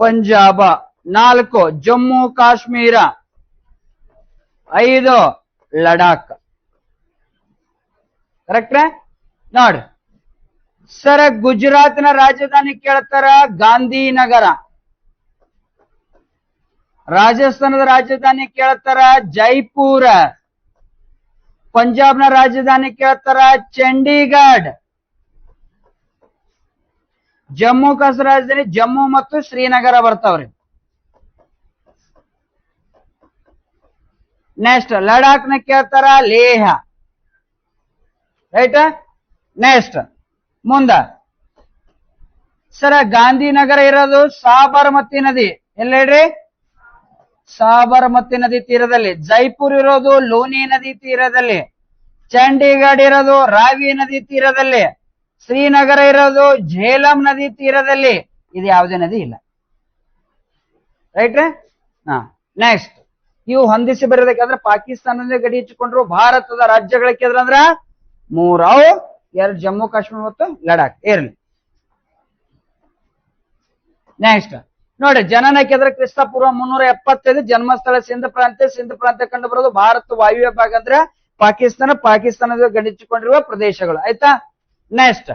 ಪಂಜಾಬ. 4 ಜಮ್ಮು ಕಾಶ್ಮೀರ. 5 ಲಡಾಖ್. ಕರೆಕ್ಟ್ ನೋಡ್ರಿ. ಸರ, ಗುಜರಾತ್ನ ರಾಜಧಾನಿ ಕೇಳ್ತಾರ ಗಾಂಧಿನಗರ. ರಾಜಸ್ಥಾನದ ರಾಜಧಾನಿ ಕೇಳ್ತಾರ ಜೈಪುರ. ಪಂಜಾಬ್ನ ರಾಜಧಾನಿ ಕೇಳ್ತಾರ ಚಂಡೀಗಢ. ಜಮ್ಮು ಕಾಶ್ಮೀರ ರಾಜಧಾನಿ ಜಮ್ಮು ಮತ್ತು ಶ್ರೀನಗರ ಬರ್ತಾವ್ರಿ. ನೆಕ್ಸ್ಟ್ ಲಡಾಖ್ನ ಕೇಳ್ತಾರ ಲೇಹ. ರೈಟ್. ನೆಕ್ಸ್ಟ್ ಮುಂದ ಸರ, ಗಾಂಧಿನಗರ ಇರೋದು ಸಾಬರಮತಿ ನದಿ. ಎಲ್ಲ ಹೇಳ್ರಿ? ಸಾಬರಮತಿ ನದಿ ತೀರದಲ್ಲಿ. ಜೈಪುರ್ ಇರೋದು ಲೂನಿ ನದಿ ತೀರದಲ್ಲಿ. ಚಂಡೀಗಢ ಇರೋದು ರಾವಿ ನದಿ ತೀರದಲ್ಲಿ. ಶ್ರೀನಗರ ಇರೋದು ಝೇಲಂ ನದಿ ತೀರದಲ್ಲಿ. ಇದು ಯಾವುದೇ ನದಿ ಇಲ್ಲ. ರೈಟ್. ನೆಕ್ಸ್ಟ್ ಇವು ಹೊಂದಿಸಿ ಬರೋದಕ್ಕಾದ್ರೆ ಪಾಕಿಸ್ತಾನದಿಂದ ಗಡಿ ಹಚ್ಚಿಕೊಂಡ್ರು. ಭಾರತದ ರಾಜ್ಯಗಳ ಕೇಂದ್ರ 3 ಅವು, 2 ಜಮ್ಮು ಕಾಶ್ಮೀರ ಮತ್ತು ಲಡಾಖ್ ಇರ್ಲಿ. ನೆಕ್ಸ್ಟ್ ನೋಡಿ, ಜನನ ಕೇಂದ್ರ ಕ್ರಿಸ್ತಪೂರ್ವ 375. ಜನ್ಮಸ್ಥಳ ಸಿಂಧ್ ಪ್ರಾಂತ್ಯ. ಸಿಂಧ್ ಪ್ರಾಂತ್ಯ ಕಂಡು ಬರೋದು ಭಾರತ ವಾಯುವ್ಯ ಭಾಗ ಅಂದ್ರೆ ಪಾಕಿಸ್ತಾನ. ಪಾಕಿಸ್ತಾನದ ಗಡಿ ಹಚ್ಚಿಕೊಂಡಿರುವ ಪ್ರದೇಶಗಳು. ಆಯ್ತಾ. ನೆಕ್ಸ್ಟ್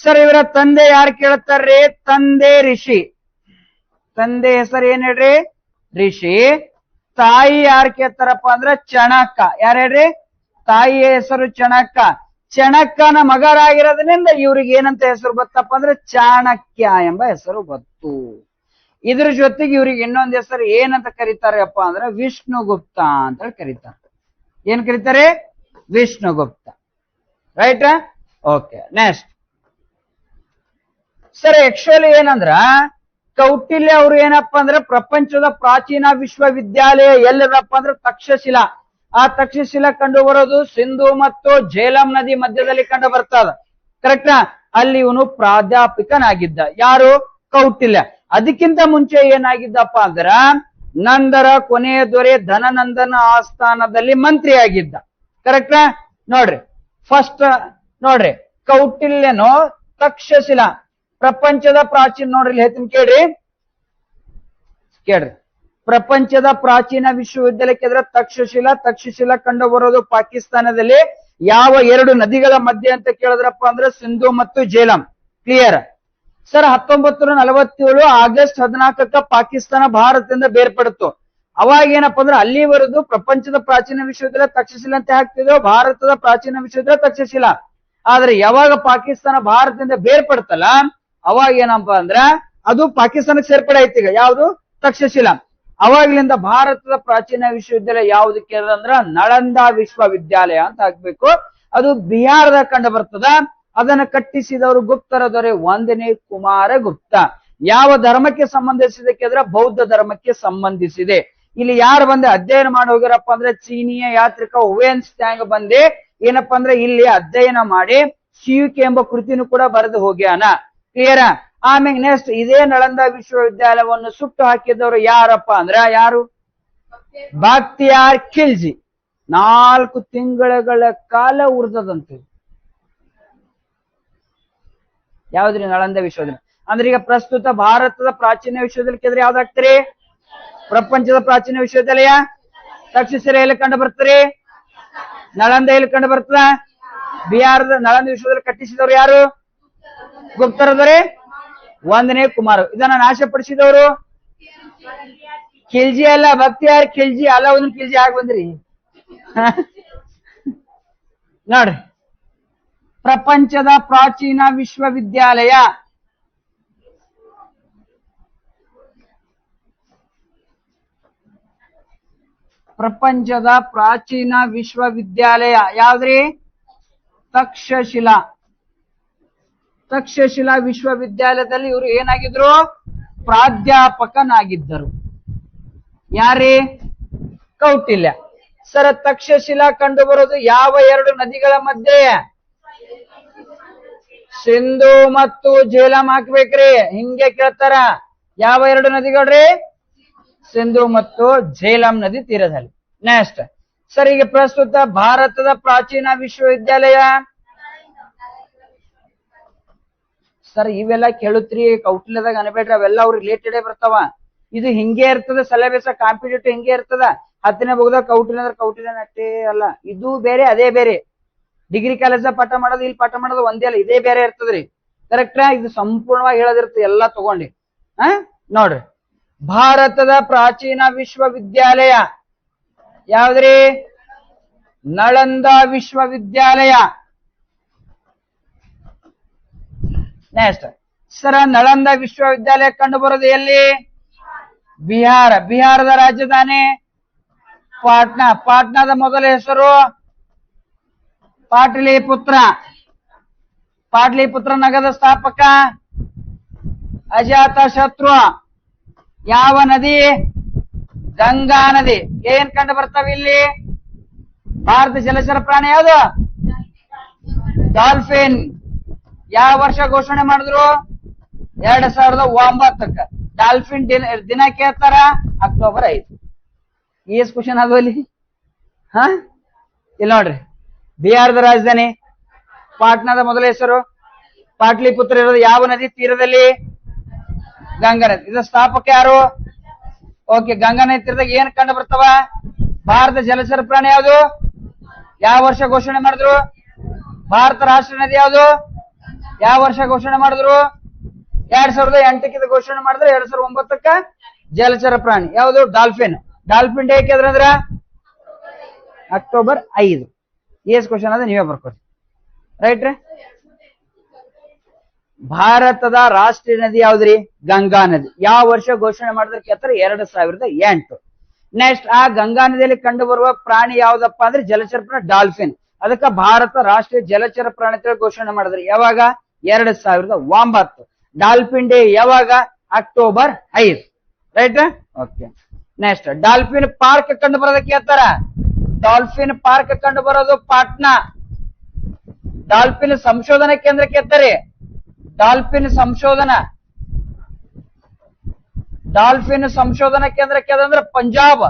ಸರ್, ಇವರ ತಂದೆ ಯಾರು ಕೇಳ್ತಾರ್ರಿ? ತಂದೆ ಋಷಿ. ತಂದೆ ಹೆಸರು ಏನ್ ಹೇಳ್ರಿ? ಋಷಿ. ತಾಯಿ ಯಾರು ಕೇಳ್ತಾರಪ್ಪ ಅಂದ್ರೆ ಚಣಕ. ಯಾರು ಹೇಳ್ರಿ? ತಾಯಿಯ ಹೆಸರು ಚಣಕ. ಚಣಕನ ಮಗರಾಗಿರೋದ್ರಿಂದ ಇವ್ರಿಗೆ ಏನಂತ ಹೆಸರು ಬತ್ತಪ್ಪ ಅಂದ್ರೆ ಚಾಣಕ್ಯ ಎಂಬ ಹೆಸರು ಬತ್ತು. ಇದ್ರ ಜೊತೆಗೆ ಇವ್ರಿಗೆ ಇನ್ನೊಂದು ಹೆಸರು ಏನಂತ ಕರೀತಾರಪ್ಪ ಅಂದ್ರೆ ವಿಷ್ಣುಗುಪ್ತ ಅಂತ ಹೇಳಿ ಕರೀತಾರೆ. ಏನ್ ಕರೀತಾರೆ? Vishnugupta. Right. Okay. Next sir, actually ಏನಂದ್ರ ಕೌಟಿಲ್ಯ ಅವರು ಏನಪ್ಪಾ ಅಂದ್ರೆ ಪ್ರಪಂಚದ ಪ್ರಾಚೀನ ವಿಶ್ವವಿದ್ಯಾಲಯ ಎಲ್ಲಿದಪ್ಪ ಅಂದ್ರೆ ತಕ್ಷಶಿಲಾ. ಆ ತಕ್ಷಶಿಲಾ ಕಂಡು ಬರೋದು ಸಿಂಧು ಮತ್ತು ಝೇಲಂ ನದಿ ಮಧ್ಯದಲ್ಲಿ ಕಂಡು ಬರ್ತದ. ಕರೆಕ್ಟಾ. ಅಲ್ಲಿ ಇವನು ಪ್ರಾಧ್ಯಾಪಕನಾಗಿದ್ದ. ಯಾರು? ಕೌಟಿಲ್ಯ. ಅದಕ್ಕಿಂತ ಮುಂಚೆ ಏನಾಗಿದ್ದಪ್ಪ ಅಂದ್ರ ನಂದರ ಕೊನೆಯ ದೊರೆ ಧನನಂದನ ಆಸ್ಥಾನದಲ್ಲಿ ಮಂತ್ರಿ ಆಗಿದ್ದ. ಕರೆಕ್ಟಾ. ನೋಡ್ರಿ, ಫಸ್ಟ್ ನೋಡ್ರಿ, ಕೌಟಿಲ್ಯನು ತಕ್ಷಶಿಲಾ ಪ್ರಪಂಚದ ಪ್ರಾಚೀನ, ನೋಡ್ರಿ ಹೇಳ್ತೀನಿ ಕೇಳ್ರಿ. ಪ್ರಪಂಚದ ಪ್ರಾಚೀನ ವಿಶ್ವವಿದ್ಯಾಲಯಕ್ಕೆ ಎದುರ ತಕ್ಷಶಿಲಾ. ತಕ್ಷಶಿಲಾ ಕಂಡು ಬರೋದು ಪಾಕಿಸ್ತಾನದಲ್ಲಿ. ಯಾವ 2 ನದಿಗಳ ಮಧ್ಯೆ ಅಂತ ಕೇಳಿದ್ರಪ್ಪ ಅಂದ್ರೆ ಸಿಂಧು ಮತ್ತು Jhelum. Clear sir. 1947 August 14 Pakistan ಭಾರತದಿಂದ ಬೇರ್ಪಡಿತು. ಅವಾಗ ಏನಪ್ಪಾ ಅಂದ್ರೆ ಅಲ್ಲಿವರೆಗೂ ಪ್ರಪಂಚದ ಪ್ರಾಚೀನ ವಿಶ್ವವಿದ್ಯಾಲಯ ತಕ್ಷಶಿಲಾ ಅಂತ ಹಾಕ್ತಿದ್ರು. ಭಾರತದ ಪ್ರಾಚೀನ ವಿಶ್ವವಿದ್ಯಾಲಯ ತಕ್ಷಶಿಲಾ. ಆದ್ರೆ ಯಾವಾಗ ಪಾಕಿಸ್ತಾನ ಭಾರತದಿಂದ ಬೇರ್ಪಡ್ತಲ್ಲ, ಅವಾಗ ಏನಪ್ಪಾ ಅಂದ್ರ ಅದು ಪಾಕಿಸ್ತಾನಕ್ಕೆ ಸೇರ್ಪಡೆ ಐತಿ. ಈಗ ಯಾವುದು? ತಕ್ಷಶಿಲಾ. ಅವಾಗ್ಲಿಂದ ಭಾರತದ ಪ್ರಾಚೀನ ವಿಶ್ವವಿದ್ಯಾಲಯ ಯಾವುದಕ್ಕೆ ಅಂದ್ರ ನಳಂದ ವಿಶ್ವವಿದ್ಯಾಲಯ ಅಂತ ಹಾಕ್ಬೇಕು. ಅದು ಬಿಹಾರದ ಕಂಡು ಬರ್ತದ. ಅದನ್ನ ಕಟ್ಟಿಸಿದವರು ಗುಪ್ತರ ದೊರೆ 1ನೇ ಕುಮಾರ ಗುಪ್ತ. ಯಾವ ಧರ್ಮಕ್ಕೆ ಸಂಬಂಧಿಸಿದಕ್ಕೆ ಅಂದ್ರೆ ಬೌದ್ಧ ಧರ್ಮಕ್ಕೆ ಸಂಬಂಧಿಸಿದೆ. ಇಲ್ಲಿ ಯಾರು ಬಂದೆ ಅಧ್ಯಯನ ಮಾಡಿ ಹೋಗ್ಯಾರಪ್ಪ ಅಂದ್ರೆ ಚೀನಿಯ ಯಾತ್ರಿಕ ಹುಯೆನ್ ತ್ಸಾಂಗ್ ಬಂದೆ ಏನಪ್ಪಾ ಅಂದ್ರೆ ಇಲ್ಲಿ ಅಧ್ಯಯನ ಮಾಡಿ ಶಿಯುಕೆ ಎಂಬ ಕೃತಿನೂ ಕೂಡ ಬರೆದು ಹೋಗ್ಯಾನ. ಕ್ಲಿಯರ್. ಆಮೇಲೆ ನೆಕ್ಸ್ಟ್ ಇದೇ ನಳಂದ ವಿಶ್ವವಿದ್ಯಾಲಯವನ್ನು ಸುಟ್ಟು ಹಾಕಿದವರು ಯಾರಪ್ಪ ಅಂದ್ರ ಯಾರು? ಬಕ್ತಿಯಾರ್ ಖಿಲ್ಜಿ. 4 ತಿಂಗಳ ಕಾಲ ಉರ್ದದಂತೆ. ಯಾವ್ದ್ರಿ? ನಳಂದ ವಿಶ್ವವಿದ್ಯಾಲಯ. ಅಂದ್ರೆ ಈಗ ಪ್ರಸ್ತುತ ಭಾರತದ ಪ್ರಾಚೀನ ವಿಶ್ವವಿದ್ಯಾಲಯಕ್ಕೆ ಯಾವ್ದಾಗ್ತರಿ? ಪ್ರಪಂಚದ ಪ್ರಾಚೀನ ವಿಶ್ವವಿದ್ಯಾಲಯ ತಕ್ಷಶಿಲಾ ಎಲ್ಲಿ ಕಂಡು ಬರ್ತಾರೆ? ನಳಂದ ಎಲ್ಲಿ ಕಂಡು ಬರ್ತದ? ಬಿಹಾರದ ನಳಂದ ವಿಶ್ವವಿದ್ಯಾಲಯ ಕಟ್ಟಿಸಿದವರು ಯಾರು? ಗುಪ್ತರದರೆ 1ನೇ ಕುಮಾರ. ಇದನ್ನ ನಾಶಪಡಿಸಿದವರು ಖಿಲ್ಜಿ ಅಲ್ಲ, ಬಕ್ತಿಯಾರ್ ಖಿಲ್ಜಿ. ಅಲಾವುದ್ದೀನ್ ಖಿಲ್ಜಿ ಆಗಿ ಬಂದ್ರಿ. ನೋಡ್ರಿ, ಪ್ರಪಂಚದ ಪ್ರಾಚೀನ ವಿಶ್ವವಿದ್ಯಾಲಯ ಪ್ರಪಂಚದ ಪ್ರಾಚೀನ ವಿಶ್ವವಿದ್ಯಾಲಯ ಯಾವ್ದ್ರಿ? ತಕ್ಷಶಿಲಾ. ತಕ್ಷಶಿಲಾ ವಿಶ್ವವಿದ್ಯಾಲಯದಲ್ಲಿ ಇವರು ಏನಾಗಿದ್ರು? ಪ್ರಾಧ್ಯಾಪಕನಾಗಿದ್ದರು. ಯಾರೇ? ಕೌಟಿಲ್ಯ. ಸರ್, ತಕ್ಷಶಿಲಾ ಕಂಡು ಬರೋದು ಯಾವ 2 ನದಿಗಳ ಮಧ್ಯೆ? ಸಿಂಧು ಮತ್ತು ಝೇಲಂ ಹಾಕ್ಬೇಕ್ರಿ. ಹಿಂಗೆ ಕೇಳ್ತಾರ. ಯಾವ 2 ನದಿಗಳ್ರಿ? ಸಿಂಧು ಮತ್ತು ಝೇಲಂ ನದಿ ತೀರದಲ್ಲಿ. ನೆಕ್ಸ್ಟ್ ಸರ್, ಈಗ ಪ್ರಸ್ತುತ ಭಾರತದ ಪ್ರಾಚೀನ ವಿಶ್ವವಿದ್ಯಾಲಯ ಸರ್ ಇವೆಲ್ಲ ಕೇಳುತ್ರಿ. ಕೌಟಿಲ್ಯದಾಗ ಅನ್ಬೇಡ್ರಿ, ಅವೆಲ್ಲ ಅವ್ರು ರಿಲೇಟೆಡ್ ಬರ್ತಾವ. ಇದು ಹಿಂಗೆ ಇರ್ತದ. ಸಿಲೆಬಸ್ ಕಾಂಪಿಟೇಟಿವ್ ಹಿಂಗೆ ಇರ್ತದ. 10ನೇ ಬುಕ್ದಾಗ ಕೌಟಿಲ್ಯ ಅಂದ್ರೆ ಕೌಟಿಲ್ಯ ಅಷ್ಟೇ ಅಲ್ಲ, ಇದು ಬೇರೆ ಅದೇ ಬೇರೆ. ಡಿಗ್ರಿ ಕಾಲೇಜ್ ಪಾಠ ಮಾಡೋದು ಇಲ್ಲಿ ಪಾಠ ಮಾಡೋದು ಒಂದೇ ಅಲ್ಲ, ಇದೇ ಬೇರೆ ಇರ್ತದ್ರಿ. ಕರೆಕ್ಟಾ? ಇದು ಸಂಪೂರ್ಣವಾಗಿ ಹೇಳೋದಿರ್ತದೆ ಎಲ್ಲ ತಗೊಂಡಿ. ನೋಡ್ರಿ, ಭಾರತದ ಪ್ರಾಚೀನ ವಿಶ್ವವಿದ್ಯಾಲಯ ಯಾವ್ದ್ರಿ? ನಳಂದ ವಿಶ್ವವಿದ್ಯಾಲಯ. ನೆಕ್ಸ್ಟ್ ಸರ, ನಳಂದ ವಿಶ್ವವಿದ್ಯಾಲಯ ಕಂಡು ಬರೋದು ಎಲ್ಲಿ? ಬಿಹಾರ. ಬಿಹಾರದ ರಾಜಧಾನಿ ಪಾಟ್ನಾ. ಪಾಟ್ನಾದ ಮೊದಲ ಹೆಸರು ಪಾಟಲಿಪುತ್ರ. ಪಾಟಲಿಪುತ್ರ ನಗರದ ಸ್ಥಾಪಕ ಅಜಾತ ಶತ್ರು. ಯಾವ ನದಿ? ಗಂಗಾ ನದಿ. ಏನ್ ಕಂಡು ಬರ್ತಾವ ಇಲ್ಲಿ? ಭಾರತ ಜಲಚರ ಪ್ರಾಣಿ ಯಾವುದು? ಡಾಲ್ಫಿನ್. ಯಾವ ವರ್ಷ ಘೋಷಣೆ ಮಾಡಿದ್ರು? 2009. ಡಾಲ್ಫಿನ್ ದಿನ ಕೇಳ್ತಾರ ಅಕ್ಟೋಬರ್ 5. ಎಸ್ ಕ್ವಶನ್ ಅದು ಅಲ್ಲಿ. ಹ ಇಲ್ಲಿ ನೋಡ್ರಿ, ಬಿಹಾರದ ರಾಜಧಾನಿ ಪಾಟ್ನಾದ ಮೊದಲ ಹೆಸರು ಪಾಟ್ಲಿಪುತ್ರ ಇರೋದು ಯಾವ ನದಿ ತೀರದಲ್ಲಿ? ಗಂಗಾ ನದಿ. ಇದು ಸ್ಥಾಪಕ ಯಾರು? ಓಕೆ, ಗಂಗಾ ನದಿ ತೀರದಾಗ ಏನ್ ಕಂಡು ಬರ್ತಾವ? ಭಾರತ ಜಲಚರ ಪ್ರಾಣಿ ಯಾವುದು? ಯಾವ ವರ್ಷ ಘೋಷಣೆ ಮಾಡಿದ್ರು? ಭಾರತ ರಾಷ್ಟ್ರ ನದಿ ಯಾವುದು? ಯಾವ ವರ್ಷ ಘೋಷಣೆ ಮಾಡಿದ್ರು? 2008 ಘೋಷಣೆ ಮಾಡಿದ್ರೆ 2009 ಜಲಚರ ಪ್ರಾಣಿ ಯಾವುದು? ಡಾಲ್ಫಿನ್. ಡಾಲ್ಫಿನ್ ಡೇ ಕೇಳಿದ್ರ ಅಕ್ಟೋಬರ್ 5. ಎಸ್ ಕ್ವಶನ್ ಅದ, ನೀವೇ ಬರ್ಕೊಡಿ. ರೈಟ್ ರೀ. ಭಾರತದ ರಾಷ್ಟ್ರೀಯ ನದಿ ಯಾವ್ದ್ರಿ? ಗಂಗಾ ನದಿ. ಯಾವ ವರ್ಷ ಘೋಷಣೆ ಮಾಡಿದ್ರೆ ಕೇಳ್ತಾರೆ? 2008. ನೆಕ್ಸ್ಟ್, ಆ ಗಂಗಾ ನದಿಯಲ್ಲಿ ಕಂಡು ಬರುವ ಪ್ರಾಣಿ ಯಾವ್ದಪ್ಪ ಅಂದ್ರೆ ಜಲಚರ ಪ್ರಾಣಿ ಡಾಲ್ಫಿನ್. ಅದಕ್ಕೆ ಭಾರತ ರಾಷ್ಟ್ರೀಯ ಜಲಚರ ಪ್ರಾಣಿ ಅಂತ ಘೋಷಣೆ ಮಾಡಿದ್ರೆ ಯಾವಾಗ? 2009. ಡಾಲ್ಫಿನ್ ಡೇ ಯಾವಾಗ? October 5. Right. Okay. Next, dolphin park ಕಂಡು ಬರೋದಕ್ಕೆ ಹೇಳ್ತಾರ? ಡಾಲ್ಫಿನ್ ಪಾರ್ಕ್ ಕಂಡು ಬರೋದು ಪಾಟ್ನಾ. ಡಾಲ್ಫಿನ್ ಸಂಶೋಧನಾ ಕೇಂದ್ರ ಕೇಳ್ತಾರೆ? ಡಾಲ್ಫಿನ್ ಸಂಶೋಧನಾ ಕೇಂದ್ರ ಕೇಳಿದ್ರೆ ಪಂಜಾಬ್.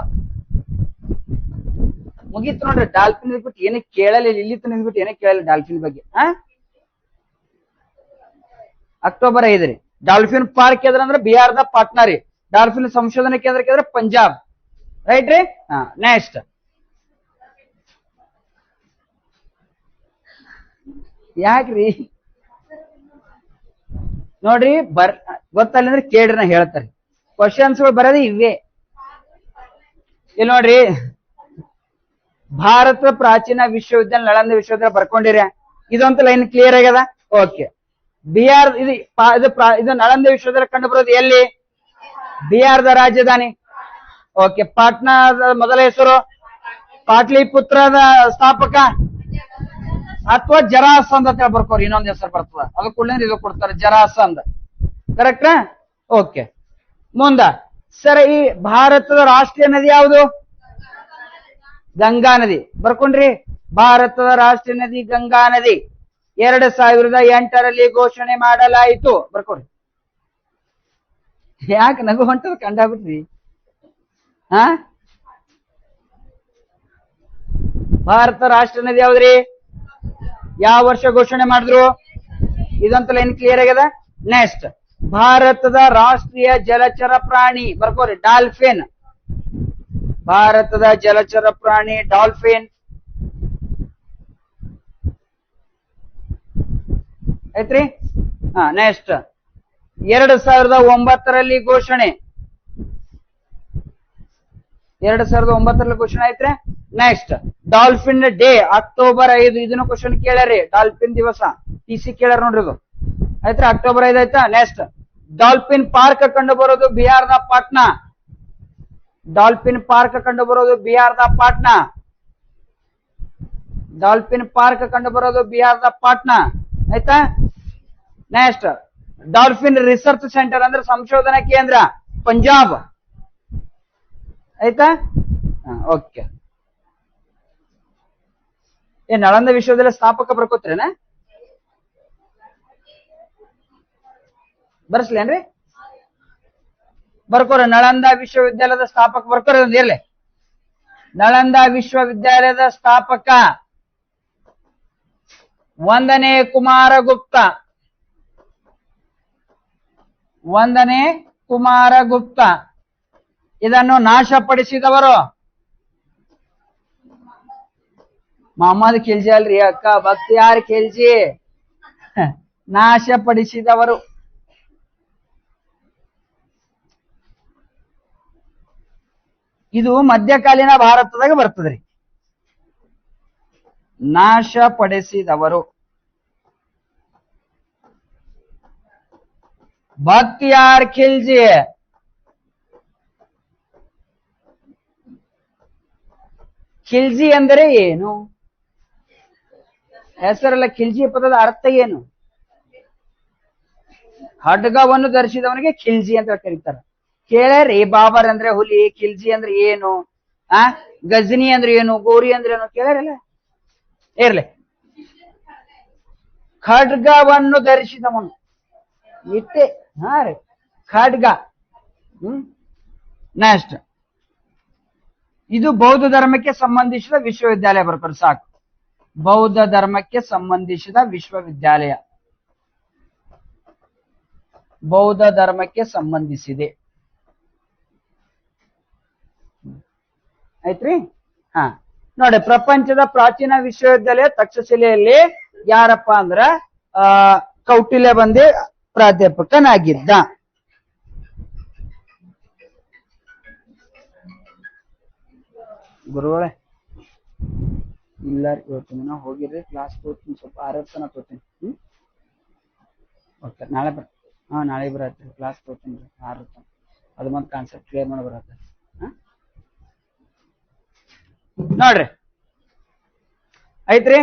ಮುಗೀತು ನೋಡ್ರಿ. ಡಾಲ್ಫಿನ್ ಬಿಟ್ಟು ಏನಕ್ಕೆ ಕೇಳಲ್ಲ, ಇಲ್ಲಿ ನಿಂದ್ಬಿಟ್ಟು ಏನಕ್ಕೆ ಕೇಳಲ್ಲ ಡಾಲ್ಫಿನ್ ಬಗ್ಗೆ. ಅಕ್ಟೋಬರ್ 5 ರೀ. ಡಾಲ್ಫಿನ್ ಪಾರ್ಕ್ ಅಂದ್ರೆ ಬಿಹಾರದ ಪಾಟ್ನಾ ರೀ. ಡಾಲ್ಫಿನ್ ಸಂಶೋಧನಾ ಕೇಂದ್ರ ಕೇಳಿದ್ರೆ ಪಂಜಾಬ್. ರೈಟ್ ರೀ. ನೆಕ್ಸ್ಟ್, ಯಾಕ್ರಿ ನೋಡ್ರಿ ಗೊತ್ತಲ್ಲ ಅಂದ್ರೆ ಕೇಳ್ರಿ, ನಾ ಹೇಳ್ತಾರೆ. ಕ್ವಶನ್ಸ್ ಗಳು ಬರೋದೇ ಇವೆ. ಇಲ್ಲಿ ನೋಡ್ರಿ, ಭಾರತ ಪ್ರಾಚೀನ ವಿಶ್ವವಿದ್ಯಾಲಯ ನಳಂದ ವಿಶ್ವವಿದ್ಯಾಲಯ ಬರ್ಕೊಂಡಿರ. ಇದೊಂದು ಲೈನ್ ಕ್ಲಿಯರ್ ಆಗ್ಯದ. ಓಕೆ. ಬಿಹಾರ್ ಇದು ನಳಂದ ವಿಶ್ವವಿದ್ಯಾಲಯ ಕಂಡು ಬರೋದು ಎಲ್ಲಿ? ಬಿಹಾರದ ರಾಜಧಾನಿ. ಓಕೆ. ಪಾಟ್ನಾದ ಮೊದಲ ಹೆಸರು? ಪಾಟ್ಲಿಪುತ್ರದ ಸ್ಥಾಪಕ ಅಥವಾ ಜರಾಸಂದ್ ಅಂತ ಬರ್ಕೋರಿ. ಇನ್ನೊಂದು ಹೆಸರು ಬರ್ತದ, ಅದು ಕೂಡ ಇದು ಕೊಡ್ತಾರೆ, ಜರಾಸಂದ್. ಕರೆಕ್ಟ್. ಓಕೆ. ಮುಂದ ಸರ್, ಈ ಭಾರತದ ರಾಷ್ಟ್ರೀಯ ನದಿ ಯಾವುದು? ಗಂಗಾ ನದಿ. ಬರ್ಕೊಂಡ್ರಿ? ಭಾರತದ ರಾಷ್ಟ್ರೀಯ ನದಿ ಗಂಗಾ ನದಿ 2008 ಘೋಷಣೆ ಮಾಡಲಾಯಿತು. ಬರ್ಕೊಡ್ರಿ. ಯಾಕೆ ನಗು ಹೊಂಟದ? ಕಂಡಾಬಿಟ್ರಿ. ಭಾರತ ರಾಷ್ಟ್ರೀಯ ನದಿ ಯಾವ್ದ್ರಿ? ಯಾವ ವರ್ಷ ಘೋಷಣೆ ಮಾಡಿದ್ರು? ಇದಂತ ಲೈನ್ ಕ್ಲಿಯರ್ ಆಗ್ಯದ. ನೆಕ್ಸ್ಟ್, ಭಾರತದ ರಾಷ್ಟ್ರೀಯ ಜಲಚರ ಪ್ರಾಣಿ ಬರ್ಕೋರಿ ಡಾಲ್ಫಿನ್. ಭಾರತದ ಜಲಚರ ಪ್ರಾಣಿ ಡಾಲ್ಫಿನ್. ಆಯ್ತ್ರಿ. ನೆಕ್ಸ್ಟ್, 2009 ಘೋಷಣೆ. 2009 ಘೋಷಣೆ ಆಯ್ತ್ರಿ. Next, dolphin day October 5. ಇದನ್ನು ಕ್ವಶನ್ ಕೇಳ್ಯಾರಿ. ಡಾಲ್ಫಿನ್ ದಿವಸ TC ಕೇಳ್ಯಾರ ನೋಡ್ರಿ. ಇದು ಆಯ್ತ್ರಿ, ಅಕ್ಟೋಬರ್ 5 ಆಯ್ತಾ. ನೆಕ್ಸ್ಟ್, ಡಾಲ್ಫಿನ್ ಪಾರ್ಕ್ ಕಂಡು ಬರೋದು ಬಿಹಾರದ ಪಾಟ್ನಾ. ಡಾಲ್ಫಿನ್ ಪಾರ್ಕ್ ಕಂಡು ಬರೋದು ಬಿಹಾರದ ಪಾಟ್ನಾ. ಡಾಲ್ಫಿನ್ ಪಾರ್ಕ್ ಕಂಡು ಬರೋದು ಬಿಹಾರದ ಪಾಟ್ನಾ. ಆಯ್ತಾ. ನೆಕ್ಸ್ಟ್, ಡಾಲ್ಫಿನ್ ರಿಸರ್ಚ್ ಸೆಂಟರ್ ಅಂದ್ರೆ ಸಂಶೋಧನಾ ಕೇಂದ್ರ ಪಂಜಾಬ್. ಆಯ್ತಾ. ಓಕೆ. ನಳಂದ ವಿಶ್ವವಿದ್ಯಾಲಯ ಸ್ಥಾಪಕ ಬರ್ಕೋತ್ರೇನ? ಬರ್ಸ್ಲೇನ್ರಿ? ಬರ್ಕೋರ. ನಳಂದ ವಿಶ್ವವಿದ್ಯಾಲಯದ ಸ್ಥಾಪಕ ಬರ್ಕೋರ ಇರ್ಲಿ. ನಳಂದ ವಿಶ್ವವಿದ್ಯಾಲಯದ ಸ್ಥಾಪಕ 1ನೇ ಕುಮಾರಗುಪ್ತ. 1ನೇ ಕುಮಾರಗುಪ್ತ. ಇದನ್ನು ನಾಶಪಡಿಸಿದವರು ಮೊಹಮ್ಮದ್ ಖಿಲ್ಜಿ ಅಲ್ರಿ ಅಕ್ಕ, ಬಕ್ತಿಯಾರ್ ಖಿಲ್ಜಿ. ನಾಶಪಡಿಸಿದವರು. ಇದು ಮಧ್ಯಕಾಲೀನ ಭಾರತದಾಗ ಬರ್ತದ್ರಿ. ನಾಶಪಡಿಸಿದವರು ಬಕ್ತಿಯಾರ್ ಖಿಲ್ಜಿ. ಖಿಲ್ಜಿ ಅಂದರೆ ಏನು? ಹೆಸರಲ್ಲ. ಖಿಲ್ಜಿ ಪದದ ಅರ್ಥ ಏನು? ಖಡ್ಗವನ್ನು ಧರಿಸಿದವನಿಗೆ ಖಿಲ್ಜಿ ಅಂತ ಕರೀತಾರೆ. ಕೇಳ್ಯಾರಿ ಬಾಬರ್ ಅಂದ್ರೆ ಹುಲಿ, ಖಿಲ್ಜಿ ಅಂದ್ರೆ ಏನು, ಆ ಗಜನಿ ಅಂದ್ರೆ ಏನು, ಗೋರಿ ಅಂದ್ರೆ ಏನು ಕೇಳ್ಯಾರಲ್ಲ. ಇರ್ಲಿ, ಖಡ್ಗವನ್ನು ಧರಿಸಿದವನು ಇಟ್ಟೆ. ಹಾ ರೀ, ಖಡ್ಗ. ನೆಕ್ಸ್ಟ್, ಇದು ಬೌದ್ಧ ಧರ್ಮಕ್ಕೆ ಸಂಬಂಧಿಸಿದ ವಿಶ್ವವಿದ್ಯಾಲಯ ಬರ್ತಾರೆ ಸಾಕು. ಬೌದ್ಧ ಧರ್ಮಕ್ಕೆ ಸಂಬಂಧಿಸಿದ ವಿಶ್ವವಿದ್ಯಾಲಯ, ಬೌದ್ಧ ಧರ್ಮಕ್ಕೆ ಸಂಬಂಧಿಸಿದೆ. ಆಯ್ತ್ರಿ. ಹಾ ನೋಡಿ, ಪ್ರಪಂಚದ ಪ್ರಾಚೀನ ವಿಶ್ವವಿದ್ಯಾಲಯ ತಕ್ಷಶಿಲೆಯಲ್ಲಿ ಯಾರಪ್ಪ ಅಂದ್ರ ಕೌಟಿಲ್ಯ ಬಂದಿ ಪ್ರಾಧ್ಯಾಪಕನಾಗಿದ್ದ. ಗುರುಗಳೇ ಇಲ್ಲ, ಇವತ್ತು ದಿನ ಹೋಗಿರ್ರಿ, ಕ್ಲಾಸ್ ತೋತೀನಿ, ಸ್ವಲ್ಪ ಆರೋಗ್ಯನ ತೋತೀನಿ. ಓಕೆ, ನಾಳೆ ನಾಳೆ ಬರತ್ರಿ, ಕ್ಲಾಸ್ ತೋತೀನಿ ರೀ 6 ಅದು ಮತ್ತೆ ಕಾನ್ಸೆಪ್ಟ್ ಕ್ಲಿಯರ್ ಮಾಡಿ ಬರತ್ತೆ. ನೋಡ್ರಿ ಐತ್ರಿ.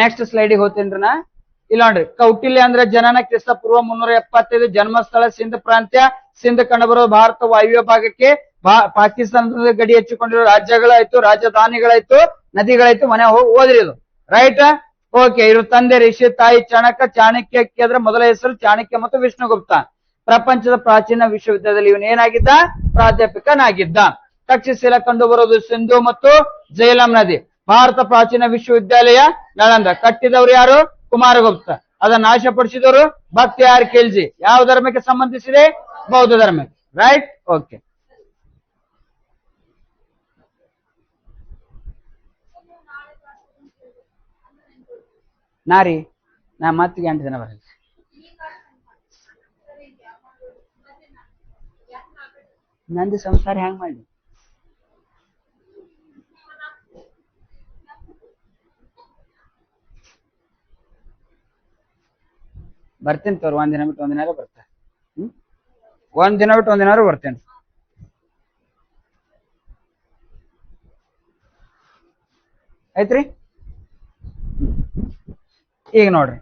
ನೆಕ್ಸ್ಟ್ ಸ್ಲೈಡಿಗೆ ಹೋಗ್ತೇನ್ರಿ ನಾ. ಇಲ್ಲ ನೋಡ್ರಿ, ಕೌಟಿಲ್ಯ ಅಂದ್ರೆ ಜನನ ಕ್ರಿಸ್ತ ಪೂರ್ವ 375, ಜನ್ಮಸ್ಥಳ ಸಿಂಧ್ ಪ್ರಾಂತ್ಯ, ಸಿಂಧ್ ಕಂಡುಬರುವ ಭಾರತ ವಾಯುವ್ಯ ಭಾಗಕ್ಕೆ, ಪಾಕಿಸ್ತಾನದ ಗಡಿ ಹೆಚ್ಚಿಕೊಂಡಿರೋ ರಾಜ್ಯಗಳಾಯ್ತು, ರಾಜಧಾನಿಗಳಾಯ್ತು, ನದಿಗಳಾಯ್ತು, ಮನೆ ಹೋಗಿ ಓದ್ರಿ ಇದು. ರೈಟ್. ಓಕೆ, ಇವ್ರ ತಂದೆ ರಿಷಿ, ತಾಯಿ ಚಾಣಕ್ಯ ಅಂದ್ರೆ ಮೊದಲ ಹೆಸರು ಚಾಣಕ್ಯ ಮತ್ತು ವಿಷ್ಣುಗುಪ್ತ. ಪ್ರಪಂಚದ ಪ್ರಾಚೀನ ವಿಶ್ವವಿದ್ಯಾಲಯದಲ್ಲಿ ಇವನು ಏನಾಗಿದ್ದ? ಪ್ರಾಧ್ಯಾಪಕನಾಗಿದ್ದ. ತಕ್ಷಶಿಲೆ ಕಂಡು ಬರೋದು ಸಿಂಧು ಮತ್ತು ಝೇಲಂ ನದಿ. ಭಾರತ ಪ್ರಾಚೀನ ವಿಶ್ವವಿದ್ಯಾಲಯ ನಳಂದ. ಕಟ್ಟಿದವರು ಯಾರು? ಕುಮಾರಗುಪ್ತ. ಅದನ್ನ ನಾಶಪಡಿಸಿದವರು ಭಕ್ತಿಯಾರ್ ಖಿಲ್ಜಿ. ಯಾವ ಧರ್ಮಕ್ಕೆ ಸಂಬಂಧಿಸಿದೆ? ಬೌದ್ಧ ಧರ್ಮಕ್ಕೆ. ರೈಟ್. ಓಕೆ, ನಾರಿ ನಾ ಮತ್ತಿಗೆ 8 ದಿನ ಬರಲ್ಲ. ನಂದು ಸಂಸಾರ ಹೆಂಗ್ ಮಾಡಿ? ಬರ್ತೀನಿ ತೋರ್, ಒಂದಿನ ಬಿಟ್ಟು ಒಂದಿನಾರು ಬರ್ತೆ. ಒಂದಿನ ಬಿಟ್ಟು ಒಂದಿನಾರು ಬರ್ತೇನೆ. ಆಯ್ತ್ರಿ. ಈಗ ನೋಡ್ರಿ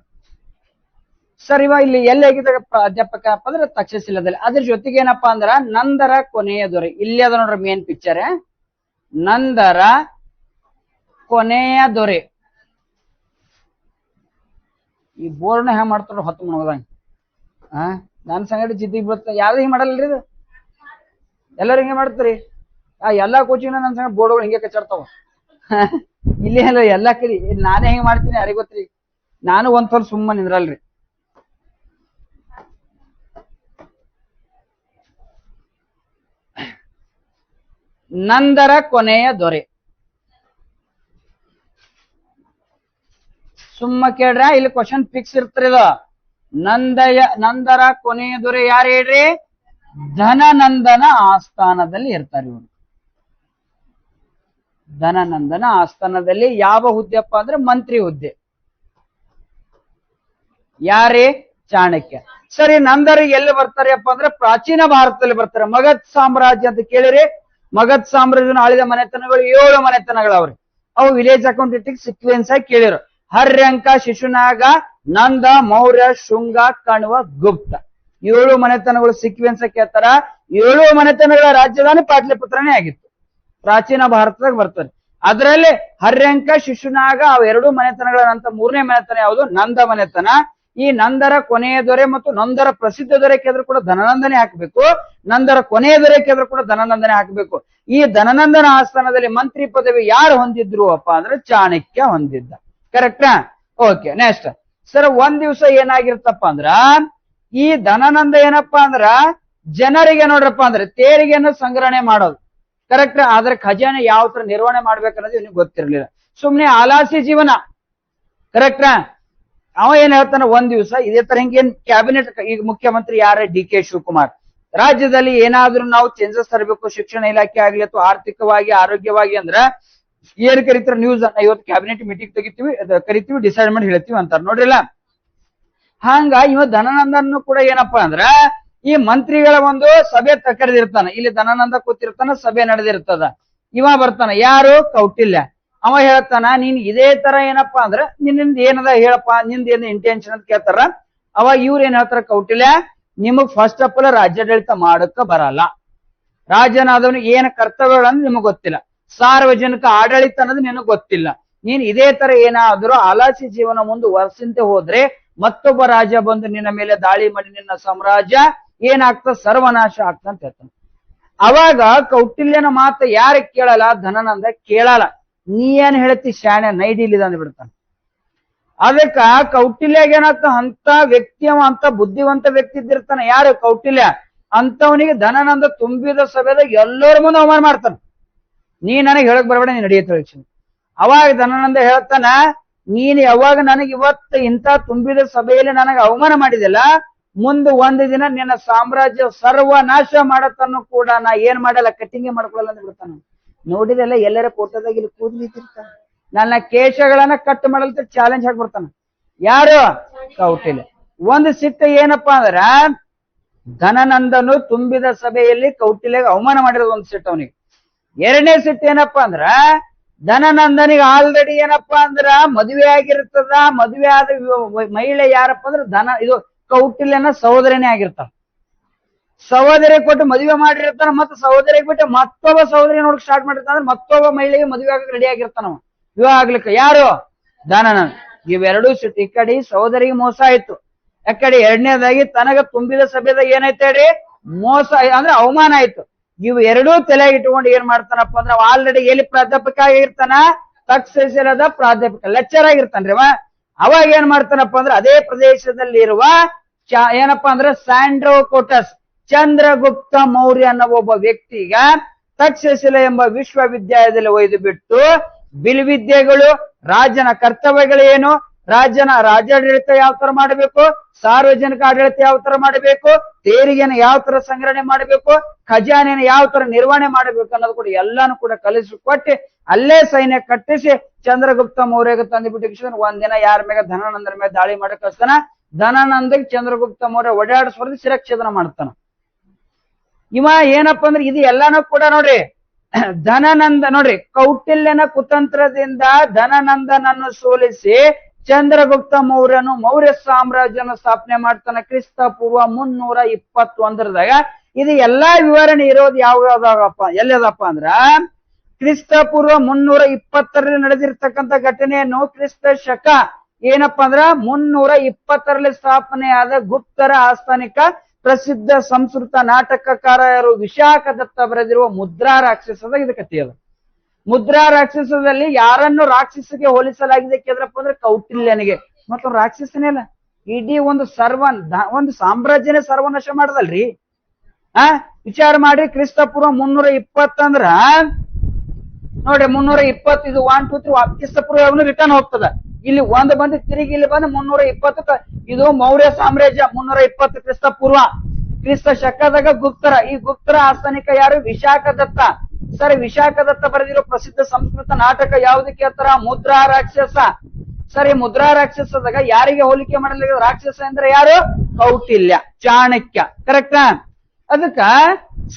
ಸರ್, ಇವ ಇಲ್ಲಿ ಎಲ್ಲಿ ಆಗಿದ್ದಾಗ ಪ್ರಾಧ್ಯಾಪಕ ಅಂದ್ರೆ ತಕ್ಷಶಿಲದಲ್ಲಿ. ಅದ್ರ ಜೊತೆಗೆ ಏನಪ್ಪಾ ಅಂದ್ರ ನಂದರ ಕೊನೆಯ ದೊರೆ. ಇಲ್ಲಿ ಅದ ನೋಡ್ರಿ ಮೇನ್ ಪಿಕ್ಚರ್, ನಂದರ ಕೊನೆಯ ದೊರೆ. ಈ ಬೋರ್ಡ್ನ ಹೆಂಗ್ ಮಾಡ್ತಾರ ಹೊತ್ತು ಮುಣಗದಂಗ. ನನ್ ಸಂಗಡಿ ಜಿದ್ದಿಗೆ ಬೀಳ್ತ. ಯಾವ್ದು ಹಿಂಗ್ ಮಾಡಲ್ರಿ ಇದು? ಎಲ್ಲರೂ ಹಿಂಗೆ ಮಾಡ್ತಾರಿ. ಎಲ್ಲಾ ಕೋಚಿಂಗ್ ನನ್ ಸಂಗ ಬೋರ್ಡ್ಗಳು ಹಿಂಗೆ ಕಚ್ಚಾಡ್ತಾವ. ಇಲ್ಲಿ ಅಲ್ಲ, ಎಲ್ಲಾ ಕಡೆ ನಾನೇ ಹೆಂಗ್ ಮಾಡ್ತೀನಿ ಯಾರಿಗ ಗೊತ್ತ್ರಿ. ನಾನು ಒಂದ್ ಹೊಲ್ ಸುಮ್ಮನೆ ನಿಂದ್ರಲ್ರಿ. ನಂದರ ಕೊನೆಯ ದೊರೆ. ಸುಮ್ಮ ಕೇಳ್ರ, ಇಲ್ಲಿ ಕ್ವಶನ್ ಫಿಕ್ಸ್ ಇರ್ತಾರ. ಇದು ನಂದರ ಕೊನೆಯ ದೊರೆ ಯಾರು ಹೇಳ್ರಿ? ಧನನಂದನ ಆಸ್ಥಾನದಲ್ಲಿ ಇರ್ತಾರೆ ಇವರು. ಧನನಂದನ ಆಸ್ಥಾನದಲ್ಲಿ ಯಾವ ಹುದ್ದೆಪ್ಪ ಅಂದ್ರೆ ಮಂತ್ರಿ ಹುದ್ದೆ. ಯಾರೇ? ಚಾಣಕ್ಯ. ಸರಿ, ನಂದರು ಎಲ್ಲಿ ಬರ್ತಾರಪ್ಪ ಅಂದ್ರೆ ಪ್ರಾಚೀನ ಭಾರತದಲ್ಲಿ ಬರ್ತಾರೆ. ಮಗಧ್ ಸಾಮ್ರಾಜ್ಯ ಅಂತ ಕೇಳಿರಿ. ಮಗಧ್ ಸಾಮ್ರಾಜ್ಯನ ಆಳಿದ ಮನೆತನಗಳು 7 ಮನೆತನಗಳವ್ರಿ. ಅವು ವಿಲೇಜ್ ಅಕೌಂಟೆಂಟ್ ಸೀಕ್ವೆನ್ಸ್ ಆಗಿ ಕೇಳಿರು. ಹರ್ಯಂಕ, ಶಿಶುನಾಗ, ನಂದ, ಮೌರ್ಯ, ಶುಂಗ, ಕಣ್ವ, ಗುಪ್ತ. 7 ಮನೆತನಗಳು ಸೀಕ್ವೆನ್ಸ್ ಆಗಿ ಕೇಳ್ತಾರ. 7 ಮನೆತನಗಳ ರಾಜಧಾನಿ ಪಾಟ್ಲಿಪುತ್ರನೇ ಆಗಿತ್ತು. ಪ್ರಾಚೀನ ಭಾರತದಾಗ ಬರ್ತಾರೆ. ಅದರಲ್ಲಿ ಹರ್ಯಂಕ, ಶಿಶುನಾಗ ಅವ್ 2 ಮನೆತನಗಳ ನಂತರ 3ನೇ ಮನೆತನ ಯಾವುದು? ನಂದ ಮನೆತನ. ಈ ನಂದರ ಕೊನೆಯ ದೊರೆ ಮತ್ತು ನಂದರ ಪ್ರಸಿದ್ಧ ದೊರೆ ಕೇಳಿದ್ರು ಕೂಡ ಧನನಂದನೆ ಹಾಕಬೇಕು. ನಂದರ ಕೊನೆಯ ದೊರೆ ಕೇಳಿದ್ರು ಕೂಡ ಧನನಂದನೆ ಹಾಕಬೇಕು. ಈ ಧನನಂದನ ಆಸ್ಥಾನದಲ್ಲಿ ಮಂತ್ರಿ ಪದವಿ ಯಾರು ಹೊಂದಿದ್ರು ಅಪ್ಪ ಅಂದ್ರೆ ಚಾಣಕ್ಯ ಹೊಂದಿದ್ದ. ಕರೆಕ್ಟಾ? ಓಕೆ, ನೆಕ್ಸ್ಟ್ ಸರ್, ಒಂದ್ ದಿವಸ ಏನಾಗಿರ್ತಪ್ಪ ಅಂದ್ರ ಈ ಧನನಂದ ಏನಪ್ಪಾ ಅಂದ್ರ ಜನರಿಗೆ ನೋಡ್ರಪ್ಪ ಅಂದ್ರೆ ತೆರಿಗೆಯನ್ನು ಸಂಗ್ರಹಣೆ ಮಾಡೋದು. ಕರೆಕ್ಟ್. ಆದ್ರೆ ಖಜಾನೆ ಯಾವ ತರ ನಿರ್ವಹಣೆ ಮಾಡ್ಬೇಕನ್ನೋದು ಇವನಿಗೆ ಗೊತ್ತಿರ್ಲಿಲ್ಲ. ಸುಮ್ನೆ ಆಲಾಸಿ ಜೀವನ. ಕರೆಕ್ಟಾ? ಅವ ಏನ್ ಹೇಳ್ತಾನ, ಒಂದ್ ದಿವಸ ಇದೇ ತರ ಹಿಂಗೇನ್ ಕ್ಯಾಬಿನೆಟ್, ಈಗ ಮುಖ್ಯಮಂತ್ರಿ ಯಾರ? DK ಶಿವಕುಮಾರ್. ರಾಜ್ಯದಲ್ಲಿ ಏನಾದ್ರೂ ನಾವು ಚೇಂಜಸ್ ತರಬೇಕು, ಶಿಕ್ಷಣ ಇಲಾಖೆ ಆಗ್ಲಿ ಅಥವಾ ಆರ್ಥಿಕವಾಗಿ ಆರೋಗ್ಯವಾಗಿ ಅಂದ್ರ ಏನ್ ಕರಿತಾರ ನ್ಯೂಸ್ ಅನ್ನ, ಇವತ್ತು ಕ್ಯಾಬಿನೆಟ್ ಮೀಟಿಂಗ್ ಕರಿತೀವಿ, ಡಿಸೈಡ್ ಮಾಡಿ ಹೇಳ್ತೀವಿ ಅಂತಾರ. ನೋಡ್ರಿಲ್ಲ, ಹಂಗ ಇವ ಧನನಂದನ್ನು ಕೂಡ ಏನಪ್ಪಾ ಅಂದ್ರ ಈ ಮಂತ್ರಿಗಳ ಒಂದು ಸಭೆ ಕರೆದಿರ್ತಾನ. ಇಲ್ಲಿ ಧನನಂದ ಕೂತಿರ್ತಾನ, ಸಭೆ ನಡೆದಿರ್ತದ. ಇವ ಬರ್ತಾನ, ಯಾರು? ಕೌಟಿಲ್ಯ. ಅವ ಹೇಳ್ತಾನ, ನೀನ್ ಇದೇ ತರ ಏನಪ್ಪಾ ಅಂದ್ರ ನಿನ್ನಿಂದ ಏನದ ಹೇಳಪ್ಪ, ನಿಂದ ಏನ್ ಇಂಟೆನ್ಷನ್ ಅಂತ ಕೇಳ್ತಾರ. ಅವಾಗ ಇವ್ರ ಏನ್ ಹೇಳ್ತಾರ? ಕೌಟಿಲ್ಯ, ನಿಮಗ್ ಫಸ್ಟ್ ಆಫ್ ಆಲ್ ರಾಜ್ಯಾಡಳಿತ ಮಾಡಕ್ಕ ಬರಲ್ಲ. ರಾಜನಾದವನಿಗೆ ಏನ್ ಕರ್ತವ್ಯಗಳನ್ನ ನಿಮಗ್ ಗೊತ್ತಿಲ್ಲ. ಸಾರ್ವಜನಿಕ ಆಡಳಿತ ಅನ್ನೋದು ನಿನಗ್ ಗೊತ್ತಿಲ್ಲ. ನೀನ್ ಇದೇ ತರ ಏನಾದ್ರೂ ಆಲಸಿ ಜೀವನ ಮುಂದುವರ್ಸಂತೆ ಹೋದ್ರೆ ಮತ್ತೊಬ್ಬ ರಾಜ ಬಂದು ನಿನ್ನ ಮೇಲೆ ದಾಳಿ ಮಾಡಿ ನಿನ್ನ ಸಾಮ್ರಾಜ್ಯ ಏನಾಗ್ತದ, ಸರ್ವನಾಶ ಆಗ್ತಂತ ಹೇಳ್ತಾನೆ. ಅವಾಗ ಕೌಟಿಲ್ಯನ ಮಾತು ಯಾರು ಕೇಳಲ್ಲ? ಧನನಂದ ಕೇಳಲ್ಲ. ನೀ ಏನ್ ಹೇಳ್ತಿ ಶಾಣೆ ನೈಡಿಲಿದ ಅಂದ್ ಬಿಡ್ತಾನೆ. ಅದಕ್ಕ ಕೌಟಿಲ್ಯಗೆ ಏನಾಗ್ತ, ಅಂತ ವ್ಯಕ್ತಿ ಅಂತ ಬುದ್ಧಿವಂತ ವ್ಯಕ್ತಿ ಇದ್ದಿರ್ತಾನೆ. ಯಾರು? ಕೌಟಿಲ್ಯ. ಅಂತವನಿಗೆ ಧನನಂದ ತುಂಬಿದ ಸಭೆದಾಗ ಎಲ್ಲರ ಮುಂದೆ ಅವಮಾನ ಮಾಡ್ತಾನ. ನೀ ನನಗೆ ಹೇಳಕ್ ಬರಬೇಡ, ನೀನ್ ನಡೆಯುತ್ತೆ. ಅವಾಗ ಧನನಂದ ಹೇಳ್ತಾನ, ನೀನ್ ಯಾವಾಗ ನನಗೆ ಇವತ್ತು ಇಂಥ ತುಂಬಿದ ಸಭೆಯಲ್ಲಿ ನನಗೆ ಅವಮಾನ ಮಾಡಿದಿಲ್ಲ, ಮುಂದೆ ಒಂದು ದಿನ ನಿನ್ನ ಸಾಮ್ರಾಜ್ಯ ಸರ್ವನಾಶ ಮಾಡತನ್ನು ಕೂಡ ನಾ ಏನ್ ಮಾಡಲ್ಲ, ಕಟ್ಟಿಂಗ್ ಮಾಡ್ಕೊಳಲ್ಲ ಅಂತ ಬಿಡ್ತಾನ. ನೋಡಿದೆಲ್ಲ ಎಲ್ಲರ ಕೋಟದಾಗ ಇಲ್ಲಿ ಕೂದ್ಲಿತಿರ್ತಾನ, ನನ್ನ ಕೇಶಗಳನ್ನ ಕಟ್ ಮಾಡಲ್ತ ಚಾಲೆಂಜ್ ಹಾಕ್ಬಿಡ್ತಾನ. ಯಾರು? ಕೌಟಿಲ್ಯ. ಒಂದು ಸಿಟ್ಟು ಏನಪ್ಪಾ ಅಂದ್ರ, ಧನನಂದನು ತುಂಬಿದ ಸಭೆಯಲ್ಲಿ ಕೌಟಿಲ್ಯಗೆ ಅವಮಾನ ಮಾಡಿರೋದು ಒಂದು ಸಿಟ್ಟು ಅವನಿಗೆ. ಎರಡನೇ ಸಿಟ್ಟು ಏನಪ್ಪಾ ಅಂದ್ರ, ಧನನಂದನಿಗೆ ಆಲ್ರೆಡಿ ಏನಪ್ಪಾ ಅಂದ್ರ ಮದುವೆ ಆಗಿರ್ತದ. ಮದುವೆ ಆದ ಮಹಿಳೆ ಯಾರಪ್ಪ ಅಂದ್ರ ಇದು ಕೌಟಿಲ್ಯನ ಸಹೋದರನೇ ಆಗಿರ್ತಾಳ. ಸಹೋದರಿ ಕೊಟ್ಟು ಮದುವೆ ಮಾಡಿರ್ತಾನ, ಮತ್ತೆ ಸಹೋದರಿಗೆ ಬಿಟ್ಟು ಮತ್ತೊಬ್ಬ ಸಹೋದರಿ ನೋಡಕ್ ಸ್ಟಾರ್ಟ್ ಮಾಡಿರ್ತಾನ. ಮತ್ತೊಬ್ಬ ಮಹಿಳೆಗೆ ಮದುವೆ ಆಗಕ್ಕೆ ರೆಡಿ ಆಗಿರ್ತಾನ, ವಿವಾಹ ಆಗ್ಲಿಕ್ಕೆ. ಯಾರು? ಧನನಂದ. ಇವೆರಡೂ ಸಿಟ್ಟು. ಈ ಕಡೆ ಸಹೋದರಿಗೆ ಮೋಸ ಆಯ್ತು, ಯಾಕಡೆ ಎರಡನೇದಾಗಿ ತನಗ ತುಂಬಿದ ಸಭೆದಾಗ ಏನಾಯ್ತು ಹೇಳ್ರಿ, ಮೋಸ ಅಂದ್ರೆ ಅವಮಾನ ಆಯ್ತು. ಇವು ಎರಡೂ ತಲೆಗೆ ಇಟ್ಕೊಂಡು ಏನ್ ಮಾಡ್ತಾನಪ್ಪ ಅಂದ್ರೆ, ಆಲ್ರೆಡಿ ಎಲ್ಲಿ ಪ್ರಾಧ್ಯಾಪಕ ಆಗಿರ್ತಾನ, ತಕ್ಷಶಿಲದ ಪ್ರಾಧ್ಯಾಪಕ ಲೆಕ್ಚರ್ ಆಗಿರ್ತಾನ್ರಿ. ಅವಾಗ ಏನ್ ಮಾಡ್ತಾನಪ್ಪ ಅಂದ್ರೆ, ಅದೇ ಪ್ರದೇಶದಲ್ಲಿ ಇರುವ ಏನಪ್ಪಾ ಅಂದ್ರೆ ಸ್ಯಾಂಡ್ರೋಕೋಟಸ್ ಚಂದ್ರಗುಪ್ತ ಮೌರ್ಯ ಅನ್ನೋ ಒಬ್ಬ ವ್ಯಕ್ತಿಗ ತಕ್ಷಶಿಲ ಎಂಬ ವಿಶ್ವವಿದ್ಯಾಲಯದಲ್ಲಿ ಒಯ್ದು ಬಿಟ್ಟು ಬಿಲ್ವಿದ್ಯೆಗಳು, ರಾಜನ ಕರ್ತವ್ಯಗಳೇನು, ರಾಜನ ರಾಜ್ಯಾಡಳಿತ ಯಾವ ತರ ಮಾಡಬೇಕು, ಸಾರ್ವಜನಿಕ ಆಡಳಿತ ಯಾವ ತರ ಮಾಡಬೇಕು, ತೆರಿಗೆನ ಯಾವ ತರ ಸಂಗ್ರಹಣೆ ಮಾಡಬೇಕು, ಖಜಾನೆನ ಯಾವ ತರ ನಿರ್ವಹಣೆ ಮಾಡಬೇಕು ಅನ್ನೋದು ಕೂಡ ಎಲ್ಲಾನು ಕೂಡ ಕಲಿಸಿಕೊಟ್ಟು ಅಲ್ಲೇ ಸೈನ್ಯ ಕಟ್ಟಿಸಿ ಚಂದ್ರಗುಪ್ತ ಮೌರ್ಯಗೆ ತಂದುಬಿಟ್ಟು ಒಂದಿನ ಯಾರ ಮೇಲೆ ಧನನಂದನ ಮೇಲೆ ದಾಳಿ ಮಾಡಕ್ ಕಳಿಸ್ತಾನ. ಧನನಂದಗೆ ಚಂದ್ರಗುಪ್ತ ಮೌರ್ಯ ಓಡಾಡಿಸ್ಬಾರ್ದು, ಶಿರಚ್ಛೇದನ ಮಾಡ್ತಾನ. ಇವ ಏನಪ್ಪಾ ಅಂದ್ರೆ ಇದು ಎಲ್ಲಾನು ಕೂಡ ನೋಡ್ರಿ ಧನನಂದ ನೋಡ್ರಿ ಕೌಟಿಲ್ಯನ ಕುತಂತ್ರದಿಂದ ಧನನಂದನನ್ನು ಸೋಲಿಸಿ ಚಂದ್ರಗುಪ್ತ ಮೌರ್ಯನು ಮೌರ್ಯ ಸಾಮ್ರಾಜ್ಯನ ಸ್ಥಾಪನೆ ಮಾಡ್ತಾನ ಕ್ರಿಸ್ತ ಪೂರ್ವ 321. ಇದು ಎಲ್ಲಾ ವಿವರಣೆ ಇರೋದು ಯಾವ್ದಾಗಪ್ಪ ಎಲ್ಲದಪ್ಪ ಅಂದ್ರ ಕ್ರಿಸ್ತ ಪೂರ್ವ 320ರಲ್ಲಿ ನಡೆದಿರ್ತಕ್ಕಂಥ ಘಟನೆಯನ್ನು ಕ್ರಿಸ್ತ ಶಕ ಏನಪ್ಪಾ ಅಂದ್ರ 320ರಲ್ಲಿ ಸ್ಥಾಪನೆಯಾದ ಗುಪ್ತರ ಆಸ್ಥಾನಿಕ ಪ್ರಸಿದ್ಧ ಸಂಸ್ಕೃತ ನಾಟಕಕಾರರು ವಿಶಾಖದತ್ತ ಬರೆದಿರುವ ಮುದ್ರಾ ರಾಕ್ಷಸದ ಇದು ಕಥೆ ಅದು. ಮುದ್ರಾ ರಾಕ್ಷಸದಲ್ಲಿ ಯಾರನ್ನು ರಾಕ್ಷಸಿಗೆ ಹೋಲಿಸಲಾಗಿದೆ ಕೇಳಿದ್ರಪ್ಪ ಅಂದ್ರೆ ಕೌಟಿಲ್ಯನಿಗೆ. ಮತ್ತೊಂದು ರಾಕ್ಷಸನೇ ಅಲ್ಲ, ಇಡೀ ಒಂದು ಸಾಮ್ರಾಜ್ಯನೇ ಸರ್ವನಾಶ ಮಾಡದಲ್ರಿ. ವಿಚಾರ ಮಾಡಿ, ಕ್ರಿಸ್ತ ಪೂರ್ವ 320 ಅಂದ್ರ ನೋಡಿ 320 ಇದು 1 2 3 ಕ್ರಿಸ್ತ ಪೂರ್ವ ರಿಟರ್ನ್ ಹೋಗ್ತದ. ಇಲ್ಲಿ ಒಂದು ಬಂದು ತಿರುಗಿ ಇಲ್ಲಿ ಬಂದು 320 ಇದು ಮೌರ್ಯ ಸಾಮ್ರಾಜ್ಯ 320 ಕ್ರಿಸ್ತ ಪೂರ್ವ. ಕ್ರಿಸ್ತ ಶಕದಾಗ ಗುಪ್ತರ, ಈ ಗುಪ್ತರ ಆಸ್ಥಾನಿಕ ಯಾರು? ವಿಶಾಖದತ್ತ. ಸರಿ, ವಿಶಾಖದತ್ತ ಬರೆದಿರೋ ಪ್ರಸಿದ್ಧ ಸಂಸ್ಕೃತ ನಾಟಕ ಯಾವ್ದಕ್ಕೆ ಹೇಳ್ತಾರ? ಮುದ್ರಾ ರಾಕ್ಷಸ. ಸರಿ, ಮುದ್ರಾ ರಾಕ್ಷಸದಾಗ ಯಾರಿಗೆ ಹೋಲಿಕೆ ಮಾಡಲಿಕ್ಕೆ? ರಾಕ್ಷಸ ಅಂದ್ರೆ ಯಾರು? ಕೌಟಿಲ್ಯ, ಚಾಣಕ್ಯ. ಕರೆಕ್ಟಾ? ಅದಕ್ಕ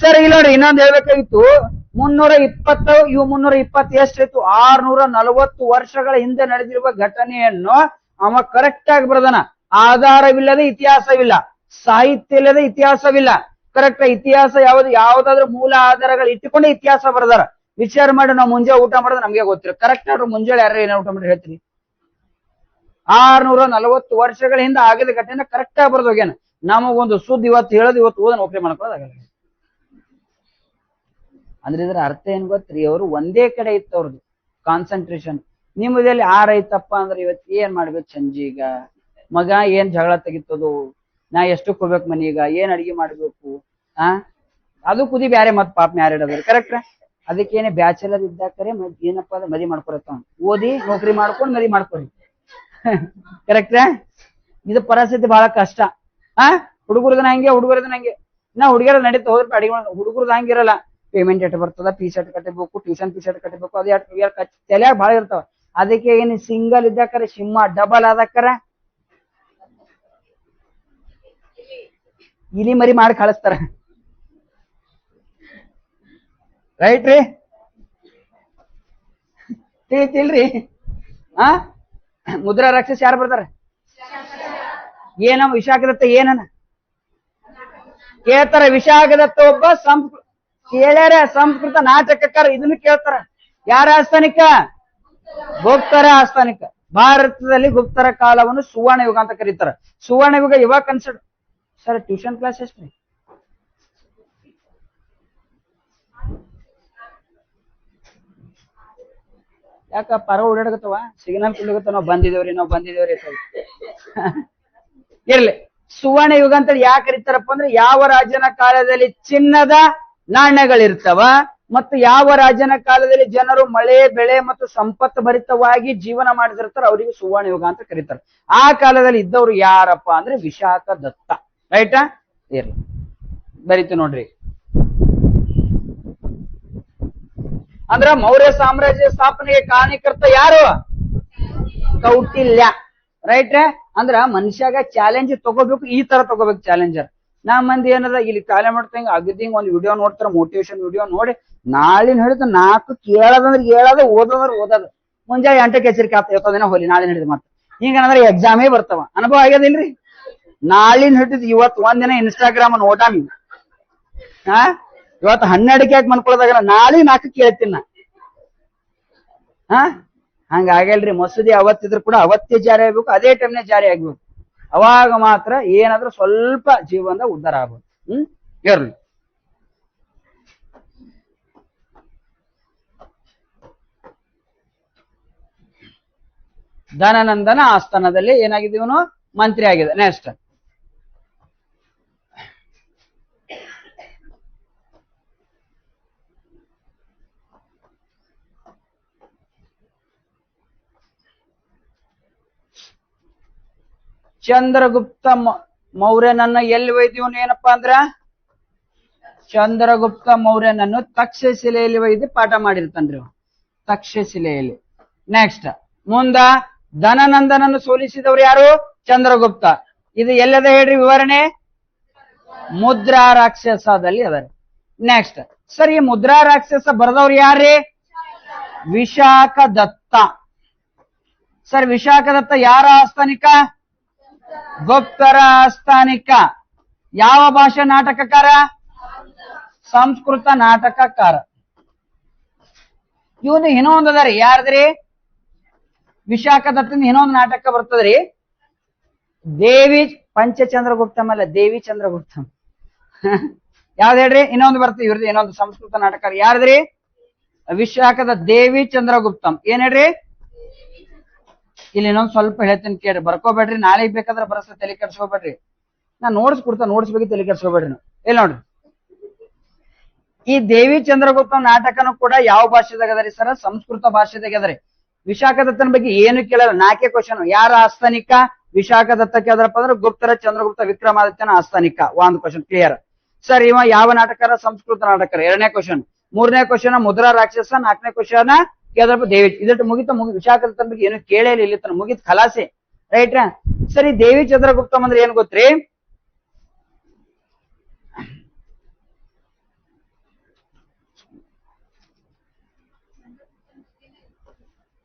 ಸರಿ ಇಲ್ಲಿ ನೋಡಿ ಇನ್ನೊಂದು ಹೇಳ್ಬೇಕಾಗಿತ್ತು. 320 ಇವು 320 ಎಷ್ಟಾಯ್ತು? 640 ವರ್ಷಗಳ ಹಿಂದೆ ನಡೆದಿರುವ ಘಟನೆಯನ್ನು ಅವ ಕರೆಕ್ಟ್ ಆಗಿ ಬರೆದನ. ಆಧಾರವಿಲ್ಲದೆ ಇತಿಹಾಸವಿಲ್ಲ, ಸಾಹಿತ್ಯ ಇಲ್ಲದೆ ಇತಿಹಾಸವಿಲ್ಲ. ಕರೆಕ್ಟ್. ಇತಿಹಾಸ ಯಾವ್ದಾದ್ರು ಮೂಲ ಆಧಾರಗಳು ಇಟ್ಟುಕೊಂಡೆ ಇತಿಹಾಸ ಬರೆದಾರ. ವಿಚಾರ ಮಾಡಿ, ನಾವು ಮುಂಜಾನೆ ಊಟ ಮಾಡೋದು ನಮ್ಗೆ ಗೊತ್ತಿರ. ಕರೆಕ್ಟ್ ಆದ್ರೂ ಮುಂಜಾನೆ ಯಾರು ಏನ ಊಟ ಮಾಡಿ ಹೇಳ್ತೀರಿ? 640 ವರ್ಷಗಳ ಹಿಂದೆ ಆಗಿದ ಘಟನೆ ಕರೆಕ್ಟ್ ಆಗಿ ಬರೆದು ಹೋಗ್ಯಾನ. ನಮಗೊಂದು ಸುದ್ದಿ ಇವತ್ತು ಹೇಳೋದು ಇವತ್ತು ಓದ ನೌಕರಿ ಮಾಡ್ಕೊಳ್ಳೋದಾಗಲ್ಲ. ಅಂದ್ರೆ ಇದ್ರ ಅರ್ಥ ಏನ್ ಗೊತ್ತ್ರಿ? ಅವರು ಒಂದೇ ಕಡೆ ಇತ್ತು ಅವ್ರದ್ದು ಕಾನ್ಸಂಟ್ರೇಷನ್. ನಿಮ್ಮದಲ್ಲಿ 6 ಐತಪ್ಪ ಅಂದ್ರೆ ಇವತ್ತು ಏನ್ ಮಾಡ್ಬೇಕು? ಸಂಜೀಗ ಮಗ ಏನ್ ಜಗಳ ತೆಗಿತದು, ನಾ ಎಷ್ಟಕ್ಕೆ ಹೋಗ್ಬೇಕು ಮನೀಗ, ಏನ್ ಅಡಿಗೆ ಮಾಡ್ಬೇಕು, ಅದು ಕುದಿ ಬ್ಯಾರೆ ಮತ್ ಪಾಪ ಮ್ಯಾರಿಡ್ ಕರೆಕ್ಟ್. ಅದಕ್ಕೇನೆ ಬ್ಯಾಚಲರ್ ಇದ್ದಾಕರೆ ಏನಪ್ಪಾ ಅಂದ್ರೆ ಮದಿ ಮಾಡ್ಕೊರತ್ತ, ಓದಿ ನೌಕರಿ ಮಾಡ್ಕೊಂಡು ಮದಿ ಮಾಡ್ಕೊರಿ. ಕರೆಕ್ಟ್. ಇದು ಪರಿಸ್ಥಿತಿ ಬಹಳ ಕಷ್ಟ. ಹುಡುಗರದನ ಹಂಗೆ, ಹುಡುಗರದನ ಹಂಗೆ. ನಾ ಹುಡುಗಿಯರ ನಡೀತಾ ಹೋದ್ರೆ ಅಡಿಗೆ ಹುಡುಗರದ ಹಂಗಿರಲ್ಲ. ಪೇಮೆಂಟ್ ಎಟ್ ಬರ್ತದ, ಫೀಸ್ ಎಟ್ ಕಟ್ಟಬೇಕು, ಟ್ಯೂಷನ್ ಫೀಸ್ ಎಟ್ ಕಟ್ಟಬೇಕು, ಅದು ತಲೆಯಾಗ ಭಾಳ ಇರ್ತಾವ. ಅದಕ್ಕೆ ಏನ್ ಸಿಂಗಲ್ ಇದ್ದಾಕರೆ ಸಿಂಹ, ಡಬಲ್ ಆದಾಕರ ಇಲಿ ಮರಿ ಮಾಡಿ ಕಳಿಸ್ತಾರ. ರೈಟ್ ರೀ? ತಿಳಿತಿಲ್ರಿ? ಮುದ್ರಾ ರಾಕ್ಷಸ ಯಾರು ಬರ್ತಾರ? ಏನಮ್ಮ ವಿಶಾಖದತ್ತ ಏನನ ಕೇಳ್ತಾರ. ವಿಶಾಖದತ್ತ ಒಬ್ಬ ಕೇಳ್ಯಾರ ಸಂಸ್ಕೃತ ನಾಟಕಕಾರ. ಇದನ್ನು ಕೇಳ್ತಾರ. ಯಾರ ಆಸ್ಥಾನಿಕ? ಗುಪ್ತರ ಆಸ್ಥಾನಿಕ. ಭಾರತದಲ್ಲಿ ಗುಪ್ತರ ಕಾಲವನ್ನು ಸುವರ್ಣ ಯುಗ ಅಂತ ಕರೀತಾರ. ಸುವರ್ಣ ಯುಗ ಇವಾಗ ಕನ್ಸಿಡರ್. ಸರ್ ಟ್ಯೂಷನ್ ಕ್ಲಾಸ್ ಎಷ್ಟ್ರಿ? ಯಾಕ ಪರ ಓಡಾಡಕತ್ತವ? ಸಿಗ್ನಲ್ ಕುಡ್ಲಿಗತ್ತ ನಾವ್ ಬಂದಿದೇವ್ರಿ ಇರ್ಲಿ. ಸುವರ್ಣ ಯುಗ ಅಂತ ಯಾಕೆ ಕರೀತಾರಪ್ಪ ಅಂದ್ರೆ ಯಾವ ರಾಜನ ಕಾಲದಲ್ಲಿ ಚಿನ್ನದ ನಾಣ್ಯಗಳಿರ್ತಾವ ಮತ್ತು ಯಾವ ರಾಜನ ಕಾಲದಲ್ಲಿ ಜನರು ಮಳೆ ಬೆಳೆ ಮತ್ತು ಸಂಪತ್ತು ಭರಿತವಾಗಿ ಜೀವನ ಮಾಡಿದಿರ್ತಾರ ಅವರಿಗೆ ಸುವರ್ಣ ಯುಗ ಅಂತ ಕರೀತಾರೆ. ಆ ಕಾಲದಲ್ಲಿ ಇದ್ದವ್ರು ಯಾರಪ್ಪ ಅಂದ್ರೆ ವಿಶಾಖ ದತ್ತ. ರೈಟಾ? ಇರ್ಲಿ ಬರೀತು ನೋಡ್ರಿ. ಅಂದ್ರ ಮೌರ್ಯ ಸಾಮ್ರಾಜ್ಯ ಸ್ಥಾಪನೆಗೆ ಕಾರಣೀಕರ್ತ ಯಾರು? ಕೌಟಿಲ್ಯ. ರೈಟ್? ಅಂದ್ರ ಮನುಷ್ಯಾಗ ಚಾಲೆಂಜ್ ತಗೋಬೇಕು, ಈ ತರ ತಗೋಬೇಕು ಚಾಲೆಂಜರ್. ಮಂದಿ ಏನದ ಇಲ್ಲಿ ಕಾಲೇ ಮಾಡ್ತಂಗ ಅಗದಿಂಗ್ ಒಂದ್ ವಿಡಿಯೋ ನೋಡ್ತಾರ, ಮೋಟಿವೇಶನ್ ವಿಡಿಯೋ ನೋಡಿ ನಾಳಿನ ಹಿಡಿದು 4 ಕೇಳದಂದ್ರೆ ಹೇಳದ, ಓದೋದ್ರ ಓದೋದು. ಮುಂಜಾನೆ 8ಕ್ಕೆ ಎಚ್ಚರಿಕೆ ಆಗ್ತಾ ದಿನ ಹೋಲಿ ನಾಳಿನ ಹಿಡಿದು ಮತ್ತೆ ಹಿಂಗಂದ್ರೆ ಎಕ್ಸಾಮೇ ಬರ್ತಾವ. ಅನುಭವ ಆಗ್ಯದಿಲ್ರಿ? ನಾಳಿನ ಹಿಡಿದು ಇವತ್ತು ಒಂದಿನ ಇನ್ಸ್ಟಾಗ್ರಾಮ್ ನೋಟಾಮಿ ಇವತ್ತು 12ಕ್ಕೆ ಯಾಕೆ ಮನ್ಕೊಳದಾಗಲ್ಲ, ನಾಳೆ 4ಕ್ಕೆ ಹೇಳ್ತೀನಿ ನಾ. ಹಂಗ ಆಗಲ್ರಿ. ಮಸೂದಿ ಅವತ್ತಿದ್ರು ಕೂಡ ಅವತ್ತೇ ಜಾರಿ ಆಗ್ಬೇಕು, ಅದೇ ಟೈಮ್ನೇ ಜಾರಿ ಆಗ್ಬೇಕು. ಅವಾಗ ಮಾತ್ರ ಏನಾದ್ರೂ ಸ್ವಲ್ಪ ಜೀವನದ ಉದ್ಧಾರ ಆಗ್ಬೋದು. ಇರ್ಲಿ. ಧನನಂದನ ಆಸ್ಥಾನದಲ್ಲಿ ಏನಾಗಿದ್ದೀವನು? ಮಂತ್ರಿ ಆಗಿದೆ. ನೆಕ್ಸ್ಟ್ ಚಂದ್ರಗುಪ್ತ ಮೌರ್ಯನನ್ನ ಎಲ್ಲಿ ಒಯ್ದಿವನು? ಏನಪ್ಪಾ ಅಂದ್ರ ಚಂದ್ರಗುಪ್ತ ಮೌರ್ಯನನ್ನು ತಕ್ಷಶಿಲೆಯಲ್ಲಿ ಒಯ್ದು ಪಾಠ ಮಾಡಿರ್ತಾನ್ರಿ, ತಕ್ಷಶಿಲೆಯಲ್ಲಿ. ನೆಕ್ಸ್ಟ್ ಮುಂದ ಧನನಂದನನ್ನು ಸೋಲಿಸಿದವ್ರು ಯಾರು? ಚಂದ್ರಗುಪ್ತ. ಇದು ಎಲ್ಲದ ಹೇಳ್ರಿ ವಿವರಣೆ? ಮುದ್ರಾ ರಾಕ್ಷಸದಲ್ಲಿ ಅದ. ನೆಕ್ಸ್ಟ್ ಸರ್, ಈ ಮುದ್ರಾ ರಾಕ್ಷಸ ಬರೆದವ್ರು ಯಾರೇ? ವಿಶಾಖ ದತ್ತ. ಸರ್ ವಿಶಾಖ ದತ್ತ ಯಾರ ಆಸ್ಥಾನಿಕ? ಗುಪ್ತರ ಆಸ್ಥಾನಿಕ. ಯಾವ ಭಾಷೆ ನಾಟಕಕಾರ? ಸಂಸ್ಕೃತ ನಾಟಕಕಾರ. ಇವನು ಇನ್ನೊಂದು ಅದಾರಿ, ಯಾರದ್ರಿ? ವಿಶಾಖ ದತ್ತನ ಇನ್ನೊಂದು ನಾಟಕ ಬರ್ತದ್ರಿ, ದೇವಿ ಪಂಚಚಂದ್ರಗುಪ್ತಮ್ ಅಲ್ಲ, ದೇವಿ ಚಂದ್ರಗುಪ್ತಮ್. ಯಾವ್ದು ಹೇಳ್ರಿ? ಇನ್ನೊಂದು ಬರ್ತದೆ ಇವ್ರದ್ದು, ಇನ್ನೊಂದು ಸಂಸ್ಕೃತ ನಾಟಕ. ಯಾರದ್ರಿ? ವಿಶಾಖದ ದೇವಿ ಚಂದ್ರಗುಪ್ತಮ್. ಏನ್ ಹೇಳ್ರಿ? ಇಲ್ಲಿ ಇನ್ನೊಂದು ಸ್ವಲ್ಪ ಹೇಳ್ತೀನಿ ಕೇಳ್ರಿ, ಬರ್ಕೋಬೇಡ್ರಿ. ನಾಳೆಗ್ ಬೇಕಾದ್ರೆ ಬರಸ, ತಲೆ ಕೆಡ್ಸ್ಕೋಬೇಡ್ರಿ. ನಾ ನೋಡ್ಸ್ ಕೊಡ್ತಾ, ನೋಡ್ಸ್ಬೇಕು, ತಲೆ ಕೆಡ್ಸ್ಕೋಬೇಡ್ರಿ. ನಾವು ಇಲ್ಲಿ ನೋಡ್ರಿ, ಈ ದೇವಿ ಚಂದ್ರಗುಪ್ತ ನಾಟಕನು ಕೂಡ ಯಾವ ಭಾಷೆದಾಗ ಅದರಿ ಸರ್? ಸಂಸ್ಕೃತ ಭಾಷೆದಾಗ ಅದರಿ. ವಿಶಾಖ ದತ್ತನ ಬಗ್ಗೆ ಏನು ಕೇಳಲ್ಲ, 4 ಕ್ವಶನ್. ಯಾರ ಆಸ್ಥಾನಿಕ? ವಿಶಾಖ ದತ್ತ ಕೇಳಿದ್ರಪ್ಪ ಅಂದ್ರೆ ಗುಪ್ತರ ಚಂದ್ರಗುಪ್ತ ವಿಕ್ರಮಾದಿತ್ಯನ ಆಸ್ಥಾನಿಕ. 1 question clear. ಸರ್ ಇವ ಯಾವ ನಾಟಕರ? ಸಂಸ್ಕೃತ ನಾಟಕರ. 2ನೇ ಕ್ವಶನ್. 3ನೇ ಕ್ವಶನ್ ಮುದ್ರಾ ರಾಕ್ಷಸ. 4ನೇ ಕ್ವಶನ್ ಕೇಳಿದ್ರಪ್ಪ ದೇವಿ. ಇದಟ್ಟು ಮುಗಿತ. ವಿಶಾಖ ದತ್ತನ ಬಗ್ಗೆ ಏನು ಕೇಳೇ ಇಲ್ಲ, ಇಲ್ಲಿ ತನ ಮುಗಿತ್ ಖಲಾಸೆ. ರೈಟ್? ಸರಿ, ದೇವಿ ಚಂದ್ರಗುಪ್ತಮ್ ಅಂದ್ರೆ ಏನ್ ಗೊತ್ತ್ರಿ?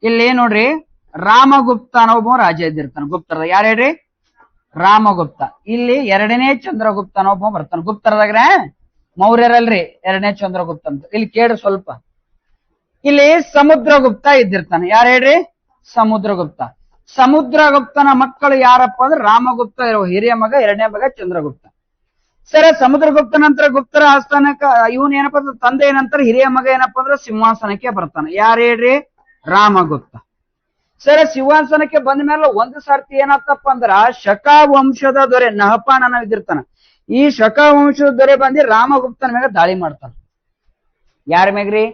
ಇಲ್ಲಿ ನೋಡ್ರಿ, ರಾಮಗುಪ್ತ ಅನ್ನೋ ಒಬ್ಬ ರಾಜ ಇದ್ದಿರ್ತಾನ ಗುಪ್ತರದ. ಯಾರು ಹೇಳ್ರಿ? ರಾಮಗುಪ್ತ. ಇಲ್ಲಿ 2ನೇ ಚಂದ್ರಗುಪ್ತ ಅನ್ನೋ ಒಬ್ಬ ಬರ್ತಾನ ಗುಪ್ತರದಾಗ. ಮೌರ್ಯರಲ್ರಿ 2ನೇ ಚಂದ್ರಗುಪ್ತ ಅಂತ. ಇಲ್ಲಿ ಕೇಳ್ರಿ ಸ್ವಲ್ಪ. ಇಲ್ಲಿ ಸಮುದ್ರಗುಪ್ತ ಇದ್ದಿರ್ತಾನೆ. ಯಾರು ಹೇಳ್ರಿ? ಸಮುದ್ರಗುಪ್ತ. ಸಮುದ್ರಗುಪ್ತನ ಮಕ್ಕಳು ಯಾರಪ್ಪ ಅಂದ್ರೆ ರಾಮಗುಪ್ತ ಹಿರಿಯ ಮಗ, 2ನೇ ಮಗ ಚಂದ್ರಗುಪ್ತ. ಸರ ಸಮುದ್ರಗುಪ್ತ ನಂತರ ಗುಪ್ತರ ಆಸ್ಥಾನಕ್ಕ ಇವನ್ ಏನಪ್ಪಾ ಅಂದ್ರೆ ತಂದೆ ನಂತರ ಹಿರಿಯ ಮಗ ಏನಪ್ಪಾ ಅಂದ್ರೆ ಸಿಂಹಾಸನಕ್ಕೆ ಬರ್ತಾನೆ. ಯಾರು ಹೇಳ್ರಿ? ರಾಮಗುಪ್ತ. ಸರ ಸಿಂಹಾಸನಕ್ಕೆ ಬಂದ ಮೇಲೆ ಒಂದು ಸರ್ತಿ ಏನಾಗ್ತಪ್ಪ ಅಂದ್ರ ಶಕ ವಂಶದ ದೊರೆ ನಹಪಾನ್ ಅನ್ನೋ ಇದ್ದಿರ್ತಾನ. ಈ ಶಕ ವಂಶದ ದೊರೆ ಬಂದು ರಾಮಗುಪ್ತನ ಮೇಲೆ ದಾಳಿ ಮಾಡ್ತಾನ. ಯಾರ ಮೇಗ್ರಿ?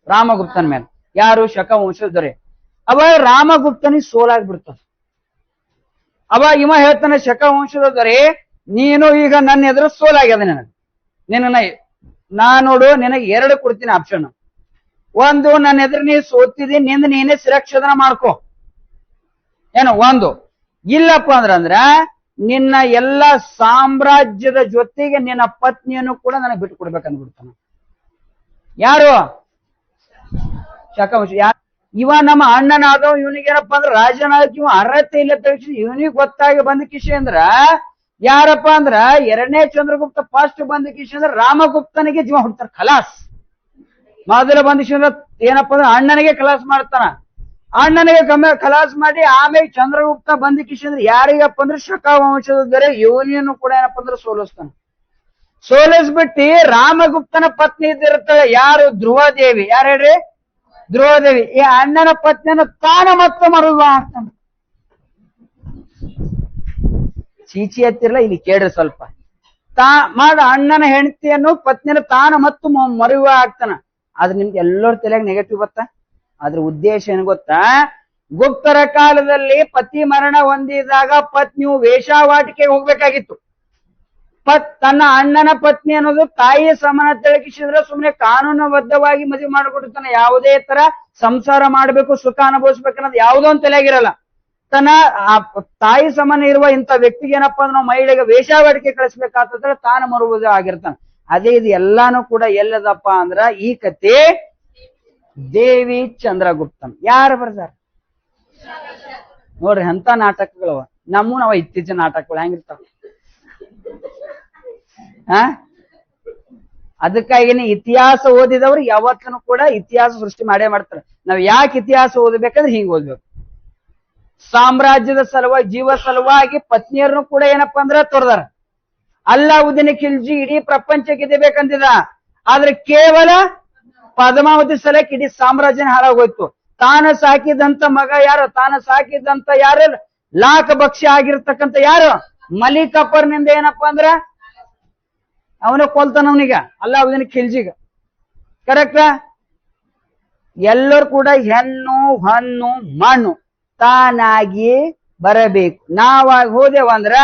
ರಾಮಗುಪ್ತನ ಮೇಲೆ. ಯಾರು? ಶಕ ವಂಶದ ದೊರೆ. ಅವ ರಾಮಗುಪ್ತನಿಗೆ ಸೋಲಾಗ್ಬಿಡ್ತದ. ಅವ ಇವ ಹೇಳ್ತಾನೆ ಶಕ ವಂಶದ ದೊರೆ, ನೀನು ಈಗ ನನ್ನ ಎದುರು ಸೋಲಾಗ್ಯದ. ನಾ ನೋಡು ನಿನಗೆ 2 ಕೊಡ್ತೀನಿ ಆಪ್ಷನ್. ಒಂದು, ನನ್ನ ಎದುರು ನೀ ಸೋತಿದಿ, ನಿಂದ ನೀನೇ ಶಿರಕ್ಷೇದನ ಮಾಡ್ಕೊ. ಏನು? ಒಂದು. ಇಲ್ಲಪ್ಪ ಅಂದ್ರ ನಿನ್ನ ಎಲ್ಲ ಸಾಮ್ರಾಜ್ಯದ ಜೊತೆಗೆ ನಿನ್ನ ಪತ್ನಿಯನ್ನು ಕೂಡ ನನಗೆ ಬಿಟ್ಟು ಕೊಡ್ಬೇಕಂದ್ಬಿಡ್ತಾನ. ಯಾರು? ಶಕವಂಶ. ಇವ ನಮ್ಮ ಅಣ್ಣನಾದವ್. ಇವನಿಗೇನಪ್ಪ ಅಂದ್ರೆ ರಾಜನಾಗಕ್ಕೆ ಇವ ಅರ್ಹತೆ ಇಲ್ಲ ತಿಳಿಸಿ ಇವನಿಗೆ ಗೊತ್ತಾಗಿ ಬಂದ ಕಿಶಿ ಅಂದ್ರ ಯಾರಪ್ಪ ಅಂದ್ರ ಎರಡನೇ ಚಂದ್ರಗುಪ್ತ ಫಸ್ಟ್ ಬಂದ ಕಿಶಂದ್ರ ರಾಮಗುಪ್ತನಿಗೆ ಜೀವ ಹುಡ್ತಾರ ಖಲಾಸ್. ಮೊದಲು ಬಂದ ಕಿಶಂದ್ರ ಏನಪ್ಪಾ ಅಂದ್ರೆ ಅಣ್ಣನಿಗೆ ಖಲಾಸ್ ಮಾಡ್ತಾನ. ಅಣ್ಣನಿಗೆ ಖಲಾಸ್ ಮಾಡಿ ಆಮೇಲೆ ಚಂದ್ರಗುಪ್ತ ಬಂದ ಕಿಶಂದ್ರ ಯಾರಿಗಪ್ಪ ಅಂದ್ರೆ ಶಕ ವಂಶದ ಬೇರೆ ಯೋನಿಯನ್ನು ಕೂಡ ಏನಪ್ಪಾ ಅಂದ್ರೆ ಸೋಲಿಸ್ತಾನ. ಸೋಲಿಸ್ಬಿಟ್ಟು ರಾಮಗುಪ್ತನ ಪತ್ನಿ ಇದ್ದಿರ್ತಾಳೆ ಯಾರು? ಧ್ರುವದೇವಿ. ಯಾರು ಹೇಳ್ರಿ? ಧ್ರುವದೇವಿ. ಈ ಅಣ್ಣನ ಪತ್ನಿಯನ್ನು ತಾನ ಮತ್ತೆ ಮರುವಿವಾಹ ಆಗ್ತಾನೆ. ಚೀಚಿ ಹತ್ತಿರಲ್ಲ, ಇಲ್ಲಿ ಕೇಳ್ರಿ ಸ್ವಲ್ಪ. ಅಣ್ಣನ ಹೆಂಡತಿಯನ್ನು ಪತ್ನಿಯನ್ನು ತಾನ ಮತ್ತು ಮರುವಿವಾಹ ಆಗ್ತಾನ. ಆದ್ರೆ ನಿಮ್ಗೆ ಎಲ್ಲರ ತಲೆಯಾಗ ನೆಗೆಟಿವ್ ಗೊತ್ತಾ? ಅದ್ರ ಉದ್ದೇಶ ಏನ್ ಗೊತ್ತಾ? ಗುಪ್ತರ ಕಾಲದಲ್ಲಿ ಪತಿ ಮರಣ ಹೊಂದಿದಾಗ ಪತ್ನಿಯು ವೇಷಾವಾಟಿಕೆಗೆ ಹೋಗ್ಬೇಕಾಗಿತ್ತು. ತನ್ನ ಅಣ್ಣನ ಪತ್ನಿ ಅನ್ನೋದು ತಾಯಿಯ ಸಮಾನ ತಿಳಕಿಸಿದ್ರೆ ಸುಮ್ಮನೆ ಕಾನೂನುಬದ್ಧವಾಗಿ ಮದುವೆ ಮಾಡಿಕೊಡ್ತಾನೆ. ಯಾವುದೇ ತರ ಸಂಸಾರ ಮಾಡ್ಬೇಕು, ಸುಖ ಅನುಭವಿಸ್ಬೇಕನ್ನೋದು ಯಾವುದೋ ಒಂದು ತಲೆಯಾಗಿರಲ್ಲ. ತನ್ನ ತಾಯಿ ಸಮಾನ ಇರುವ ಇಂಥ ವ್ಯಕ್ತಿಗೆ ಏನಪ್ಪಾ ಅಂದ್ರೆ ನಾವು ಮಹಿಳೆಗೆ ವೇಷಾವಾಟಿಕೆ ಕಳಿಸ್ಬೇಕಾದ್ರೆ ತಾನು ಮರುವುದು ಆಗಿರ್ತಾನೆ. ಅದೇ ಇದು ಎಲ್ಲಾನು ಕೂಡ ಎಲ್ಲದಪ್ಪ ಅಂದ್ರ ಈ ಕತೆ ದೇವಿ ಚಂದ್ರಗುಪ್ತನ್ ಯಾರು ಬರ್ದಾರ ನೋಡ್ರಿ. ಅಂತ ನಾಟಕಗಳವ ನಾವು ಇತ್ತೀಚಿನ ನಾಟಕಗಳು ಹೆಂಗಿರ್ತಾವ. ಅದಕ್ಕಾಗಿನೇ ಇತಿಹಾಸ ಓದಿದವ್ರು ಯಾವತ್ತೂ ಕೂಡ ಇತಿಹಾಸ ಸೃಷ್ಟಿ ಮಾಡೇ ಮಾಡ್ತಾರೆ. ನಾವ್ ಯಾಕೆ ಇತಿಹಾಸ ಓದ್ಬೇಕಂದ್ರೆ ಹಿಂಗ್ ಓದ್ಬೇಕು. ಸಾಮ್ರಾಜ್ಯದ ಸಲುವಾಗಿ, ಜೀವ ಸಲುವಾಗಿ ಪತ್ನಿಯರನ್ನು ಕೂಡ ಏನಪ್ಪಾ ಅಂದ್ರ ತೊರೆದಾರ. ಅಲ್ಲಾವುದ್ದೀನ್ ಖಿಲ್ಜಿ ಇಡೀ ಪ್ರಪಂಚಕ್ಕೆ ಗೆದ್ದಬೇಕಂತಿದ. ಆದ್ರೆ ಕೇವಲ ಪದ್ಮಾವತಿ ಸಲಕ್ಕೆ ಇಡೀ ಸಾಮ್ರಾಜ್ಯನ ಹಾಳಾಗೋಯ್ತು. ತಾನು ಸಾಕಿದಂತ ಮಗ ಯಾರು? ತಾನು ಸಾಕಿದಂತ ಯಾರು? ಲಾಖ ಭಕ್ಷ ಆಗಿರ್ತಕ್ಕಂಥ ಯಾರು? ಮಲಿಕ್ ಕಫರ್ನಿಂದ ಏನಪ್ಪಾ ಅಂದ್ರ ಅವನ ಕೊಲ್ತಾನ ಅವನಿಗ, ಅಲ್ಲಾವುದ್ದೀನ್ ಖಿಲ್ಜಿಗ. ಕರೆಕ್ಟಾ? ಎಲ್ಲರೂ ಕೂಡ ಹೆಣ್ಣು ಹಣ್ಣು ಮಣ್ಣು ತಾನಾಗಿ ಬರಬೇಕು. ನಾವಾಗಿ ಹೋದೆವಂದ್ರ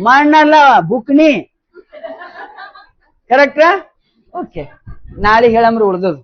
ಮಣ್ಣಲ್ಲ ಬುಕ್ನಿ. ಕರೆಕ್ಟಾ? ಓಕೆ, ನಾಳೆ ಹೇಳಮ್ರಿ ಉಳ್ದದು.